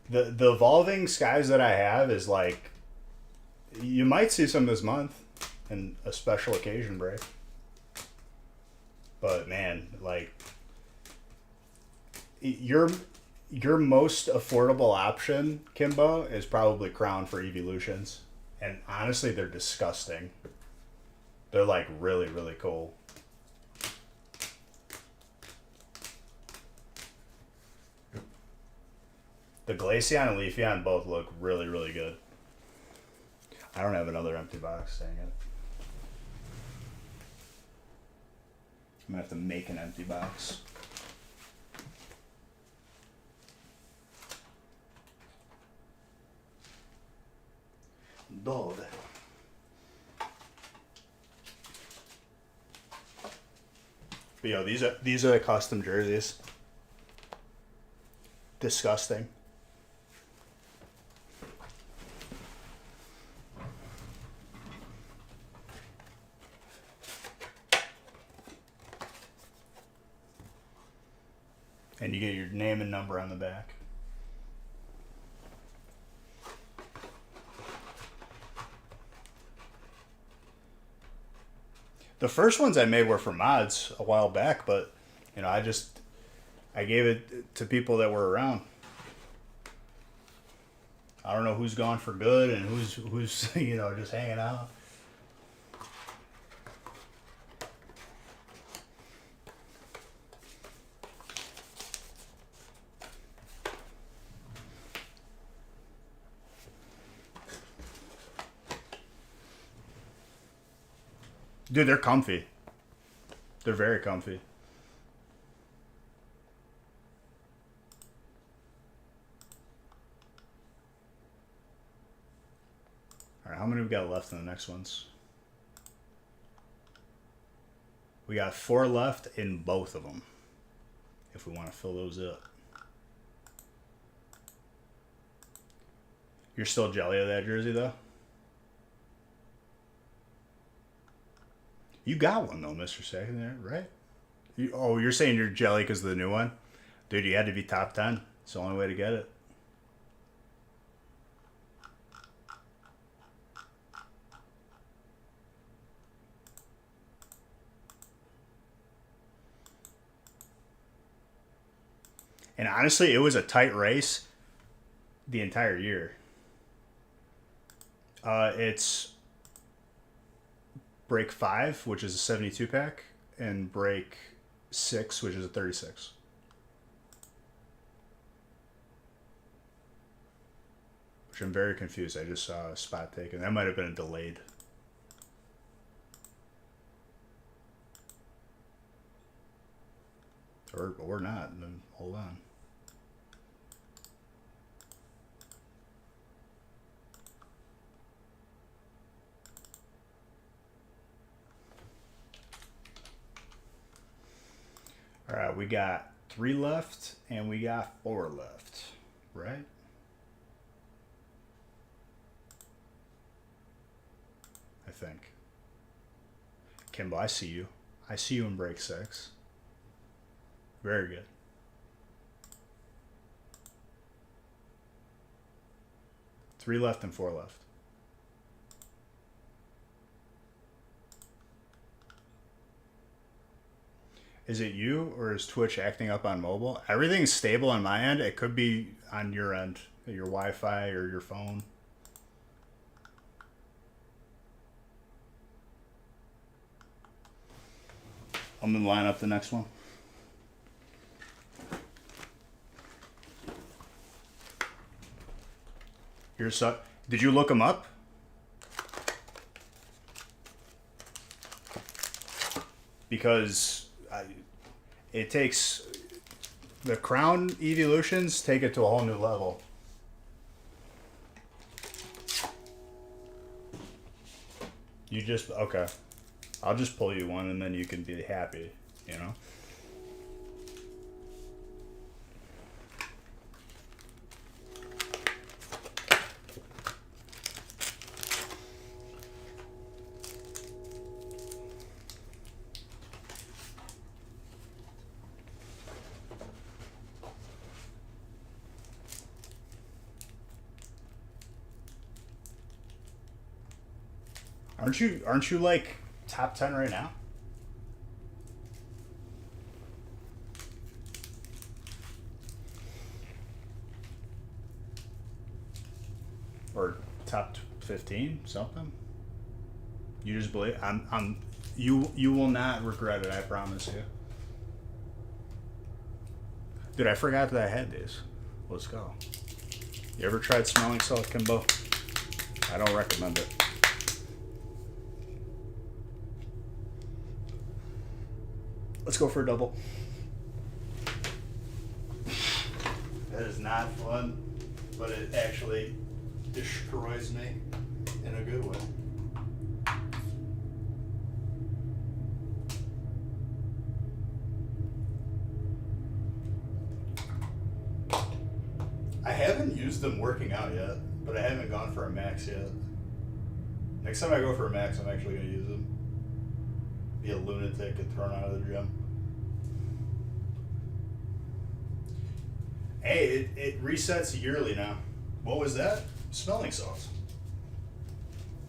The Evolving Skies that I have is like, you might see some this month in a special occasion break. But man, like, your most affordable option, Kimbo, is probably Crown for Evolutions. And honestly, they're disgusting. They're like really, really cool. The Glaceon and Leafeon both look really, really good. I don't have another empty box, dang it. I'm gonna have to make an empty box. Dog. But yo, these are the custom jerseys. Disgusting. And you get your name and number on the back. The first ones I made were for mods a while back, but you know, I gave it to people that were around. I don't know who's gone for good and who's you know, just hanging out. Dude, they're comfy. They're very comfy. All right, how many we got left in the next ones? We got 4 left in both of them. If we want to fill those up. You're still jelly of that jersey, though? You got one, though, Mr. Secondary, right? You're saying you're jelly because of the new one? Dude, you had to be top 10. It's the only way to get it. And honestly, it was a tight race the entire year. It's break 5, which is a 72 pack, and break 6, which is a 36. Which I'm very confused. I just saw a spot taken. That might have been a delayed. Or not. Then hold on. All right, we got 3 left, and we got 4 left, right? I think. Kimbo, I see you. I see you in break 6. Very good. Three left and 4 left. Is it you or is Twitch acting up on mobile? Everything's stable on my end. It could be on your end, your Wi-Fi or your phone. I'm gonna line up the next one. Here's did you look them up? Because it takes the crown evolutions take it to a whole new level. You just okay. I'll just pull you one and then you can be happy, you know? Aren't you like top 10 right now? Or top 15 something? You just believe you will not regret it, I promise you. Dude, I forgot that I had these. Let's go. You ever tried smelling salt, Kimbo? I don't recommend it. Let's go for a double. That is not fun, but it actually destroys me in a good way. I haven't used them working out yet, but I haven't gone for a max yet. Next time I go for a max, I'm actually going to use them. Be a lunatic and thrown out of the gym. Hey, it resets yearly now. What was that? Smelling salts.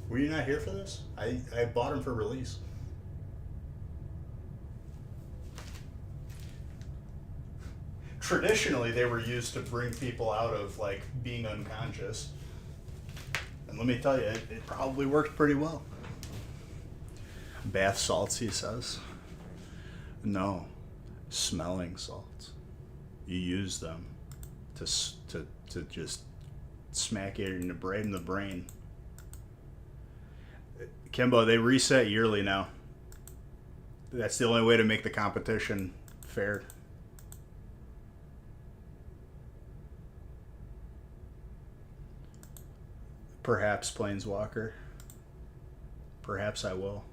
Were you not here for this? I bought them for release. Traditionally, they were used to bring people out of like being unconscious. And let me tell you, it probably worked pretty well. Bath salts, he says. No, smelling salts. You use them to just smack it in the brain. Kimbo, they reset yearly now. That's the only way to make the competition fair. Perhaps Planeswalker. Perhaps I will.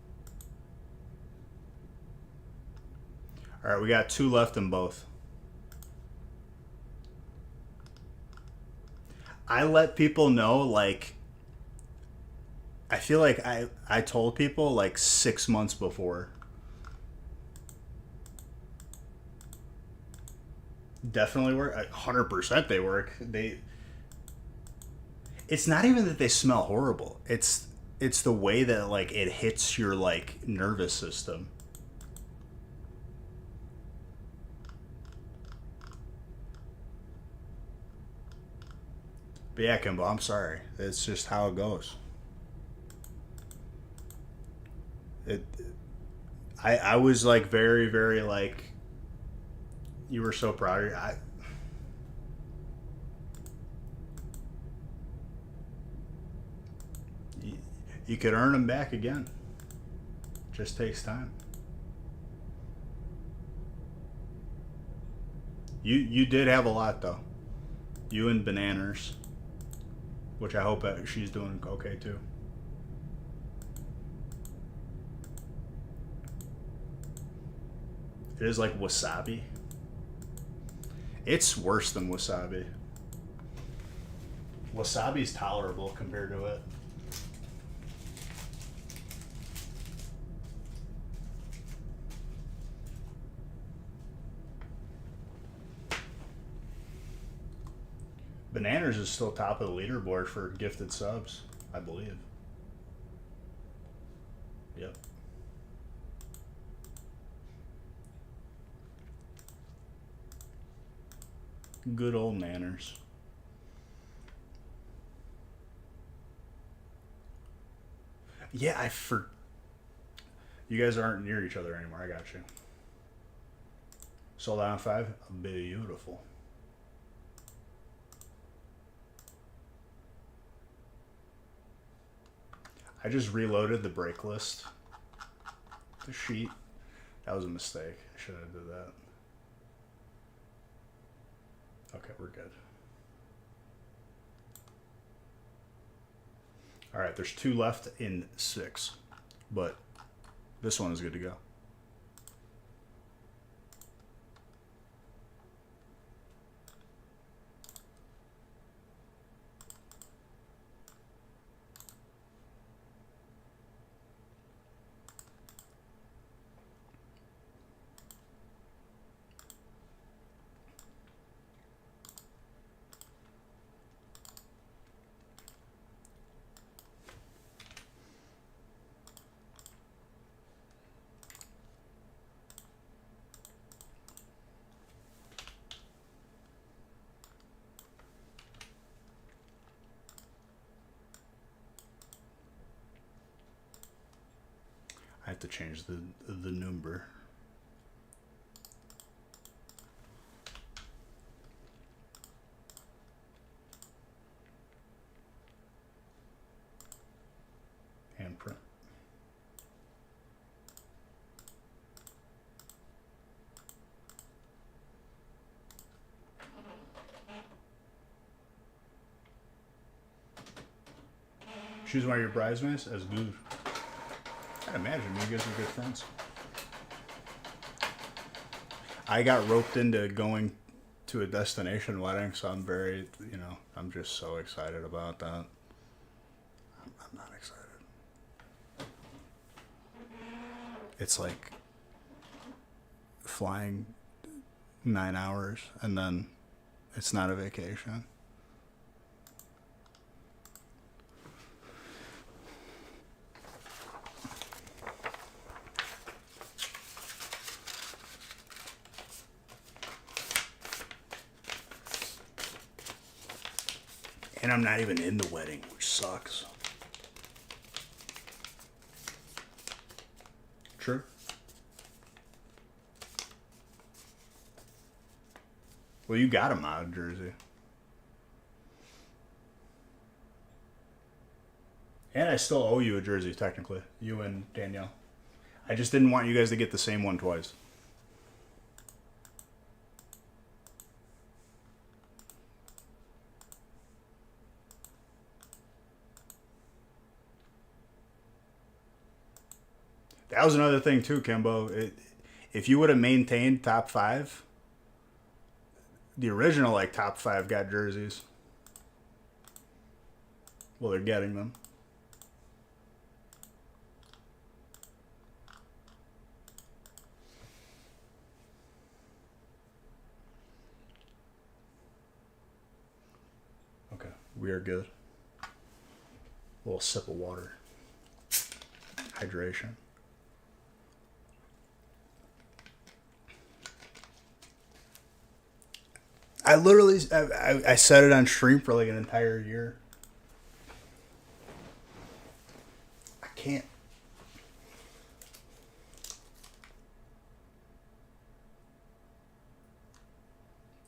Alright, we got 2 left in both. I let people know, like, I feel like I told people like 6 months before. Definitely work. 100% they work. It's not even that they smell horrible. It's the way that like it hits your like nervous system. But yeah, Kimbo, I'm sorry. It's just how it goes. It I was like very very like you were so proud of you could earn them back again. Just takes time. You did have a lot though. You and Bananas, which I hope that she's doing okay too. It is like wasabi. It's worse than wasabi. Wasabi's tolerable compared to it. Bananas is still top of the leaderboard for gifted subs, I believe. Yep. Good old Nanners. Yeah, you guys aren't near each other anymore. I got you. Sold out on 5. Beautiful. I just reloaded the break list. The sheet. That was a mistake. I should have did that. Okay, we're good. All right, there's 2 left in 6, but this one is good to go. I have to change the number. Handprint. Choose one of your bridesmaids as good. I'd imagine you guys are good friends. I got roped into going to a destination wedding, so I'm very, I'm just so excited about that. I'm not excited. It's like flying 9 hours and then it's not a vacation. And I'm not even in the wedding, which sucks. True. Well, you got a mod jersey. And I still owe you a jersey, technically. You and Danielle. I just didn't want you guys to get the same one twice. That was another thing too, Kimbo. If you would have maintained top 5, the original like top 5 got jerseys. Well, they're getting them. Okay, we are good. A little sip of water. Hydration. I literally, I said it on stream for like an entire year. I can't.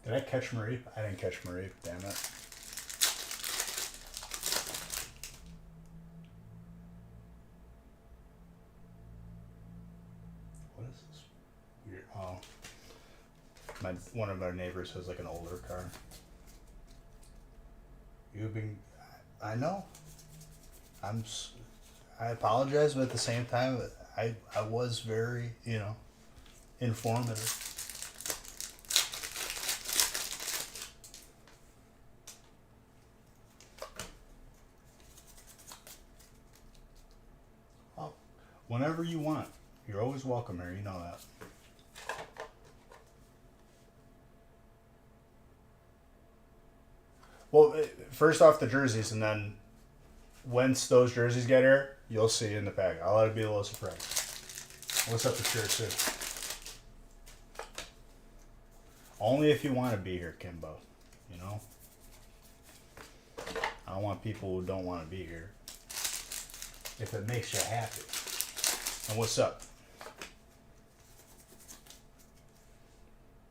Did I catch Marie? I didn't catch Marie. Damn it. What is this? Weird. Oh. One of our neighbors has like an older car. You've been, I know. I apologize, but at the same time, I was very, informative. Oh, whenever you want, you're always welcome here. You know that. Well, first off the jerseys, and then once those jerseys get here, you'll see in the pack. I'll let it be a little surprise. What's up with shirts too? Only if you want to be here, Kimbo. You know? I don't want people who don't want to be here. If it makes you happy. And what's up?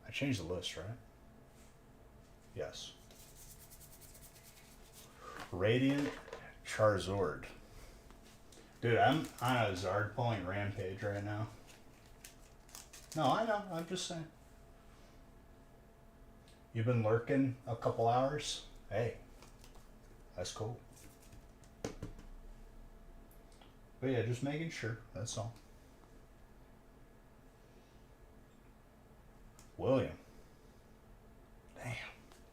I changed the list, right? Yes. Radiant Charizard. Dude, I'm on a Zard pulling rampage right now. No, I know. I'm just saying. You've been lurking a couple hours? Hey, that's cool. But yeah, just making sure. That's all. William. Damn.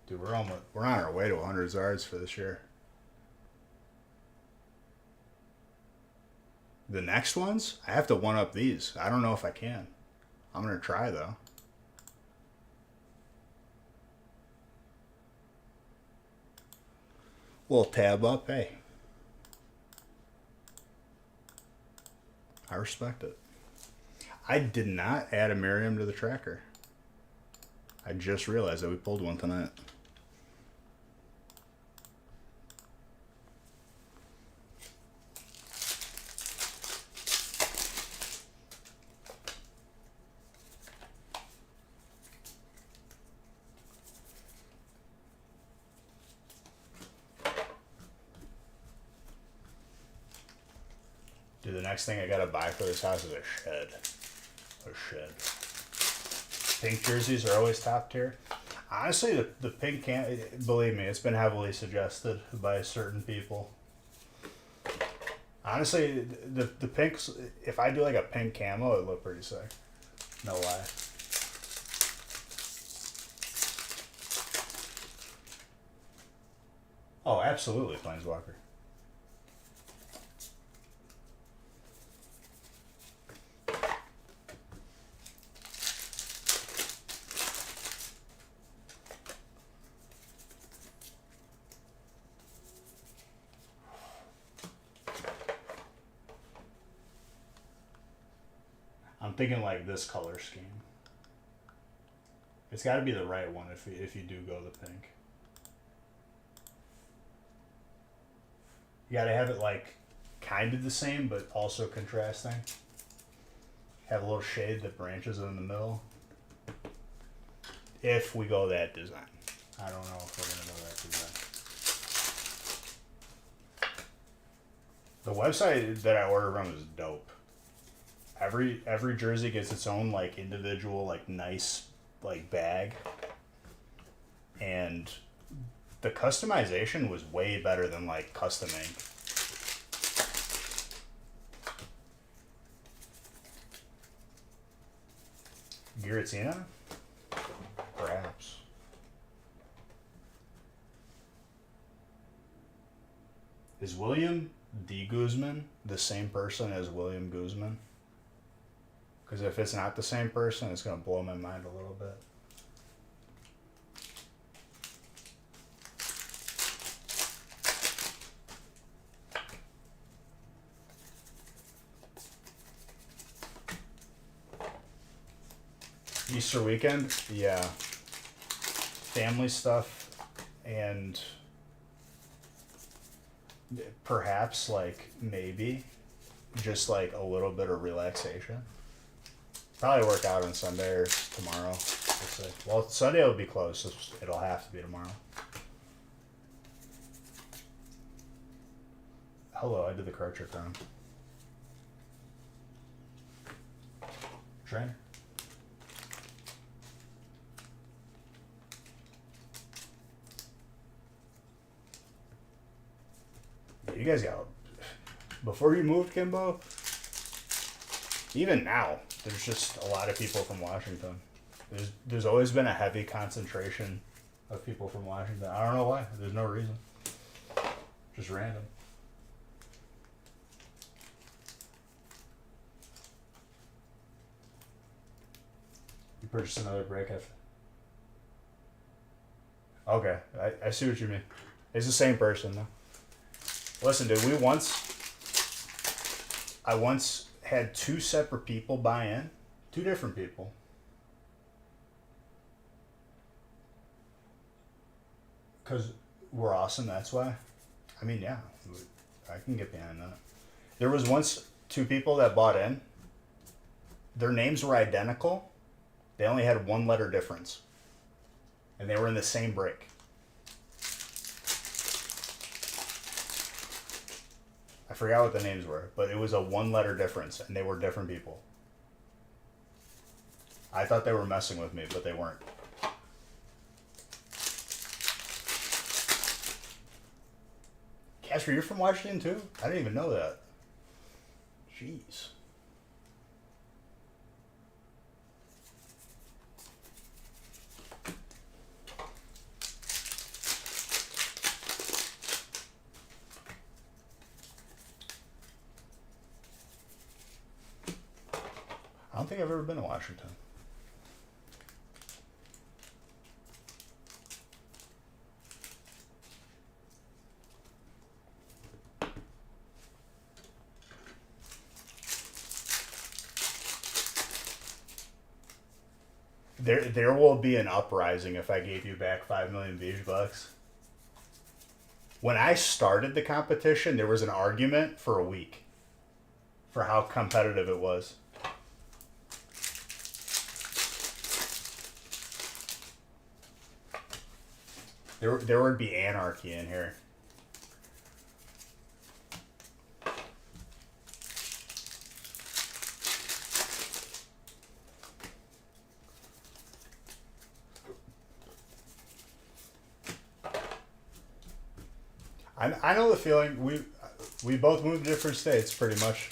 Dude, we're on our way to 100 Zards for this year. The next ones, I have to one up these. I don't know if I can. I'm going to try, though. Little tab up, hey. I respect it. I did not add a Miriam to the tracker. I just realized that we pulled one tonight. Dude, the next thing I gotta buy for this house is a shed. A shed. Pink jerseys are always top tier. Honestly, the pink can't, believe me, it's been heavily suggested by certain people. Honestly, the pinks, if I do like a pink camo, it'd look pretty sick. No lie. Oh, absolutely, Planeswalker. I'm thinking like this color scheme. It's got to be the right one if you do go the pink. You got to have it like kind of the same but also contrasting. Have a little shade that branches in the middle. If we go that design. I don't know if we're going to go that design. The website that I order from is dope. I every jersey gets its own like individual like nice like bag, and the customization was way better than like custom ink. Giratina? Perhaps. Is William D. Guzman the same person as William Guzman? Because if it's not the same person, it's going to blow my mind a little bit. Easter weekend? Yeah. Family stuff and perhaps like maybe just like a little bit of relaxation. Probably work out on Sunday or tomorrow. We'll see. Well, Sunday will be closed, so it'll have to be tomorrow. Hello, I did the card trick wrong. Trainer. You guys got, before you moved, Kimbo, even now, there's just a lot of people from Washington. There's always been a heavy concentration of people from Washington. I don't know why. There's no reason. Just random. You purchased another break after. Okay, I see what you mean. It's the same person though. Listen, dude, I once had two separate people buy in. Two different people. Because we're awesome, that's why. I mean, yeah, I can get behind that. There was once two people that bought in. Their names were identical. They only had one letter difference. And they were in the same break. I forgot what the names were, but it was a one letter difference, and they were different people. I thought they were messing with me, but they weren't. Casper, you're from Washington too? I didn't even know that. Jeez. I don't think I've ever been to Washington. There will be an uprising if I gave you back 5 million beige bucks. When I started the competition, there was an argument for a week for how competitive it was. There would be anarchy in here. I know the feeling. We both moved to different states, pretty much.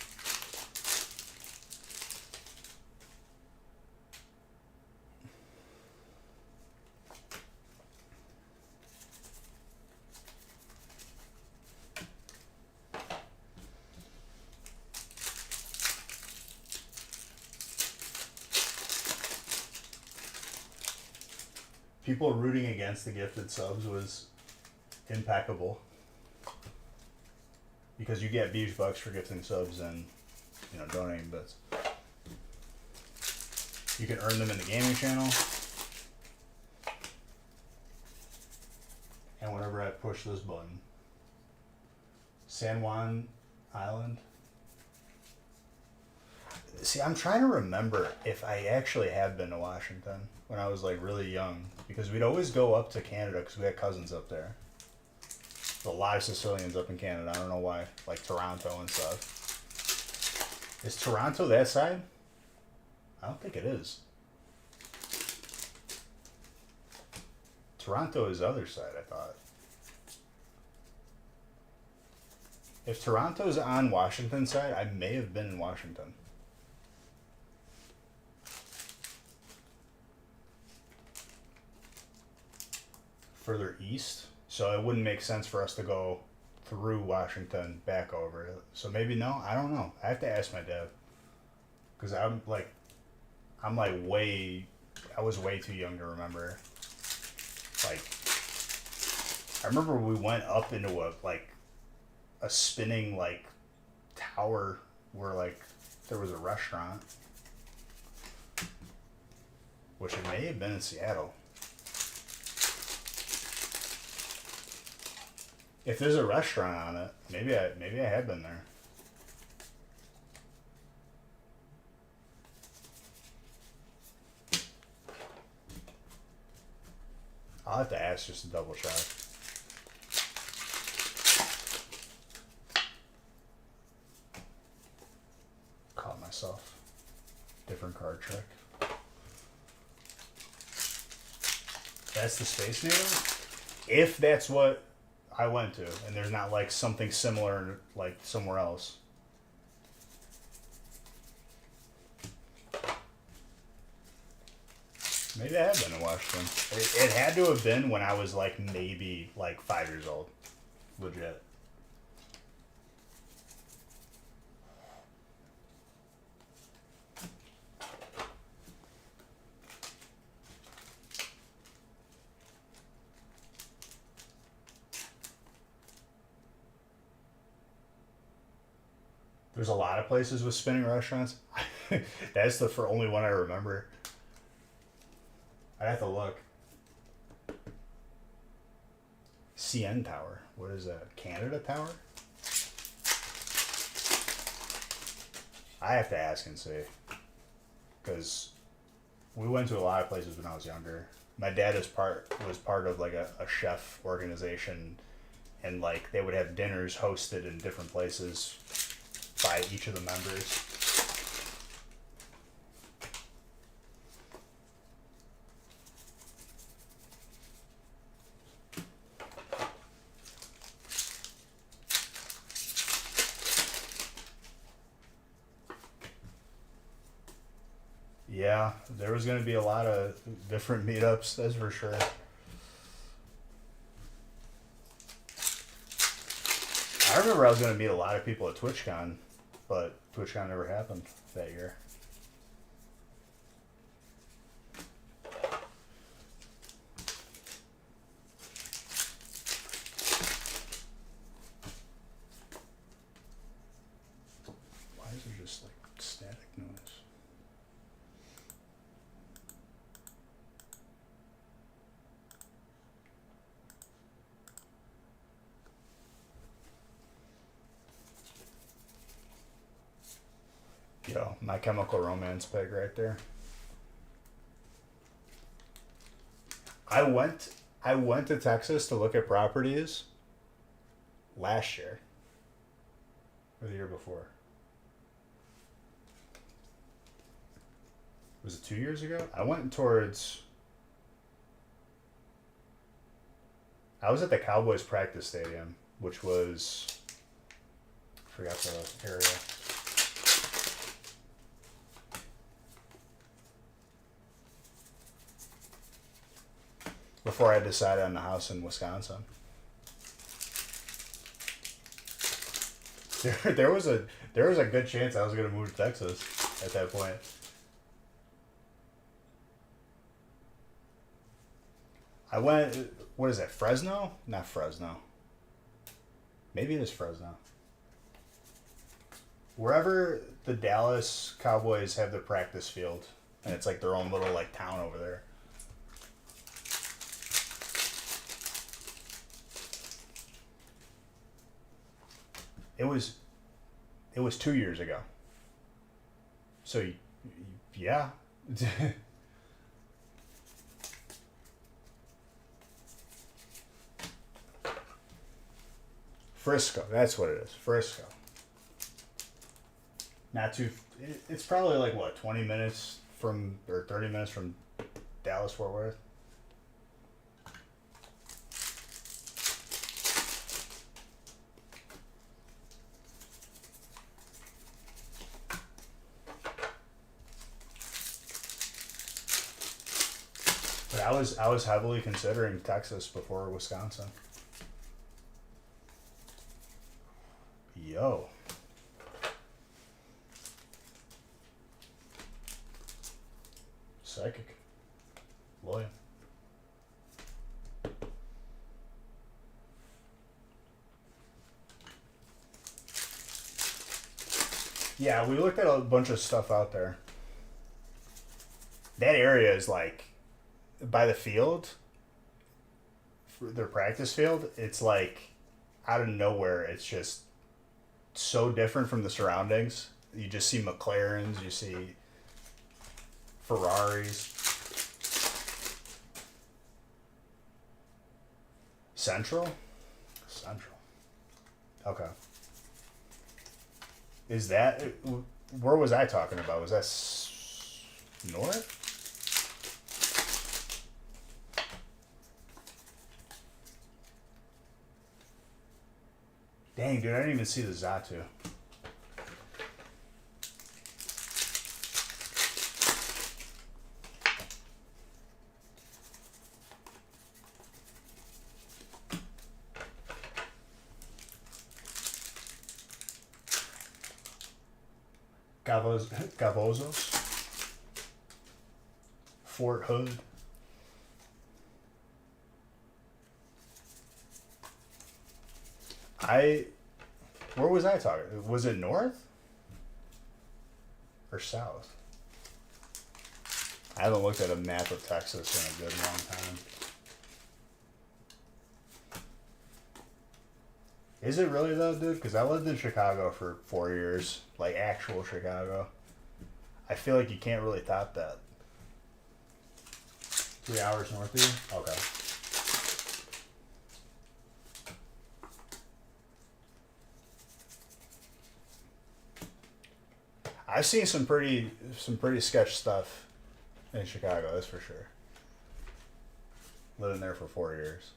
People rooting against the gifted subs was impeccable. Because you get beige bucks for gifting subs and, donating bits. You can earn them in the gaming channel. And whenever I push this button. San Juan Island. See, I'm trying to remember if I actually have been to Washington when I was like really young. Because we'd always go up to Canada because we had cousins up there. A lot of Sicilians up in Canada. I don't know why, like Toronto and stuff. Is Toronto that side? I don't think it is. Toronto is the other side, I thought. If Toronto's on Washington side, I may have been in Washington. Further east, so it wouldn't make sense for us to go through Washington back over. So maybe no, I don't know. I have to ask my dad because I'm like way, I was way too young to remember. Like, I remember we went up into a spinning like tower where like there was a restaurant, which it may have been in Seattle. If there's a restaurant on it, maybe I have been there. I'll have to ask just to double check. Caught myself. Different card trick. That's the Space Needle? If that's what I went to, and there's not like something similar like somewhere else. Maybe I have been in Washington. It had to have been when I was like maybe like 5 years old. Legit. There's a lot of places with spinning restaurants. That's the for only one I remember. I'd have to look. CN Tower. What is that? Canada Tower? I have to ask and see. Because we went to a lot of places when I was younger. My dad was part of like a chef organization, and like they would have dinners hosted in different places by each of the members. Yeah, there was going to be a lot of different meetups, that's for sure. I remember I was going to meet a lot of people at TwitchCon, but TwitchCon never happened that year. Why is there just like static noise? Yo, My Chemical Romance pick right there. I went to Texas to look at properties last year. Or the year before. Was it 2 years ago? I was at the Cowboys practice stadium, which was, I forgot the area. Before I decided on the house in Wisconsin. There was a good chance I was gonna move to Texas at that point. I went, what is that, Fresno? Not Fresno. Maybe it is Fresno. Wherever the Dallas Cowboys have their practice field, and it's like their own little like town over there. It was 2 years ago. So, yeah. Frisco, that's what it is. Frisco. Not too. It's probably like what 20 minutes from or 30 minutes from Dallas Fort Worth. But I was heavily considering Texas before Wisconsin. Yo. Psychic. Loyal. Yeah, we looked at a bunch of stuff out there. That area is like by the field, for their practice field, it's like out of nowhere. It's just so different from the surroundings. You just see McLarens, you see Ferraris. Central? Central. Okay. Is that. Where was I talking about? Was that north? Dang, dude, I didn't even see the Zatu. Gavozos. Fort Hood. Where was I talking? Was it north? Or south? I haven't looked at a map of Texas in a good long time. Is it really though, dude? Because I lived in Chicago for 4 years, like actual Chicago. I feel like you can't really top that. 3 hours north of you? Okay. I've seen some pretty sketch stuff in Chicago, that's for sure. Living there for 4 years.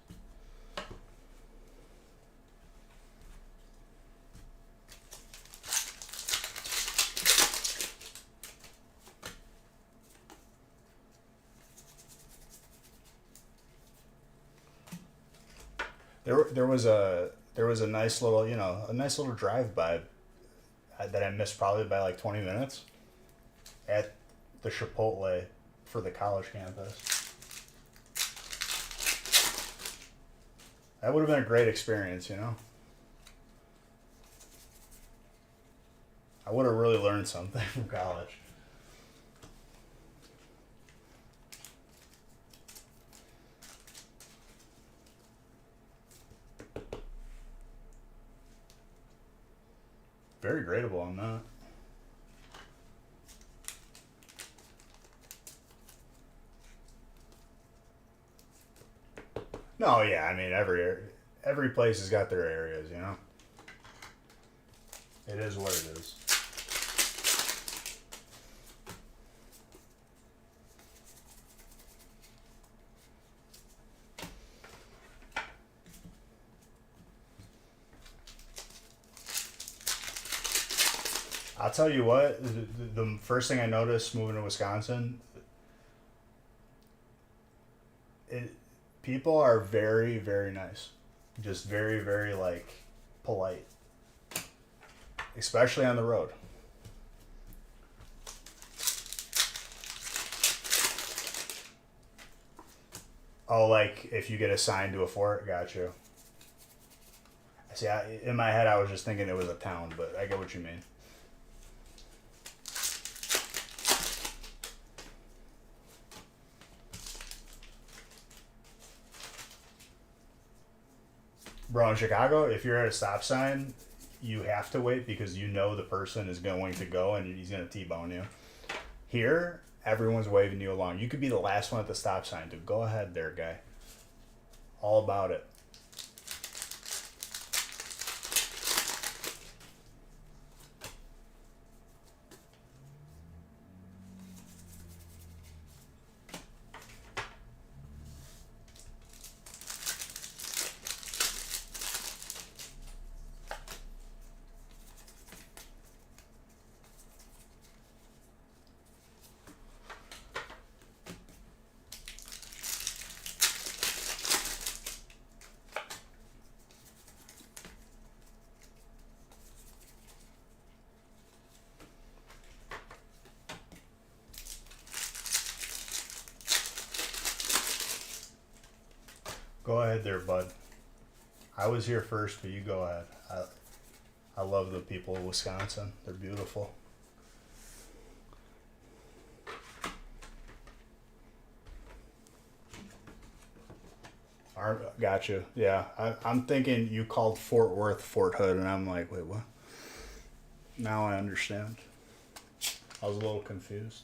There was a nice little drive by that I missed probably by like 20 minutes at the Chipotle for the college campus. That would have been a great experience, you know? I would have really learned something from college. Very gradable on that. No, yeah, I mean every place has got their areas, you know. It is what it is. I'll tell you what, the first thing I noticed moving to Wisconsin, people are very, very nice. Just very, very, like, polite. Especially on the road. Oh, like, if you get assigned to a fort, got you. See, in my head, I was just thinking it was a town, but I get what you mean. Bro, in Chicago, if you're at a stop sign, you have to wait because you know the person is going to go and he's going to T-bone you. Here, everyone's waving you along. You could be the last one at the stop sign, dude. Go ahead there, guy. All about it. Go ahead there, bud. I was here first, but you go ahead. I love the people of Wisconsin. They're beautiful. Got you. Yeah, I'm thinking you called Fort Worth Fort Hood, and I'm like, wait, what? Now I understand. I was a little confused.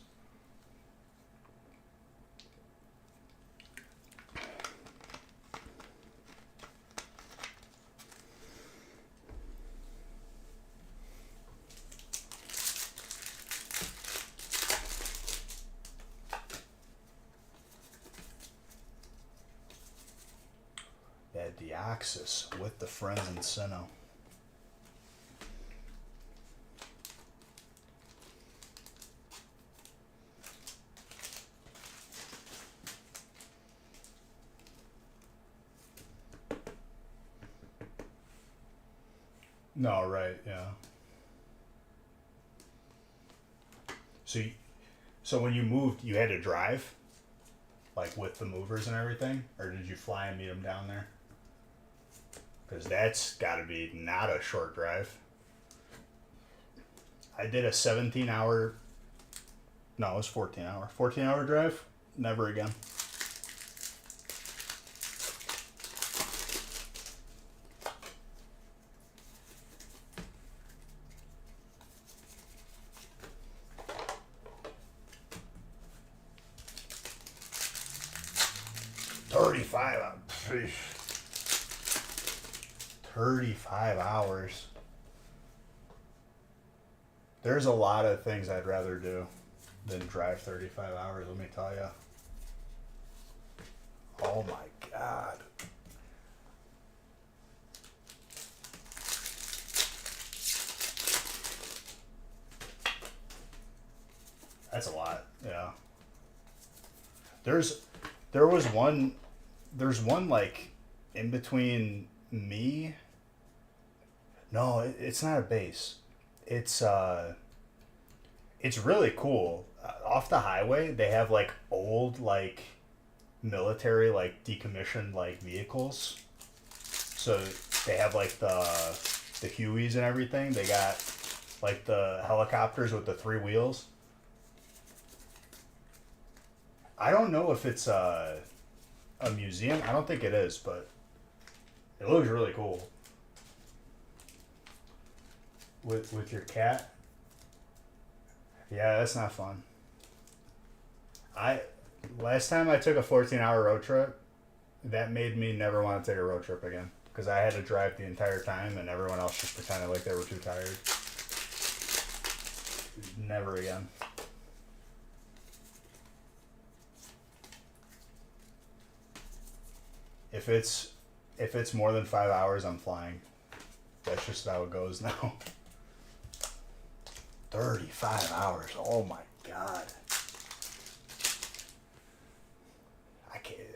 Yeah, Deoxys with the friends in Sino. No, right, yeah. So, so when you moved, you had to drive, like with the movers and everything, or did you fly and meet them down there? Because that's got to be not a short drive. I did a 17-hour. No, it was 14-hour. 14-hour drive. Never again. $35. 35 hours. There's a lot of things I'd rather do than drive 35 hours, let me tell you. Oh my God. That's a lot, yeah. There's one like in between me. No, it's not a base. It's really cool. Off the highway, they have like old like military like decommissioned like vehicles. So they have like the Hueys and everything. They got like the helicopters with the 3 wheels. I don't know if it's a museum. I don't think it is, but it looks really cool. With your cat. Yeah, that's not fun. Last time I took a 14-hour road trip, that made me never want to take a road trip again because I had to drive the entire time and everyone else just pretended like they were too tired. Never again. If it's more than 5 hours, I'm flying. That's just how it goes now. 35 hours. Oh my God.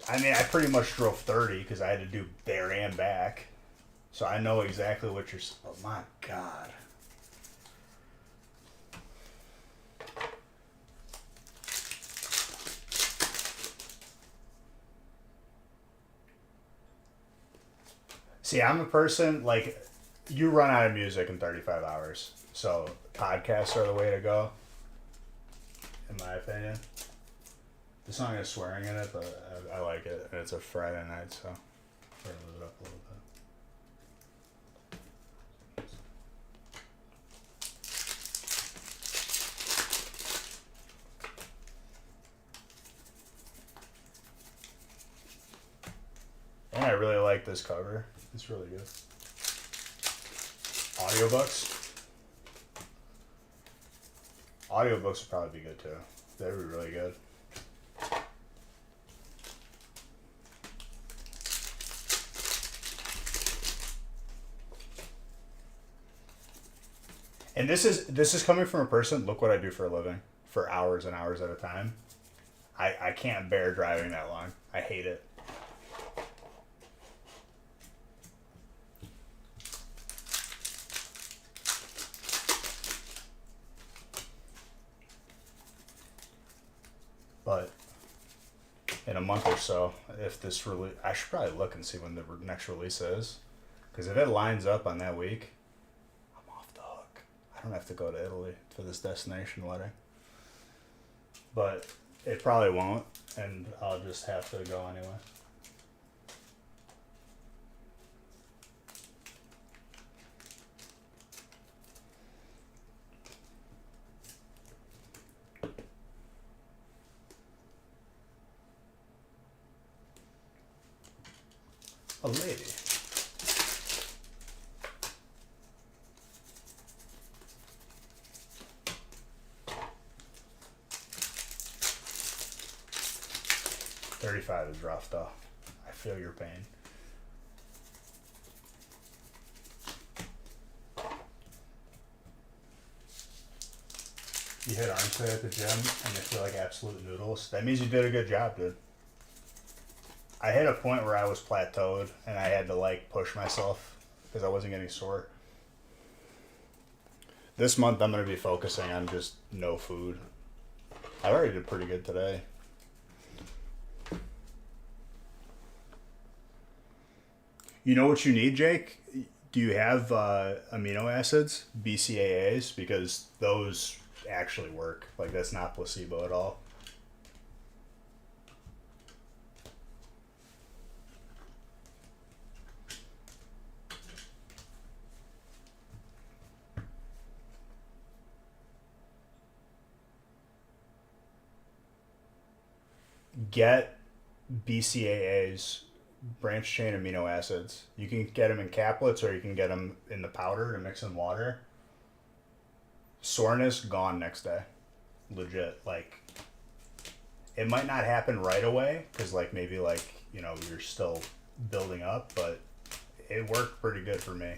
I mean, I pretty much drove 30 because I had to do there and back. So I know exactly what you're. Oh my God. See, I'm a person, like, you run out of music in 35 hours. So podcasts are the way to go, in my opinion. The song has swearing in it, but I like it. And it's a Friday night, so we're going to live it up a little bit. And I really like this cover. It's really good. Audiobooks. Audiobooks would probably be good too. They'd be really good. And this is coming from a person, look what I do for a living, for hours and hours at a time. I can't bear driving that long. I hate it. But in a month or so. If this release, I should probably look and see when the next release is, because if it lines up on that week, I'm off the hook. I don't have to go to Italy for this destination wedding, but it probably won't, and I'll just have to go anyway. A lady. $35 is rough though. I feel your pain. You hit arms day at the gym and you feel like absolute noodles. That means you did a good job, dude. I hit a point where I was plateaued and I had to like push myself because I wasn't getting sore. This month I'm going to be focusing on just no food. I already did pretty good today. You know what you need, Jake? Do you have amino acids, BCAAs? Because those actually work. Like, that's not placebo at all. Get BCAAs, branch chain amino acids. You can get them in caplets or you can get them in the powder to mix in water. Soreness gone next day. Legit. Like, it might not happen right away because like maybe like, you know, you're still building up, but it worked pretty good for me.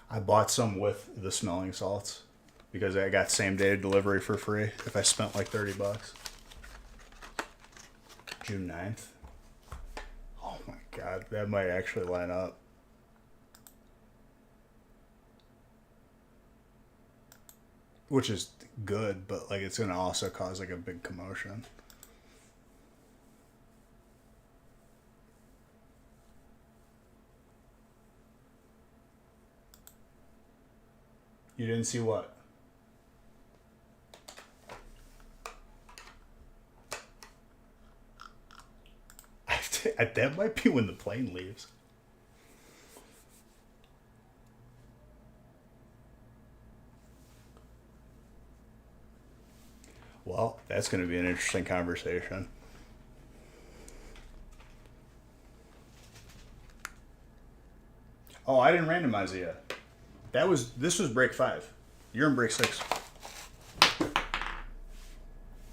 I bought some with the smelling salts because I got same day delivery for free if I spent like $30. June 9th. Oh my god, that might actually line up. Which is good, but like it's gonna also cause like a big commotion. You didn't see what? That might be when the plane leaves. Well, that's going to be an interesting conversation. Oh, I didn't randomize it yet. This was break 5. You're in break 6.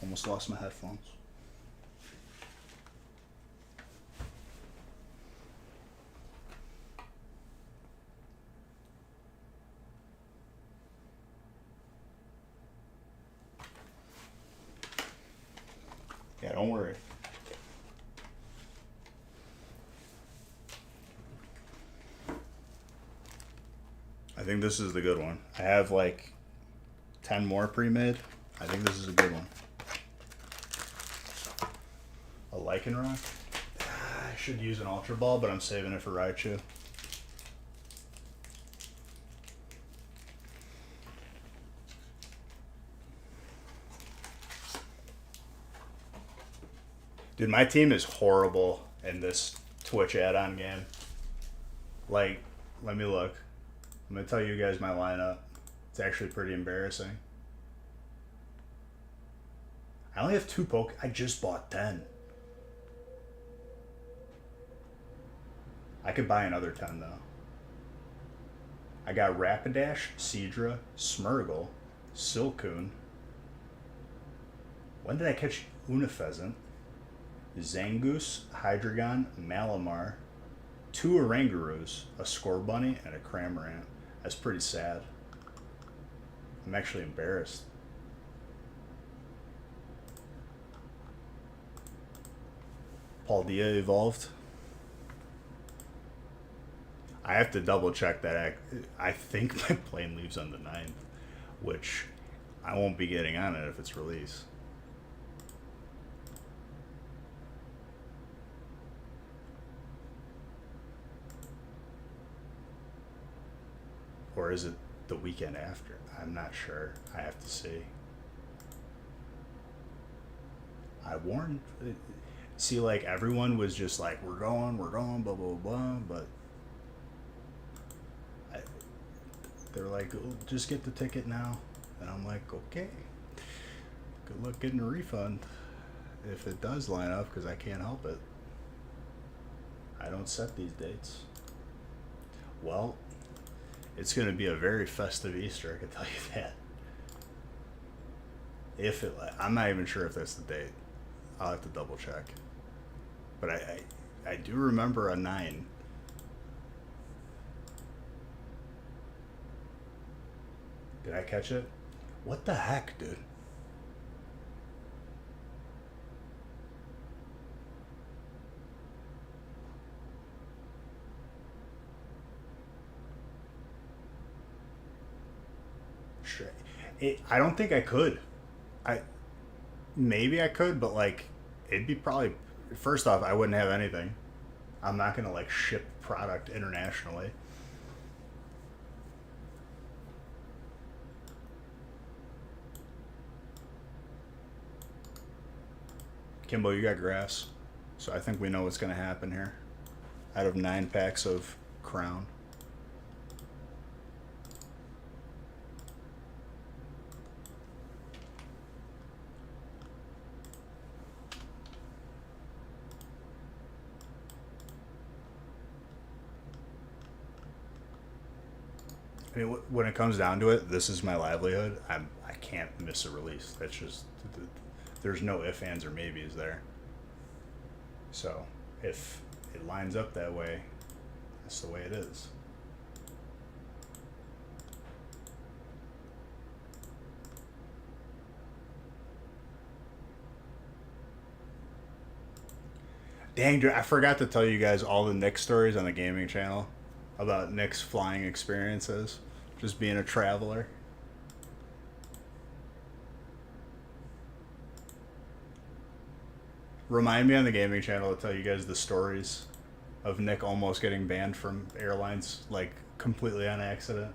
Almost lost my headphones. Yeah, don't worry. I think this is the good one. I have like 10 more pre-made. I think this is a good one. A Lycanroc. I should use an Ultra Ball, but I'm saving it for Raichu. Dude, my team is horrible in this Twitch add-on game. Like, let me look. I'm going to tell you guys my lineup. It's actually pretty embarrassing. I only have 2 Poke. I just bought 10. I could buy another 10, though. I got Rapidash, Seadra, Smeargle, Silcoon. When did I catch Unifezant? Zangoose, Hydreigon, Malamar, 2 Orangaroos, a Scorbunny, and a Cramorant. That's pretty sad. I'm actually embarrassed. Paldea evolved. I have to double check that. I think my plane leaves on the 9th, which I won't be getting on it if it's released. Or is it the weekend after? I'm not sure. I have to see. I warned. See, like, everyone was just like, we're going, blah, blah, blah, but they're like, oh, just get the ticket now. And I'm like, okay. Good luck getting a refund if it does line up, because I can't help it. I don't set these dates. Well, it's going to be a very festive Easter, I can tell you that. If it, I'm not even sure if that's the date. I'll have to double check. But I do remember a 9. Did I catch it? What the heck, dude? I don't think I could. Maybe I could, but like it'd be probably, first off, I wouldn't have anything. I'm not gonna like ship product internationally. Kimbo, you got grass, so I think we know what's gonna happen here. Out of 9 packs of Crown. I mean, when it comes down to it, this is my livelihood. I can't miss a release. That's just, there's no ifs, ands, or maybes there. So if it lines up that way, that's the way it is. Dang, dude, I forgot to tell you guys all the Nick stories on the gaming channel about Nick's flying experiences, just being a traveler. Remind me on the gaming channel to tell you guys the stories of Nick almost getting banned from airlines, like completely on accident.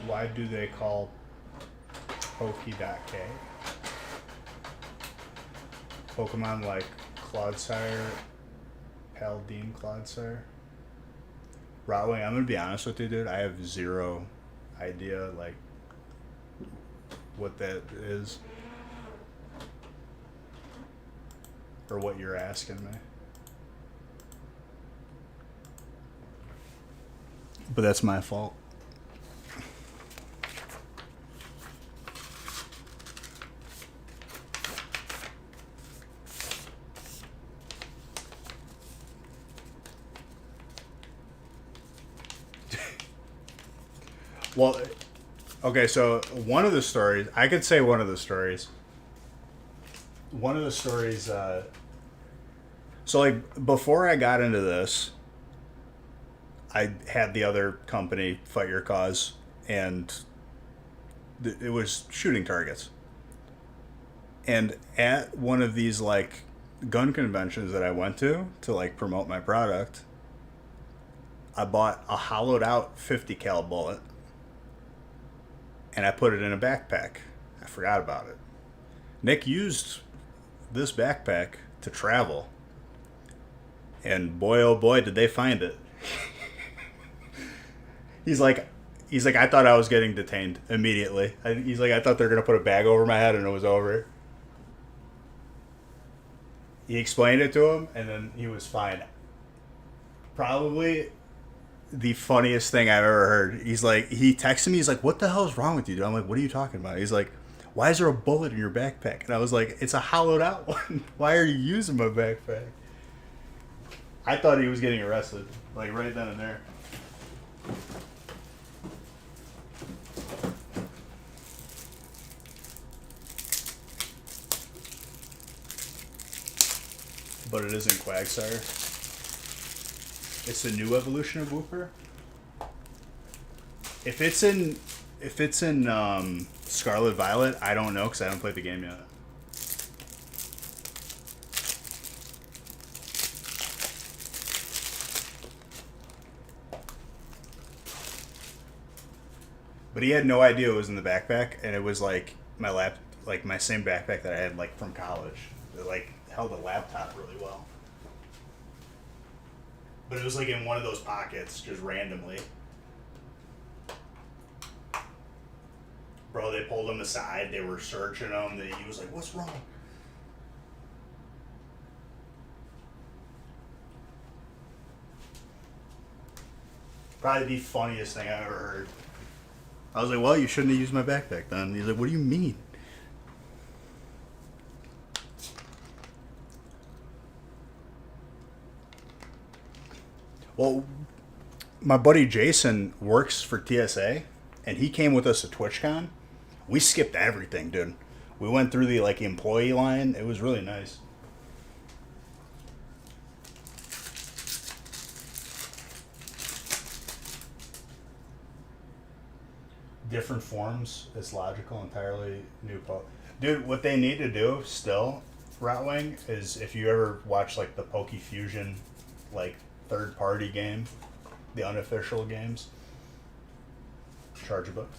Why do they call Poke.K? Pokemon like Clodsire, Paldine Clodsire? Rotwing, I'm gonna be honest with you, dude. I have zero idea like what that is or what you're asking me. But that's my fault. Well, okay, so one of the stories, I could say one of the stories. One of the stories, so like before I got into this, I had the other company, Fight Your Cause, and it was shooting targets. And at one of these like gun conventions that I went to like promote my product, I bought a hollowed out 50 cal bullet. And I put it in a backpack. I forgot about it. Nick used this backpack to travel. And boy, oh boy, did they find it. He's like, I thought I was getting detained immediately. He's like, I thought they were going to put a bag over my head and it was over. He explained it to him and then he was fine. Probably the funniest thing I've ever heard. He's like, he texted me. He's like, "What the hell is wrong with you, dude?" I'm like, "What are you talking about?" He's like, "Why is there a bullet in your backpack?" And I was like, "It's a hollowed out one. Why are you using my backpack?" I thought he was getting arrested, like right then and there. But it isn't Quagsire. It's the new evolution of Wooper. If it's in Scarlet Violet, I don't know because I haven't played the game yet. But he had no idea it was in the backpack, and it was like my same backpack that I had like from college. It like held a laptop really well. But it was like in one of those pockets, just randomly. Bro, they pulled him aside. They were searching him. He was like, "What's wrong?" Probably the funniest thing I ever heard. I was like, "Well, you shouldn't have used my backpack then." He's like, "What do you mean?" Well, my buddy Jason works for TSA, and he came with us to TwitchCon. We skipped everything, dude. We went through the like employee line. It was really nice. Different forms. It's logical. Entirely new. Dude, what they need to do still, Rotwing, is if you ever watch like the Poke Fusion, like third party game, the unofficial games, charge a book.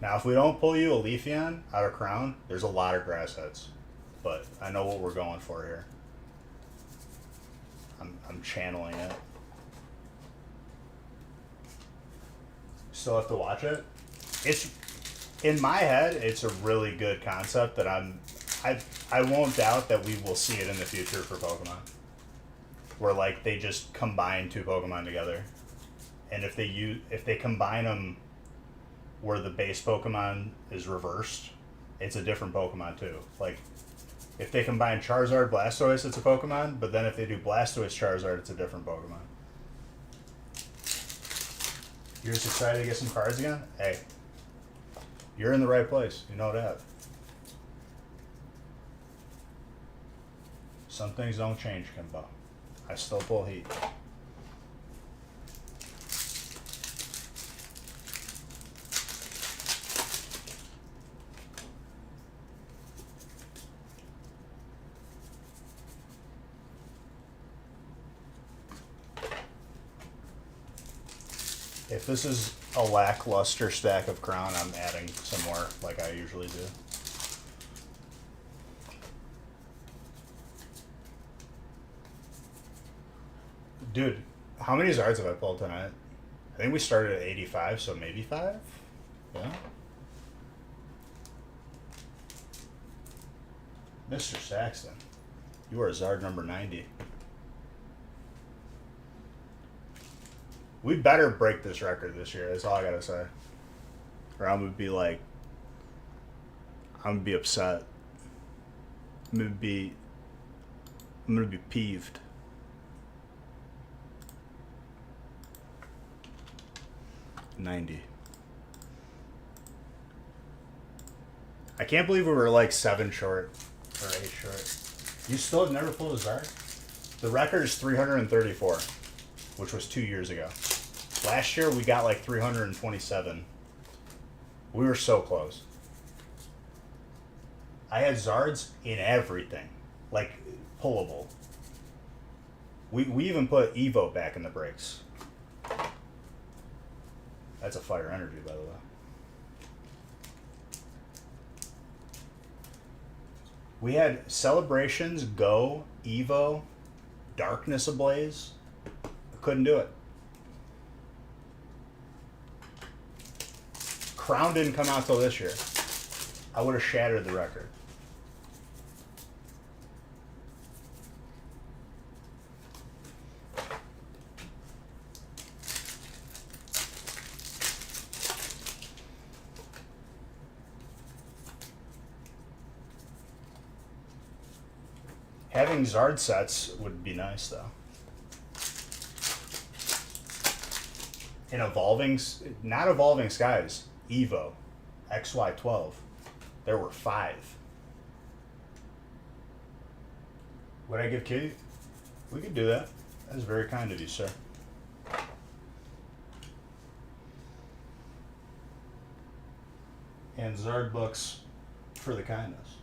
Now, if we don't pull you a Leafeon out of Crown, there's a lot of grass heads. But I know what we're going for here. I'm channeling it. Still have to watch it. It's in my head. It's a really good concept that I won't doubt that we will see it in the future for Pokemon. Where like they just combine two Pokemon together, and if they combine them where the base Pokemon is reversed, it's a different Pokemon too. Like, if they combine Charizard, Blastoise, it's a Pokemon, but then if they do Blastoise, Charizard, it's a different Pokemon. You're just excited to get some cards again? Hey, you're in the right place. You know that. Some things don't change, Kimbo. I still pull heat. If this is a lackluster stack of Crown, I'm adding some more like I usually do. Dude, how many Zards have I pulled tonight? I think we started at 85, so maybe 5? Yeah. Mr. Saxton, you are Zard number 90. We better break this record this year. That's all I gotta say. Or I'm gonna be like, I'm gonna be upset. I'm gonna be peeved. $90. I can't believe we were like 7 short or 8 short. You still have never pulled a Zard? The record is 334, which was 2 years ago. Last year we got like 327. We were so close. I had Zards in everything, like pullable. We even put Evo back in the breaks. That's a fire energy, by the way. We had Celebrations, Go, Evo, Darkness Ablaze. Couldn't do it. Crown didn't come out till this year. I would have shattered the record. Having Zard sets would be nice though. In not Evolving Skies, Evo, XY12, there were 5. Would I give Kitty? We could do that. That's very kind of you, sir. And Zard books for the kindness.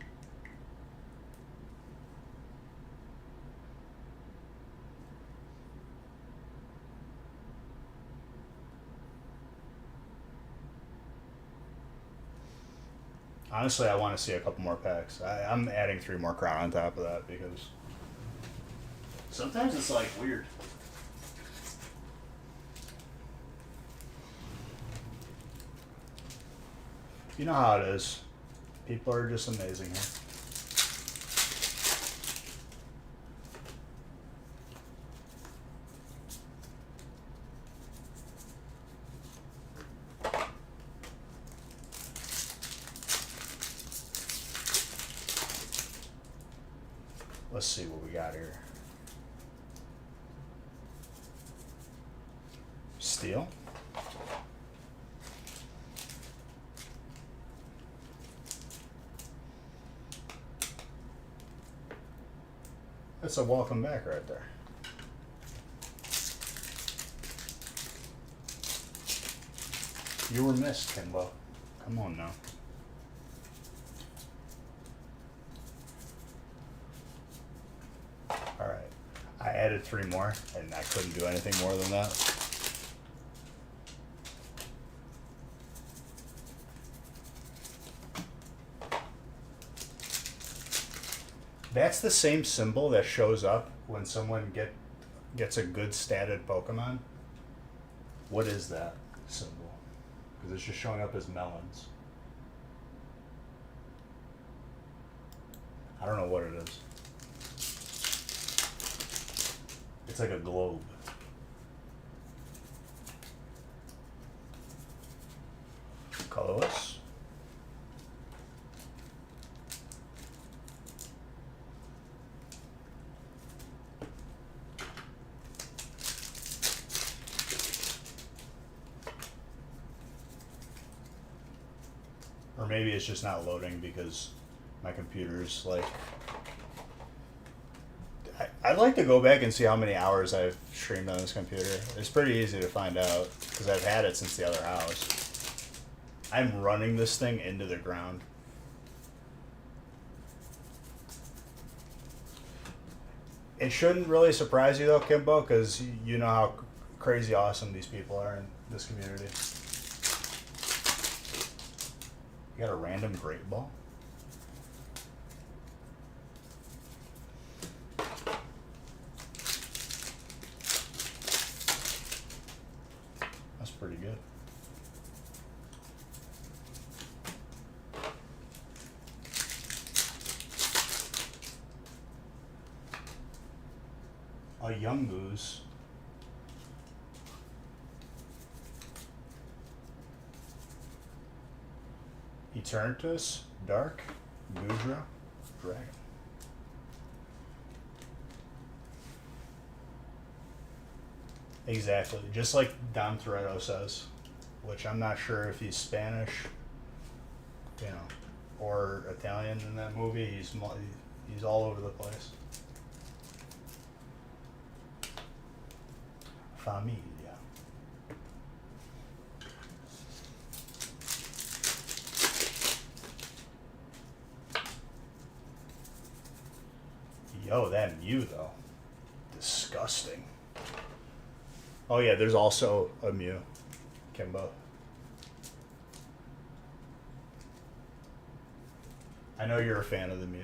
Honestly, I want to see a couple more packs. I'm adding 3 more crown on top of that because sometimes it's like weird. You know how it is. People are just amazing here. Let's see what we got here. Steel. That's a welcome back right there. You were missed, Kimbo. Come on now. Alright. I added 3 more, and I couldn't do anything more than that. That's the same symbol that shows up when someone gets a good statted Pokemon. What is that symbol? Because it's just showing up as melons. I don't know what it is. It's like a globe. Colorless. Or maybe it's just not loading because my computer's like... I'd like to go back and see how many hours I've streamed on this computer. It's pretty easy to find out because I've had it since the other house. I'm running this thing into the ground. It shouldn't really surprise you though, Kimbo, because you know how crazy awesome these people are in this community. You got a random Great Ball? That's pretty good. A Young Goose. Eternatus, Dark, Gudra, Dragon. Exactly, just like Dom Toretto says, which I'm not sure if he's Spanish, you know, or Italian in that movie. He's all over the place. Familia. Yo, that Mew though. Disgusting. Oh yeah, there's also a Mew. Kimbo. I know you're a fan of the Mews.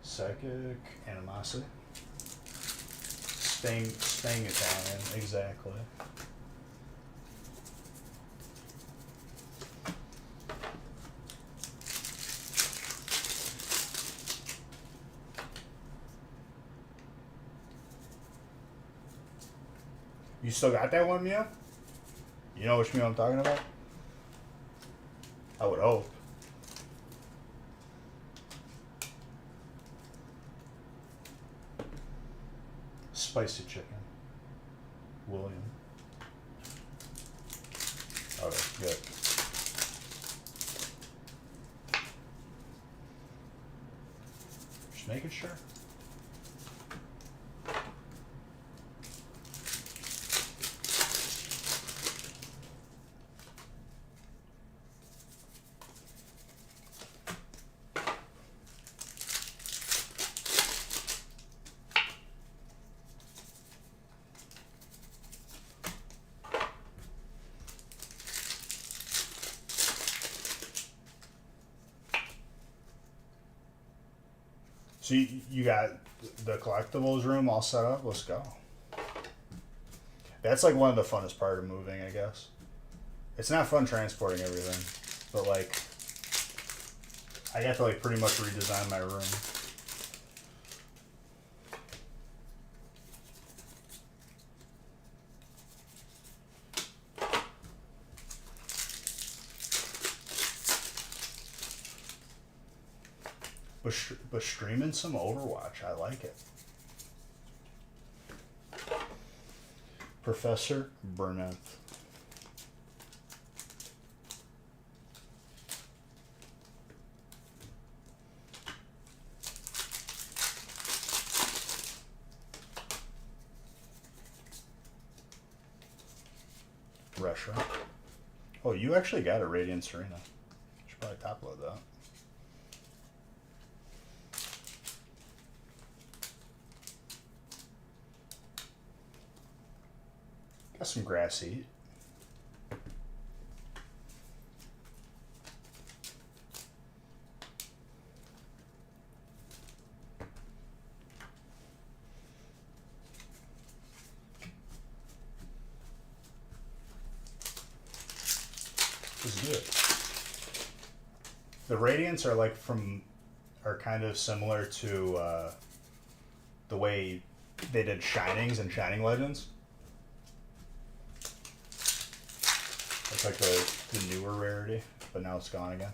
Psychic Animosity. Staying Italian, exactly. You still got that one, Mew? You know which Mew I'm talking about? I would hope. spicy chicken. William. Okay, good. Just making sure. So you got the collectibles room all set up? Let's go. That's like one of the funnest part of moving, I guess. It's not fun transporting everything, but like I got to like pretty much redesign my room. But streaming some Overwatch, I like it. Professor Burnett. Restaurant. Oh, you actually got a Radiant Serena. Should probably top load that. Got some grass seed. This is good. The Radiants are like are kind of similar to the way they did Shinings and Shining Legends. It's like the newer rarity, but now it's gone again.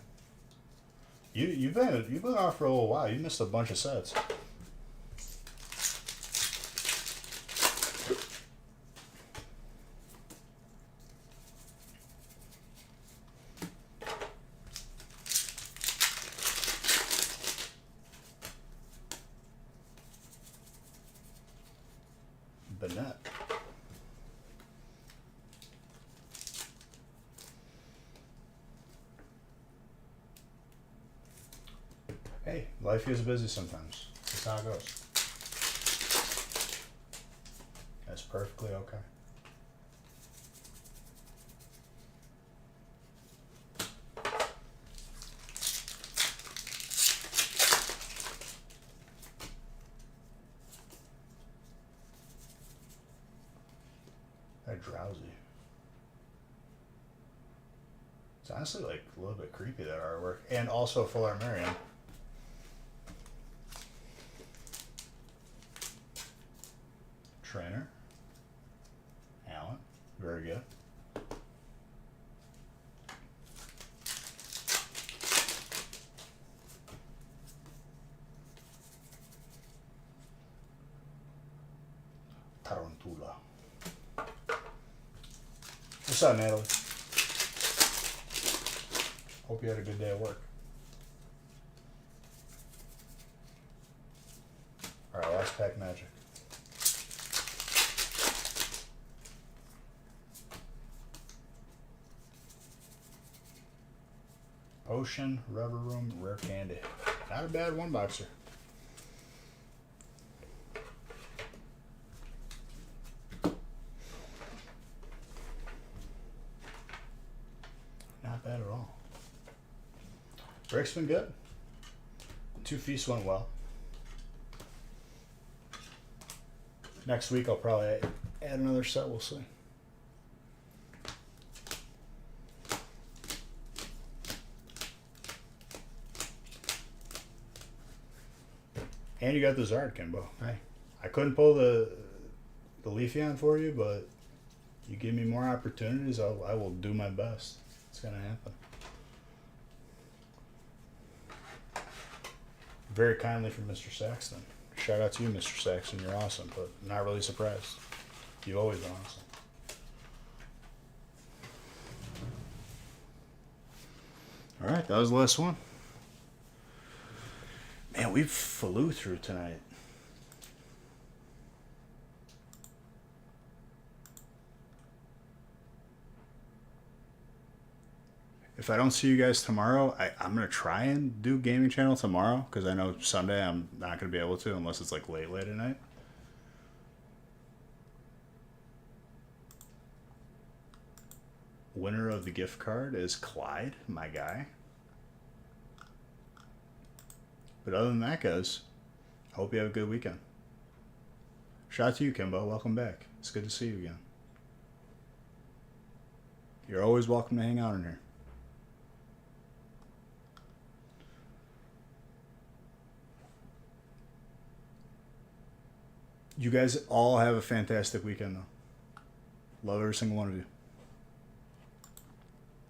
You've been off for a little while. You missed a bunch of sets. Bennett. Hey, life is busy sometimes. That's how it goes. That's perfectly okay. They're drowsy. It's honestly like a little bit creepy, that artwork. And also Full Art Marion. Trainer. Allen. Very good. Tarantula. What's up, Natalie? Hope you had a good day at work. Alright, last pack magic. Potion, Rubber Room, Rare Candy. Not a bad one boxer. Not bad at all. Break's been good. 2 feasts went well. Next week I'll probably add another set, we'll see. And you got the Zard, Kimbo. Hey, I couldn't pull the Leafeon for you, but you give me more opportunities, I will do my best. It's gonna happen. Very kindly from Mr. Saxton. shout out to you, Mr. Saxon. You're awesome, but not really surprised. You've always been awesome. All right, that was the last one. Man, we flew through tonight. If I don't see you guys tomorrow, I'm going to try and do gaming channel tomorrow because I know Sunday I'm not going to be able to unless it's like late at night. Winner of the gift card is Clyde, my guy. But other than that, guys, I hope you have a good weekend. Shout out to you, Kimbo. Welcome back. It's good to see you again. You're always welcome to hang out in here. You guys all have a fantastic weekend, though. Love every single one of you.